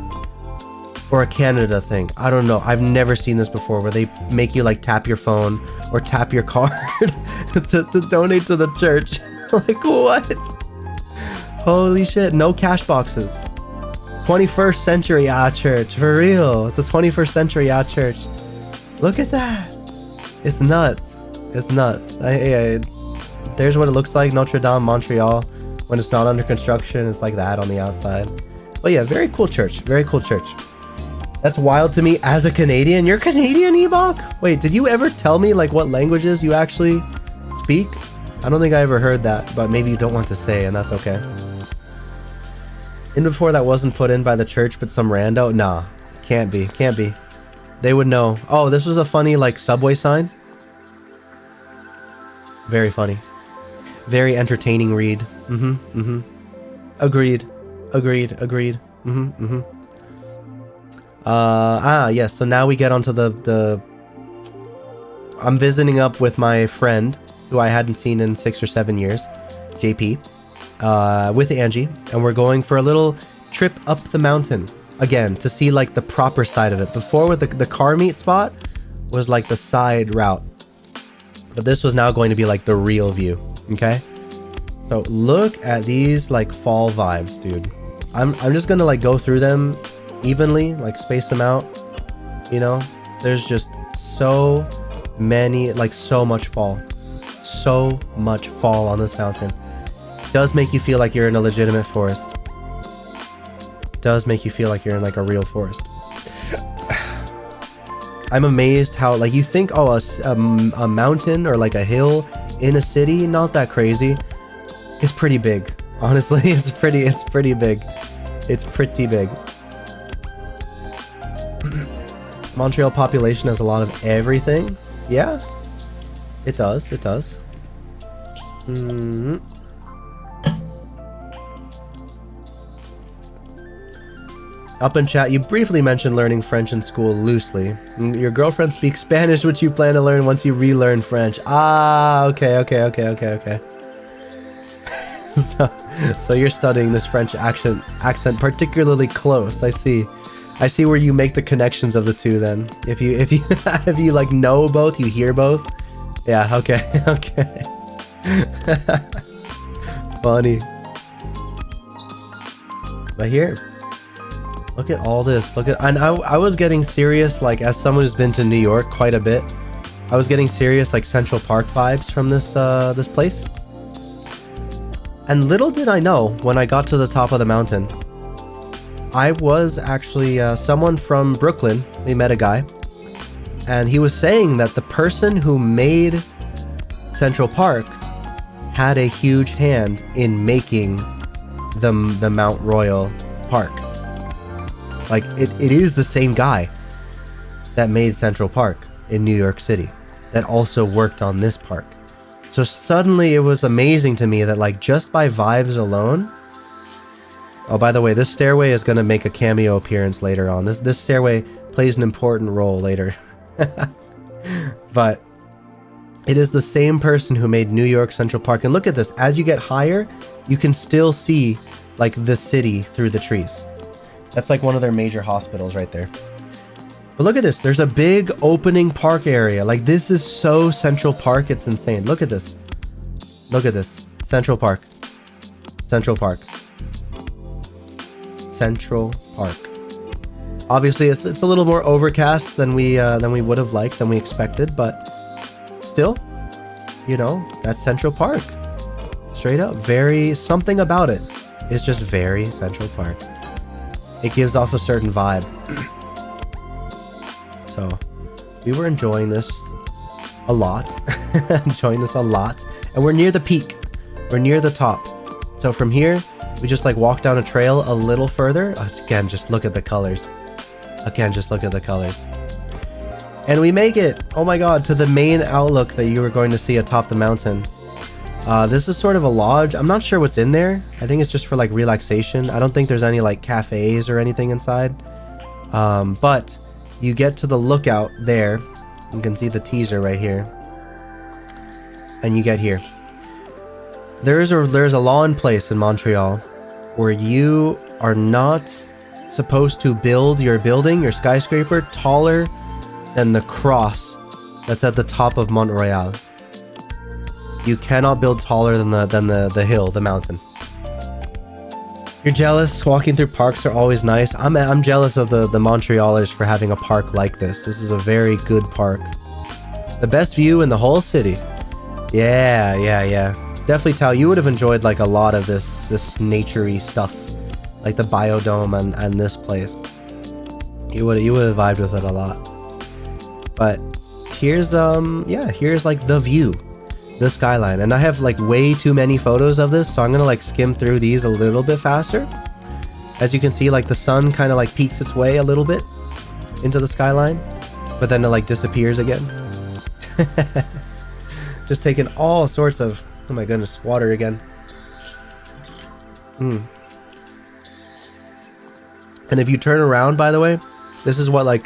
Or a Canada thing. I don't know. I've never seen this before where they make you like tap your phone or tap your card to donate to the church. Like what? Holy shit. No cash boxes. 21st century church. For real. It's a 21st century church. Look at that. It's nuts. It's nuts. There's what it looks like. Notre Dame, Montreal. When it's not under construction, it's like that on the outside. But yeah, very cool church. Very cool church. That's wild to me as a Canadian. You're Canadian, Ebok? Wait, did you ever tell me like what languages you actually speak? I don't think I ever heard that, but maybe you don't want to say, and that's okay. In before that wasn't put in by the church, but some rando? Nah, can't be, can't be. They would know. Oh, this was a funny like subway sign. Very funny. Very entertaining read. Agreed. Agreed. Yes, so now we get onto the I'm visiting up with my friend who I hadn't seen in 6 or 7 years, JP, with Angie, and we're going for a little trip up the mountain again to see like the proper side of it. Before with the car meet spot was like the side route, but this was now going to be like the real view. Okay, so look at these like fall vibes, dude. I'm just gonna like go through them evenly, like space them out, you know. There's just so many, like so much fall on this mountain. Does make you feel like you're in a legitimate forest. Does make you feel like you're in like a real forest. I'm amazed how like you think, oh, a mountain or like a hill in a city, not that crazy. It's pretty big, honestly. It's pretty big. It's pretty big. Montreal population has a lot of everything. Yeah, it does. It does. Up in chat, you briefly mentioned learning French in school loosely. Your girlfriend speaks Spanish, which you plan to learn once you relearn French. Ah, okay. So you're studying this French accent particularly close. I see where you make the connections of the two. Then, if you if you like know both, you hear both. Yeah. Okay. Funny. But here, look at all this. And I was getting serious, like as someone who's been to New York quite a bit. I was getting serious, like Central Park vibes from this this place. And little did I know, when I got to the top of the mountain, I was actually someone from Brooklyn. We met a guy, and he was saying that the person who made Central Park had a huge hand in making the Mount Royal Park. Like it is the same guy that made Central Park in New York City that also worked on this park. So suddenly it was amazing to me that like just by vibes alone. Oh, by the way, this stairway is going to make a cameo appearance later on. This stairway plays an important role later. But it is the same person who made New York Central Park. And look at this. As you get higher, you can still see like the city through the trees. That's like one of their major hospitals right there. But look at this. There's a big opening park area. Like this is so Central Park. It's insane. Look at this. Look at this. Central Park. Central Park. Central Park. Obviously, it's a little more overcast than we would have liked, than we expected, but still, you know, that's Central Park. Straight up, very something about it is just very Central Park. It gives off a certain vibe. So, we were enjoying this a lot, and we're near the peak. We're near the top. So from here, we just like walk down a trail a little further. Again, just look at the colors. And we make it, oh my god, to the main outlook that you were going to see atop the mountain. This is sort of a lodge. I'm not sure what's in there. I think it's just for like relaxation. I don't think there's any like cafes or anything inside. But you get to the lookout there. You can see the teaser right here. And you get here. There's a law in place in Montreal where you are not supposed to build your building, your skyscraper, taller than the cross that's at the top of Mont Royal. You cannot build taller than the hill, the mountain. You're jealous? Walking through parks are always nice. I'm jealous of the Montrealers for having a park like this. This is a very good park. The best view in the whole city. Yeah. definitely tell you would have enjoyed like a lot of this nature-y stuff, like the biodome and this place. You would have vibed with it a lot. But here's here's like the view, the skyline, and I have like way too many photos of this, so I'm gonna like skim through these a little bit faster. As you can see, like the sun kind of like peeks its way a little bit into the skyline, but then it like disappears again. Just taking all sorts of, oh my goodness, water again. And if you turn around, by the way, this is what like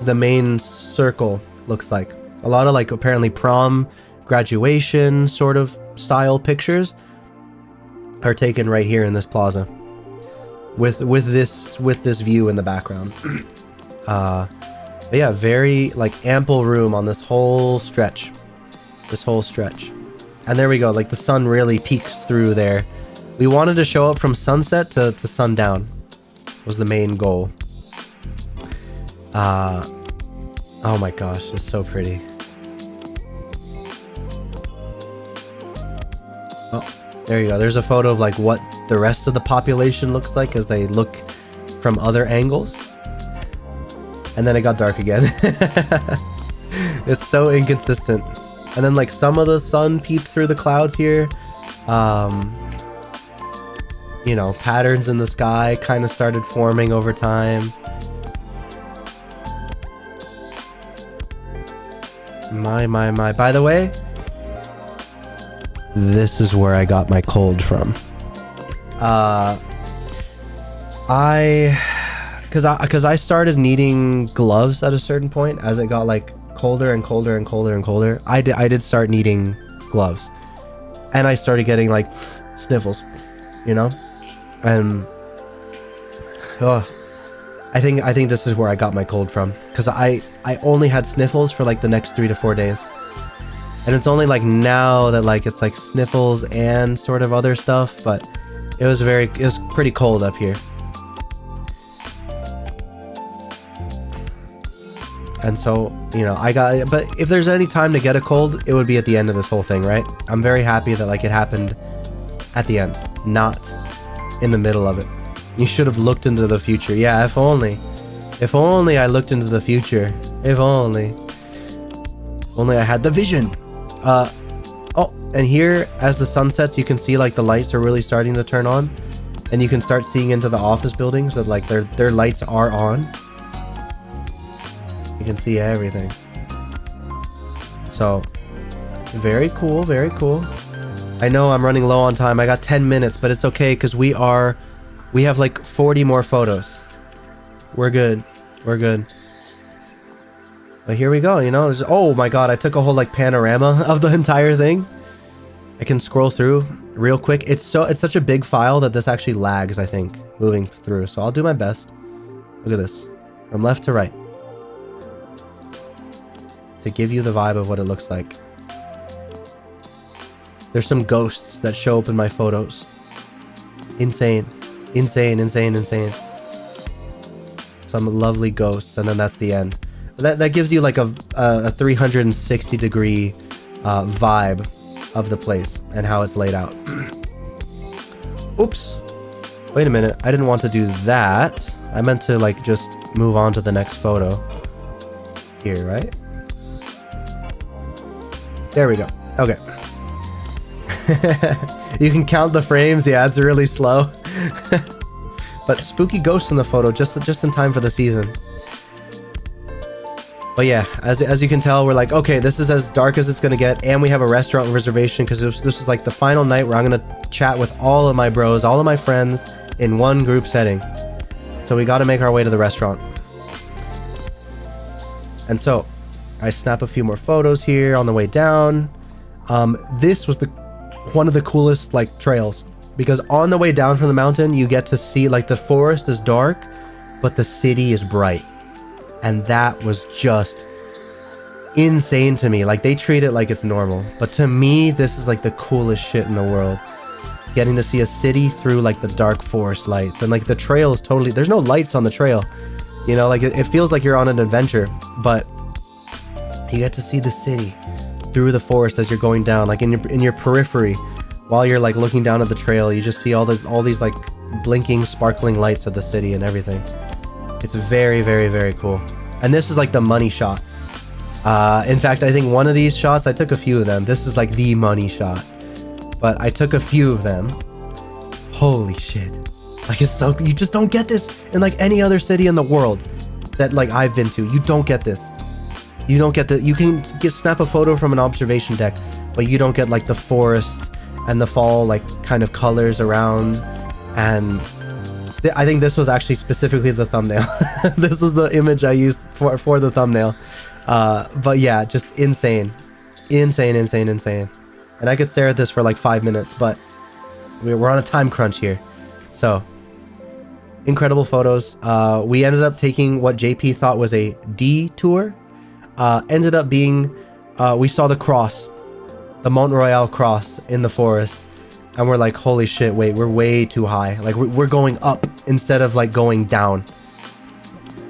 the main circle looks like. A lot of like apparently prom, graduation sort of style pictures are taken right here in this plaza with this view in the background. But yeah, very like ample room on this whole stretch. And there we go, like the sun really peeks through there. We wanted to show up from sunset to sundown was the main goal. Oh my gosh, it's so pretty. Oh, there you go. There's a photo of like what the rest of the population looks like as they look from other angles. And then it got dark again. It's so inconsistent. And then like some of the sun peeped through the clouds here. You know, patterns in the sky kind of started forming over time. My. By the way, this is where I got my cold from. Because I started needing gloves at a certain point as it got like colder and colder and colder and colder. I did start needing gloves, and I started getting like sniffles, you know, and I think this is where I got my cold from, because I only had sniffles for like the next 3 to 4 days, and it's only like now that like it's like sniffles and sort of other stuff, but it was pretty cold up here. And so, you know, but if there's any time to get a cold, it would be at the end of this whole thing, right? I'm very happy that like it happened at the end, not in the middle of it. You should have looked into the future. Yeah, if only I looked into the future. If only I had the vision. Oh, and here as the sun sets, you can see like the lights are really starting to turn on, and you can start seeing into the office buildings that like their lights are on. You can see everything. So very cool, very cool. I know I'm running low on time. I got 10 minutes, but it's okay because we have like 40 more photos. We're good. But here we go, you know. Oh my god, I took a whole like panorama of the entire thing. I can scroll through real quick. It's such a big file that this actually lags, I think, moving through. So I'll do my best. Look at this. From left to right. To give you the vibe of what it looks like. There's some ghosts that show up in my photos. Insane. Some lovely ghosts, and then that's the end. That gives you like a 360 degree vibe of the place and how it's laid out. Oops. Wait a minute. I didn't want to do that. I meant to like just move on to the next photo. Here, right? There we go. Okay. You can count the frames. Yeah, it's really slow. But spooky ghosts in the photo, just in time for the season. But yeah, as you can tell, we're like, okay, this is as dark as it's gonna get, and we have a restaurant reservation because this is like the final night where I'm gonna chat with all of my bros, all of my friends in one group setting. So we got to make our way to the restaurant. And so I snap a few more photos here on the way down. This was one of the coolest like trails, because on the way down from the mountain you get to see like the forest is dark but the city is bright, and that was just insane to me. Like they treat it like it's normal, but to me this is like the coolest shit in the world, getting to see a city through like the dark forest lights. And like the trail is totally, there's no lights on the trail, you know, like it feels like you're on an adventure, but you get to see the city through the forest as you're going down, like in your periphery, while you're like looking down at the trail, you just see all these like blinking, sparkling lights of the city and everything. It's very, very, very cool. And this is like the money shot. In fact, I think one of these shots, I took a few of them. This is like the money shot, but I took a few of them. Holy shit. Like, it's so, you just don't get this in like any other city in the world that like I've been to. You don't get this. You don't get the, you can snap a photo from an observation deck, but you don't get like the forest and the fall like kind of colors around. And I think this was actually specifically the thumbnail. This is the image I used for the thumbnail. But yeah, just insane. Insane. And I could stare at this for like 5 minutes, but we're on a time crunch here. So, incredible photos. We ended up taking what JP thought was a detour. Ended up being, we saw the cross, the Montreal cross in the forest. And we're like, holy shit, wait, we're way too high. Like, we're going up instead of like going down.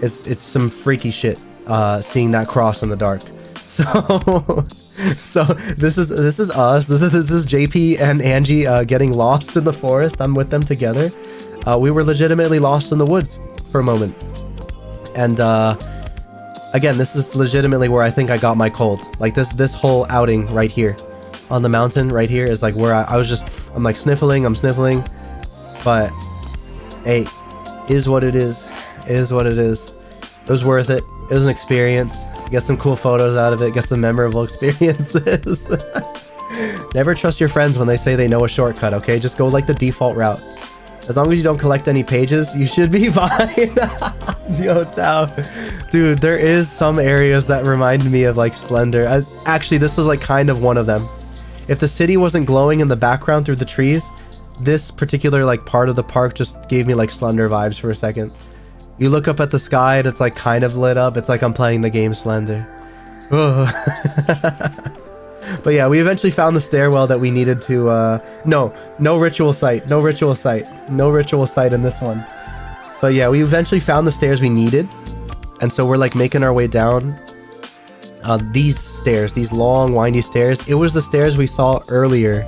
It's some freaky shit, seeing that cross in the dark. So, this is us. This is JP and Angie getting lost in the forest. I'm with them together. We were legitimately lost in the woods for a moment. And again, this is legitimately where I think I got my cold. Like this whole outing right here on the mountain right here is like where I was just, I'm like sniffling, but hey, is what it is what it is. It was worth it. It was an experience. Get some cool photos out of it, get some memorable experiences. Never trust your friends when they say they know a shortcut, okay? Just go like the default route. As long as you don't collect any pages, you should be fine. Yo, Tao. Dude, there is some areas that remind me of like Slender. Actually, this was like kind of one of them. If the city wasn't glowing in the background through the trees, this particular like part of the park just gave me like Slender vibes for a second. You look up at the sky and it's like kind of lit up. It's like I'm playing the game Slender. But yeah, we eventually found the stairwell that we needed to, no ritual site in this one. But yeah, we eventually found the stairs we needed. And so we're like making our way down these stairs, these long windy stairs. It was the stairs we saw earlier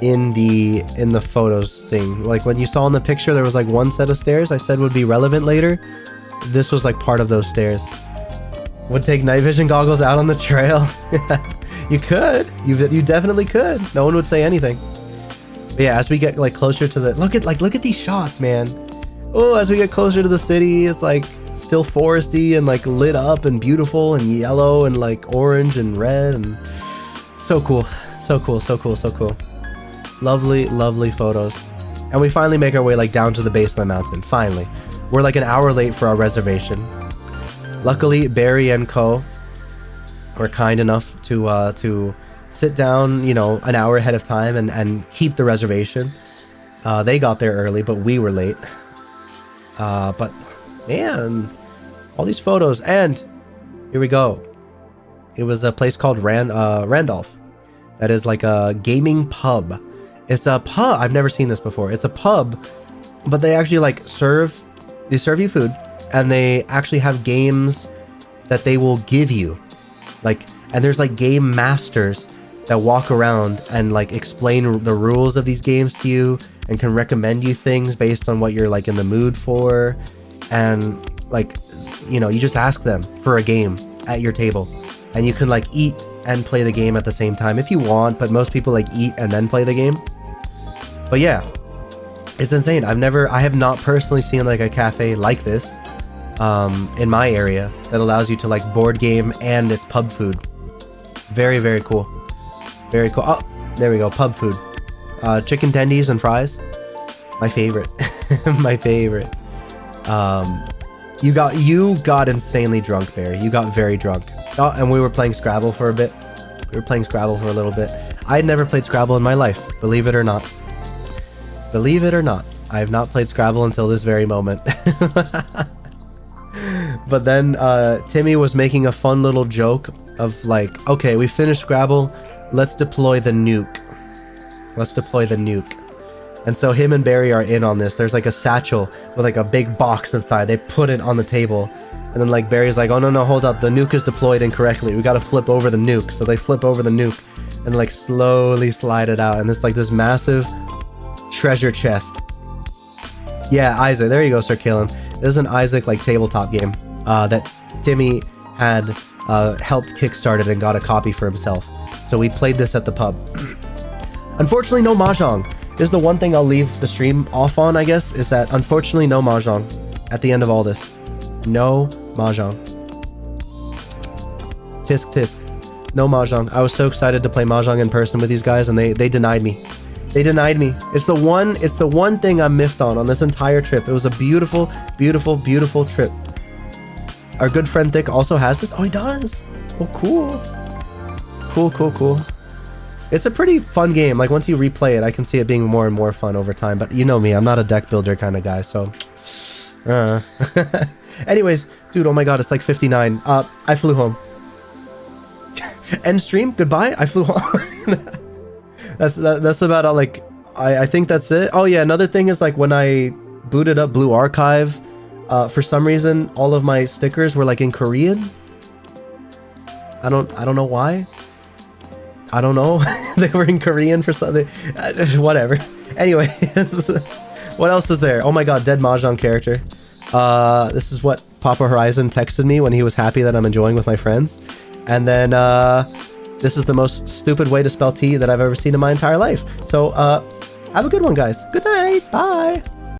in the photos thing. Like when you saw in the picture, there was like one set of stairs I said would be relevant later. This was like part of those stairs. Would take night vision goggles out on the trail. You could. You definitely could. No one would say anything. But yeah, as we get like closer to the look at these shots, man. Oh, as we get closer to the city, it's like still foresty and like lit up and beautiful and yellow and like orange and red and so cool. Lovely photos. And we finally make our way like down to the base of the mountain. Finally. We're like an hour late for our reservation. Luckily, Barry and Co were kind enough to sit down, you know, an hour ahead of time and keep the reservation. They got there early, but we were late. But man, all these photos, and here we go. It was a place called Randolph. That is like a gaming pub. It's a pub. I've never seen this before. It's a pub, but they actually like serve you food, and they actually have games that they will give you. Like, and there's like game masters that walk around and like explain the rules of these games to you and can recommend you things based on what you're like in the mood for. And like, you know, you just ask them for a game at your table and you can like eat and play the game at the same time if you want, but most people like eat and then play the game. But yeah, it's insane. I have not personally seen like a cafe like this in my area that allows you to like board game and it's pub food. Very, very cool. Very cool. Oh, there we go. Pub food. Chicken tendies and fries. My favorite. My favorite. You got insanely drunk, Barry. You got very drunk. Oh, and we were playing Scrabble for a bit. We were playing Scrabble for a little bit. I had never played Scrabble in my life, believe it or not. Believe it or not, I have not played Scrabble until this very moment. But then Timmy was making a fun little joke of like, okay, we finished Scrabble, let's deploy the nuke. And so him and Barry are in on this. There's like a satchel with like a big box inside. They put it on the table. And then like Barry's like, oh no, hold up. The nuke is deployed incorrectly. We got to flip over the nuke. So they flip over the nuke and like slowly slide it out. And it's like this massive treasure chest. Yeah, Isaac. There you go, Sir Kalen. This is an Isaac like tabletop game that Timmy had helped kickstarted and got a copy for himself. So we played this at the pub. Unfortunately, no Mahjong. This is the one thing I'll leave the stream off on, I guess, is that unfortunately no Mahjong at the end of all this. No Mahjong. Tisk tisk. No Mahjong. I was so excited to play Mahjong in person with these guys and they denied me. They denied me. It's the one thing I'm miffed on this entire trip. It was a beautiful, beautiful, beautiful trip. Our good friend Thick also has this. Oh, he does. Oh, cool. Cool. It's a pretty fun game. Like once you replay it, I can see it being more and more fun over time. But you know me, I'm not a deck builder kind of guy, so. Anyways, dude, oh my god, it's like 59. I flew home. End stream. Goodbye. I flew home. that's about all. Like, I think that's it. Oh yeah, another thing is like when I booted up Blue Archive, for some reason all of my stickers were like in Korean. I don't know why. I don't know. They were in Korean for something. Whatever. Anyway, what else is there? Oh my god, dead Mahjong character. This is what Papa Horizon texted me when he was happy that I'm enjoying with my friends. And then this is the most stupid way to spell tea that I've ever seen in my entire life. So have a good one, guys. Good night. Bye.